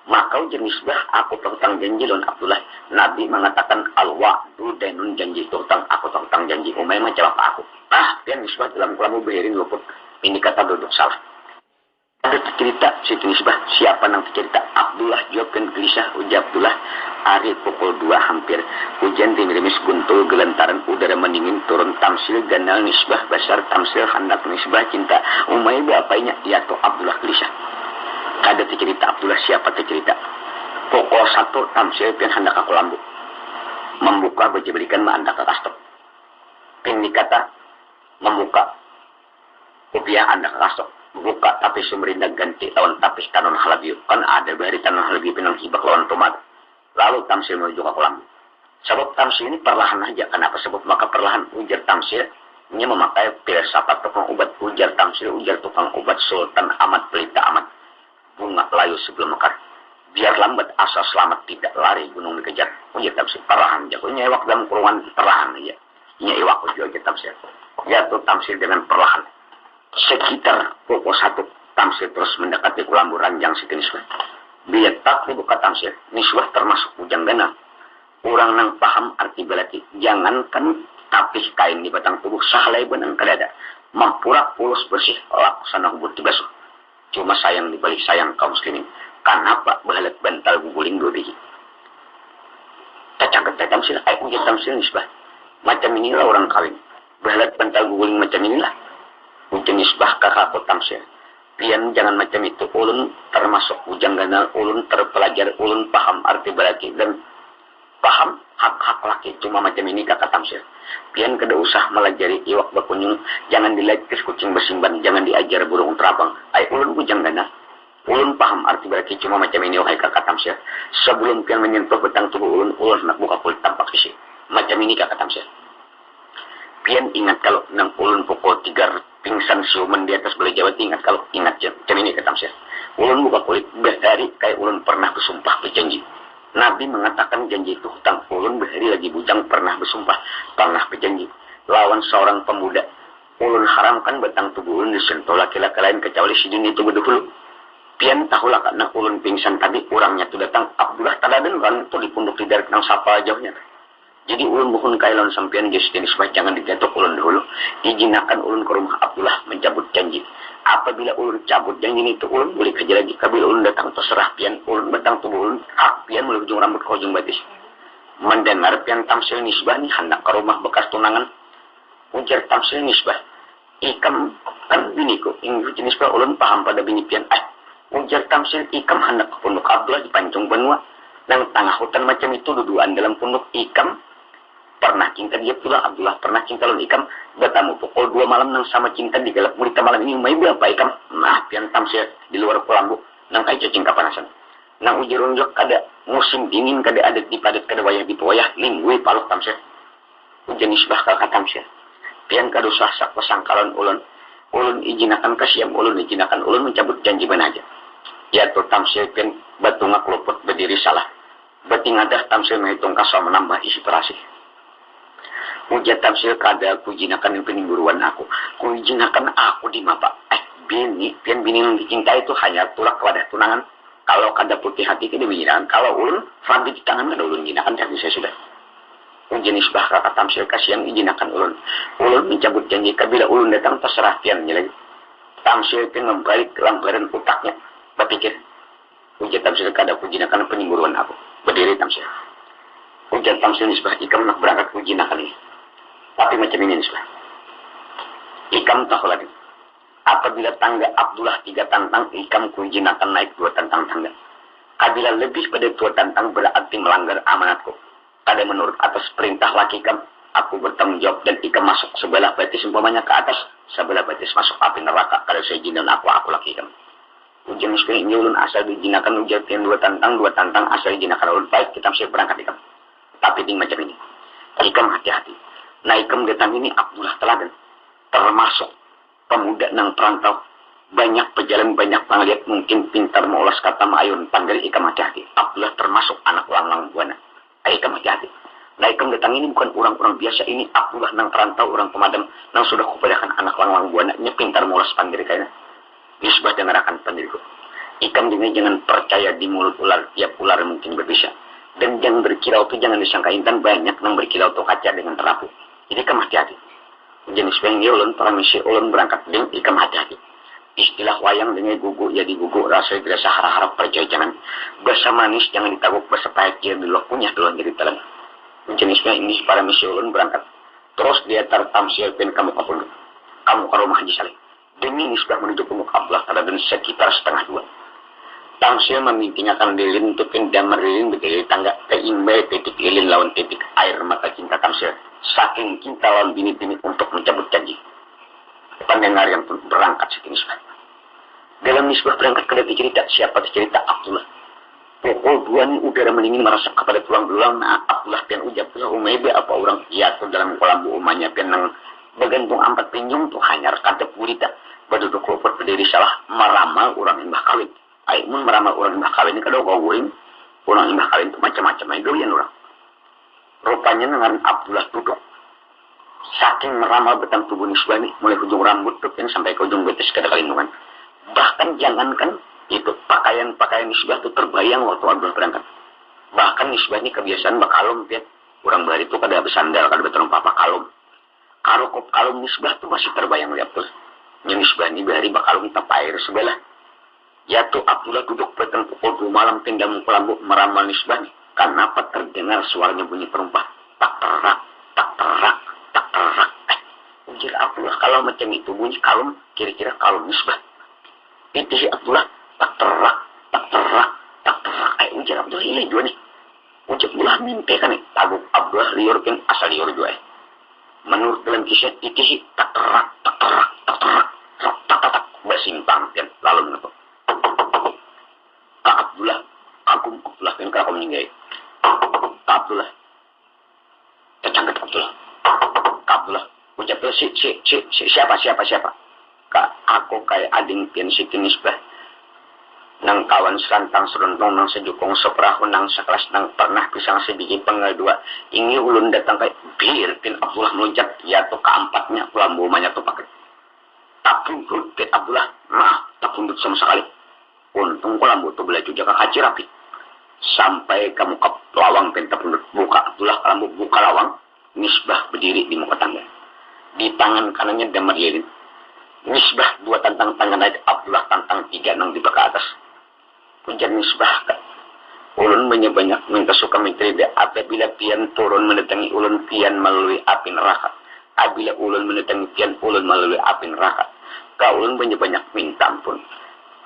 Maka ujar nisbah aku tentang janji lon Abdullah. Nabi mengatakan al-wa'du denun janji tentang aku tentang janji umay macam apa aku. Dia nisbah dalam kelamu behirin luput. Ini kata duduk salah. Ada cerita si nisbah siapa nang cerita Abdullah jawabkan gelisah ujar Abdullah. Hari pukul 2 hampir hujan dimirimis guntul gelantaran udara mendingin turun tamsil ganal nisbah basar tamsil hendak nisbah cinta umay beapainya ya tuh Abdullah gelisah. Ada cerita Abdullah siapa cerita. Pukul 1 tamsil yang hendak aku lambu. Membuka baju berikan manda ke kastok. Ini kata membuka rupiah anda ke kastok. Buka tapi sumerindah ganti lawan tapi tanon halabiu. Kan ada dari tanon halabiu pinang hibak lawan tomat. Lalu tamsil menuju ke kolam. Sebab tamsil ini perlahan aja. Kenapa sebab maka perlahan ujar tamsil. Ini memakai filsafat tukang ubat. Ujar tamsil ujar tukang ubat Sultan amat pelita amat. Bunga layu sebelum mekar. Biar lambat asal selamat tidak lari gunung dikejar. Ujar tamsil perlahan aja. Nyewak dalam kurungan perlahan aja. Nyewak ujar tamsil. Jatuh tamsil dengan perlahan. Sekitar pukul 1 tamsil terus mendekati kulambu ranjang Siti Nisbah. Biar tak dibuka tamsil. Nisbah termasuk bujang ganal. Orang nang paham arti belati. Jangankan tapih kain di batang tubuh sahlai benang kadada. Mampurak pulus bersih laksana hubur dibasuh. Cuma sayang dibalik sayang kaum muslimin. Kenapa bahalat bantal guguling 2 biji? Cacagat tamsil. Ujar tamsil nisbah. Macam inilah orang kawin. Bahalat bantal guguling macam inilah. Ujar nisbah kakak tamsil. Pian jangan macam itu. Ulun termasuk bujang ganal. Ulun terpelajar. Ulun paham arti belaki. Dan paham hak-hak laki. Cuma macam ini kakak tamsil. Pian kada usah melajari iwak berkunjung. Jangan dilekis kucing bersimban. Jangan diajar burung terabang. Ulun bujang ganal. Ulun paham arti belaki. Cuma macam ini wahai kakak tamsil. Sebelum pian menyentuh betang tubuh ulun. Ulun nak buka kulit tampak isi. Macam ini kakak tamsil. Pian ingat kalau nang ulun pukul 3 pingsan siuman di atas balai Jawa. Ingat kalau ingat macam ini kata tamsil. Ulun buka kulit dari kayak ulun pernah bersumpah berjanji. Nabi mengatakan janji itu hutang. Ulun berhari lagi bujang pernah bersumpah, pernah berjanji. Lawan seorang pemuda. Ulun haramkan batang tubuh ulun disentuh laki-laki lain kecuali si jin itu berdahulu. Pian tahulah karena ulun pingsan tadi orangnya tu datang. Abdullah tadadan kan tu di punduk tidak nang sapa jauhnya. Jadi ulun bukan kailon sampian geus jenis jangan digatok ulun dulu. Ijinakan ulun ke rumah Abdullah mencabut janji. Apabila ulun cabut janji itu ulun boleh kerja lagi. Kabila ulun datang terserah pian ulun batang tubuh ulun hak pian mulai ujung rambut ke ujung batis. Mendengar pian tamsil nisbah ni hendak ke rumah bekas tunangan. Ujar tamsil nisbah. Ikam kan biniku. Ingin nisbah ulun paham pada bini pian. Ujar tamsil ikam hendak ke punduk Abdullah di Pancung Benua. Nang tengah hutan macam itu duduan dalam punduk ikam. pernah cinta dia pula Abdullah pernah cinta lawan ikam bertamu pukul 2 malam nang sama cinta di galap mulita malam ini may berapa ikam nah pian tamsir di luar Kolambu nang kay cacing kapanasan nang ujar-unjak kada musim dingin kada adat di padat kada wayah di wayah lingwe palok tamsir ujan isbah ka tamsir pian kada usah sak pasangkalan ulun izinakan kasiam ulun izinakan ulun mencabut janji banaja ya tu tamsir pian batu ngaklopot berdiri salah bating adah tamsir menghitung kasal menambah isi terasi Ujar tamsil kada kujinakan yang peningguruan aku. Kujinakan aku di mapa. Bini yang dicinta itu hanya tulak wadah tunangan. Kalau kada putih hati kita dijinakan. Kalau ulun, fandi di tangan kada ulun jinakan. Jadi saya sudah. Jenis bah kakak tamsil kasih yang ijinakan ulun. Ulun mencabut janji kabila ulun datang terserah pian lagi. Tamsil pian membalik lambaran utaknya. Berpikir. Ujar tamsil kada kujinakan peningguruan aku. Berdiri tamsil. Ujar tamsil nisbah ikam nak berangkat kujinakan ini. Tapi macam ini nisbah. Ikam tahu lagi. Apabila tangga Abdullah 3 tantang, ikam kujinakan naik 2 tantang tangga. Apabila lebih pada 2 tantang berarti melanggar amanatku. Pada menurut atas perintah laki ikam, aku bertanggung jawab dan ikam masuk sebelah batis umpamanya ke atas, sebelah batis masuk api neraka. Kalau saya jinan aku laki ikam. Ujian nisbah ini ulun asal dijinakan ujian 2 tantang asal dijinakan ulun. Baik, kita mesti berangkat ikam. Tapi ting macam ini. Ikam hati-hati. Nah ikam datang ini Abdullah teladan. Termasuk pemuda nang perantau. Banyak pejalan, banyak pengeliat. Mungkin pintar mengulas kata ma'ayun. Panggil ikam hati-hati. Abdullah termasuk anak lang-lang buana. Ikam hati-hati. Nah ikam datang ini bukan orang-orang biasa. Ini Abdullah nang perantau, orang pemadam. Nang sudah kupadakan anak lang-lang buana. Nya pintar mengulas pandiri kayaknya. Nisbah dan nerakan pandiriku. Ikam jangan percaya di mulut ular. Tiap ular mungkin berbisa. Dan yang berkilau itu jangan disangka intan. Banyak yang berkilau itu kaca dengan terapu. Jadi ikam hati-hati. Jenis pengen ulun para misi ulun berangkat dengan ikam hati-hati. Istilah wayang dengan gugu jadi gugu rasa dirasa harap-harap percaya jangan bahasa manis jangan ditaguk bahasa pahit dia dulu punya dulu jadi telan. Jenis ini para misi ulun berangkat. Terus dia tertamsil pen kamu kapul. Kamu ke rumah Haji Saleh. Demi nisbah menuju ke muka Allah ada dan sekitar 1:30. Tamsil memintinya akan lilin untuk damar lilin betul tangga keimbai titik lilin lawan titik air mata cinta Tamsil. Saking cinta lawan bini-bini untuk mencabut janji. Pendengar yang berangkat sekian nisbah. Dalam nisbah berangkat kedati cerita siapa cerita Abdullah. Pukul 2 ini udara mendingin merasa kepada tulang belulang. Nah Abdullah pian ujab pula umebe apa orang jatuh dalam kolambu umanya pian nang bergantung 4 pinjung tuh hanya rekadep gurita. Berduduk luput berdiri salah meramal orang imbah kawin. Aimun meramal orang imbah kawin ini kadang kau guring. Orang imbah kawin itu macam-macam aja doyan orang. Rupanya dengan Abdullah duduk. Saking meramal betang tubuh nisbah ini. Mulai ujung rambut tuh sampai ke ujung betis kada kalindungan. Bahkan jangankan itu pakaian nisbah itu terbayang waktu Abdullah berangkat. Bahkan nisbah ini kebiasaan bakalom pian. Orang bari itu kada bersandal kada beterong papa kalom. Karo kop kalom nisbah itu masih terbayang lihat tuh. Yang nisbah ini bari bakalom tapair sebelah. Ya tuh Abdullah duduk petang pukul 2 malam pindah kelambu meramal nisbah nih. Kenapa terdengar suaranya bunyi perumpah? Tak terak, tak terak, tak terak. Ujar Abdullah kalau macam itu bunyi kalum, kira-kira kalum nisbah. Itu Abdullah tak terak, tak terak, tak terak. Ujar Abdullah ini juga nih. Ujar Abdullah mimpi kan nih. Tabuk Abdullah liur kan asal liur juga Menurut dalam kisah itu tak terak, tak terak, tak terak, tak tak tak bersimpang kan lalu menutup. Kak Abdullah, Abdullah kan kalau meninggal. Kak Abdullah, tercangkat Abdullah. Kak Abdullah, ucap siapa? Kak, aku kayak ading pian siti nisbah. Nang kawan serantang serontong nang sejukong seperahu nang sekelas nang pernah pisang sebiji penggal 2. Ini ulun datang kayak bir pin Abdullah meloncat jatuh keempatnya kelambu umanya tuh pakai. Tak pundut pin Abdullah, tak pundut sama sekali. Untung kelambu tuh bela juga kaci rapi. Sampai kamu ke lawang pin tak pundut buka Abdullah kelambu buka lawang. Nisbah berdiri di muka tangga. Di tangan kanannya damar lilin. Nisbah 2 tantang tangan naik Abdullah tantang 3 nang di belakang atas. Ujar nisbah kan. Ulun banyak minta suka menteri dia apabila pian turun mendatangi ulun pian melalui api neraka. Apabila ulun mendatangi pian ulun melalui api neraka. Kau ulun banyak minta ampun.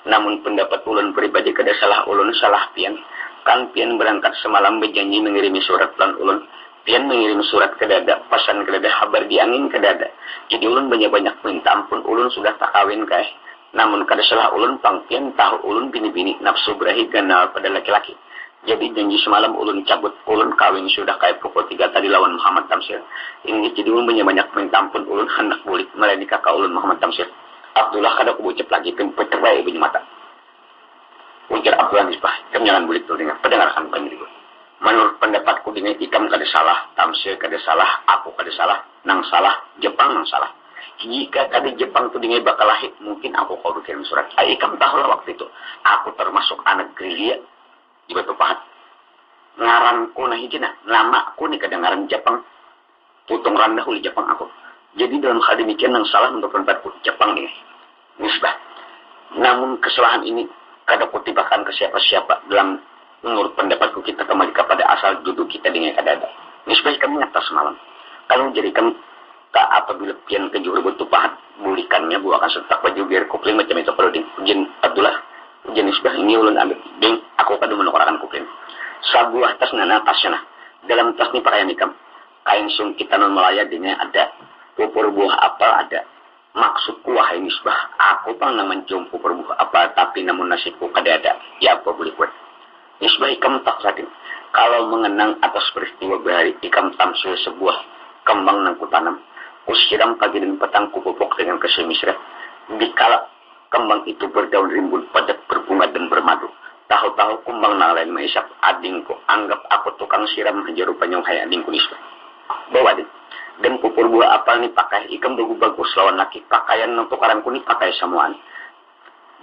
Namun pendapat ulun pribadi kada salah ulun salah pian. Kan pian berangkat semalam berjanji mengirimi surat pelan ulun. pian mengirim surat ke dada, pesan ke dada, kabar di angin ke dada. Jadi ulun banyak-banyak minta ampun, ulun sudah tak kawin kae. Namun kada salah ulun pangpian tahu ulun bini-bini nafsu berahi kenal pada laki-laki. Jadi janji semalam ulun cabut, ulun kawin sudah kayak pukul 3 tadi lawan Muhammad Tamsir. Ini jadi ulun banyak-banyak minta ampun, ulun hendak bulik melayani kakak ulun Muhammad Tamsir. Abdullah kada kubucap lagi kempeter bae bunyi mata. Ujar Abdullah Misbah, ikam jangan bulik tuh dengar, pendengarkan pendiriku. Menurut pendapatku dengan ikam kada salah, Tamsir kada salah, aku kada salah, nang salah, Jepang nang salah. Jika tadi Jepang tuh dengan bakal lahir, mungkin aku kau kirim surat. Ikam tahu lah waktu itu, aku termasuk anak gerilya di Batu Pahat. Ngaranku nah hijina, nama aku nih kedengaran Jepang. Putung randah uli Jepang aku. Jadi dalam hal demikian yang salah untuk pendapatku Jepang ini. Misbah. Namun kesalahan ini kada kutibakan ke siapa-siapa dalam menurut pendapatku kita kembali kepada asal duduk kita dengan kadada. Misbah kami nyata semalam. Kalau jadikan tak apabila pian ke juru Batu Pahat, bulikannya buakan setak baju biar kupling macam itu perlu ujian Abdullah. Ujian Misbah ini ulun ambil. Ding, aku kada menukarakan kupling. Sebuah tas nana tasnya nah. Dalam tas ni pakaian ikam. Kain sungkitan non Malaya dengan ada pupur buah apel ada. Maksudku wahai Misbah, aku pang naman cium pupur buah apel tapi namun nasibku kada ada. Ya apa boleh buat. Misbah ikam tak sadin. Kalau mengenang atas peristiwa bahari ikam tamsil sebuah kembang nang kutanam. Kusiram pagi dan petang kupupuk dengan kesemisra. Dikala kembang itu berdaun rimbun padat berbunga dan bermadu. Tahu-tahu kumbang nang lain maisap adingku anggap aku tukang siram aja rupanya hai adingku Misbah. Bawa din. Dan pupur buah apel ni pakai ikam bagus lawan laki. Pakaian nang tukaranku ni pakai samuan.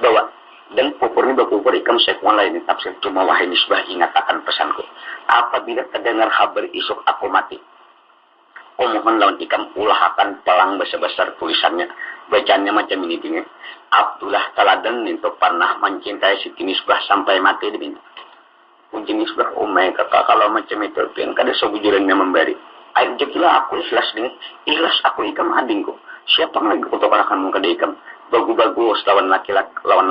Bawa. Dan pupur ni berpupur ikam sekuan lain ni tafsir. Cuma wahai Misbah ingatakan pesanku. Apabila terdengar kabar isuk aku mati. Kumohon lawan ikam ulahakan pelang besar-besar tulisannya. Bacaannya macam ini tinggi. Abdullah Taladan itu pernah mencintai Siti Misbah sampai mati diminta. Uji Misbah umay kakak kalau macam itu pian kada sebujurannya memberi. Ayo jekilah aku ikhlas dengan ikhlas aku ikam adingku. Siapa lagi kutukarakan muka ikam? Bagus-bagus lawan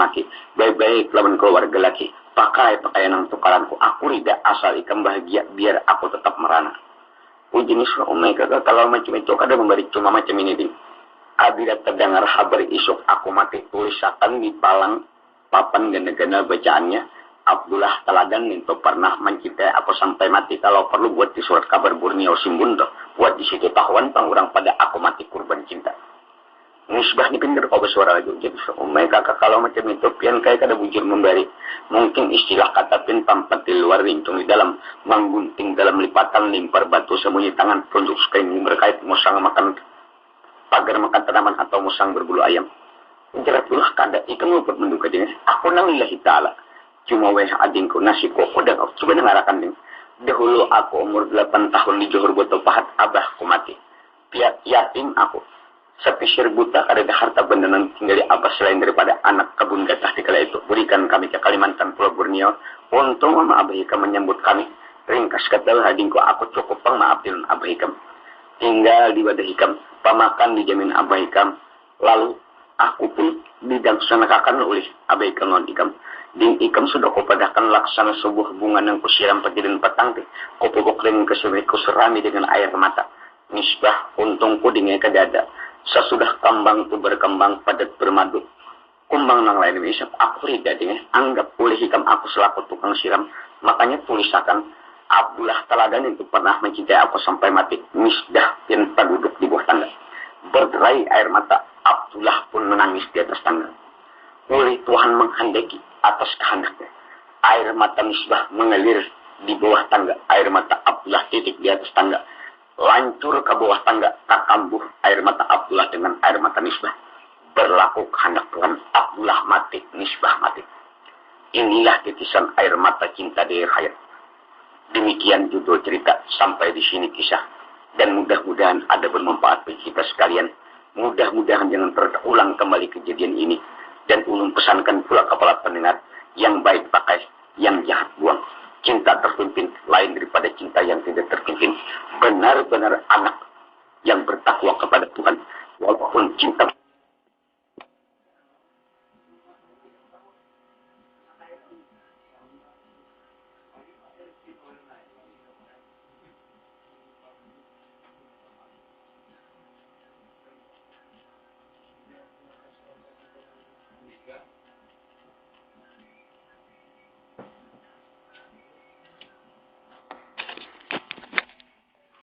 laki, baik-baik lawan keluarga laki. Pakai pakaian yang tukaranku. Aku tidak asal ikam bahagia biar aku tetap merana. Uji Misbah umay kakak kalau macam itu kada memberi cuma macam ini ding. Abila terdengar kabar isuk aku mati tulisakan di palang papan gana-gana bacaannya Abdullah Taladan itu pernah mencintai aku sampai mati kalau perlu buat di surat kabar Borneo Simbunda buat di situ tahuan pangurang pada aku mati kurban cinta. Misbah ni pinggir kau bersuara lagi jadi mereka kalau macam itu pian kayak kada bujur memberi mungkin istilah kata pin pampat di luar rincung di dalam menggunting dalam lipatan limpar batu sembunyi tangan tunjuk sekali berkait musang makan pagar makan tanaman atau musang berbulu ayam. Jeratlah kada ikan luput menduga dengan aku nang lillahi ta'ala. Cuma weh adingku nasi koko dan coba dengarakan ding. Dahulu aku umur 8 tahun di Johor Batu Pahat abahku mati. Piat yatim aku. Sepisir buta kada harta benda yang tinggal di abah selain daripada anak kebun gatah di kala itu. Berikan kami ke Kalimantan Pulau Borneo. Untung mama abah hikam menyambut kami. Ringkas kata adingku aku cukup pang maafin abah hikam. Tinggal di wadah hikam. Pamakan dijamin abah hikam. Lalu aku pun didangsanakan oleh abah hikam non hikam. Ding ikam sudah kupadahkan laksana sebuah bunga yang kusiram pagi dan petang. Kupukuk dengan kuserami dengan air mata. Misbah untungku dengan kedada. Sesudah kembang itu berkembang padat bermadu. Kumbang nang lain isap aku tidak dengan anggap oleh hikam aku selaku tukang siram. Makanya tulisakan Abdullah Taladan itu pernah mencintai aku sampai mati. Misbah yang duduk di bawah tangga. Berderai air mata. Abdullah pun menangis di atas tangga. Oleh Tuhan menghendaki atas kehendaknya. Air mata Misbah mengalir di bawah tangga. Air mata Abdullah titik di atas tangga. Lancur ke bawah tangga. Tak kambuh air mata Abdullah dengan air mata Misbah. Berlaku kehendak Tuhan. Abdullah mati. Misbah mati. Inilah titisan air mata cinta dari hayat. Demikian judul cerita sampai di sini kisah. Dan mudah-mudahan ada bermanfaat bagi kita sekalian. Mudah-mudahan jangan terulang kembali kejadian ini. Dan ulun pesankan pula kepada pendengar. Yang baik pakai, yang jahat buang. Cinta terpimpin lain daripada cinta yang tidak terpimpin. Benar-benar anak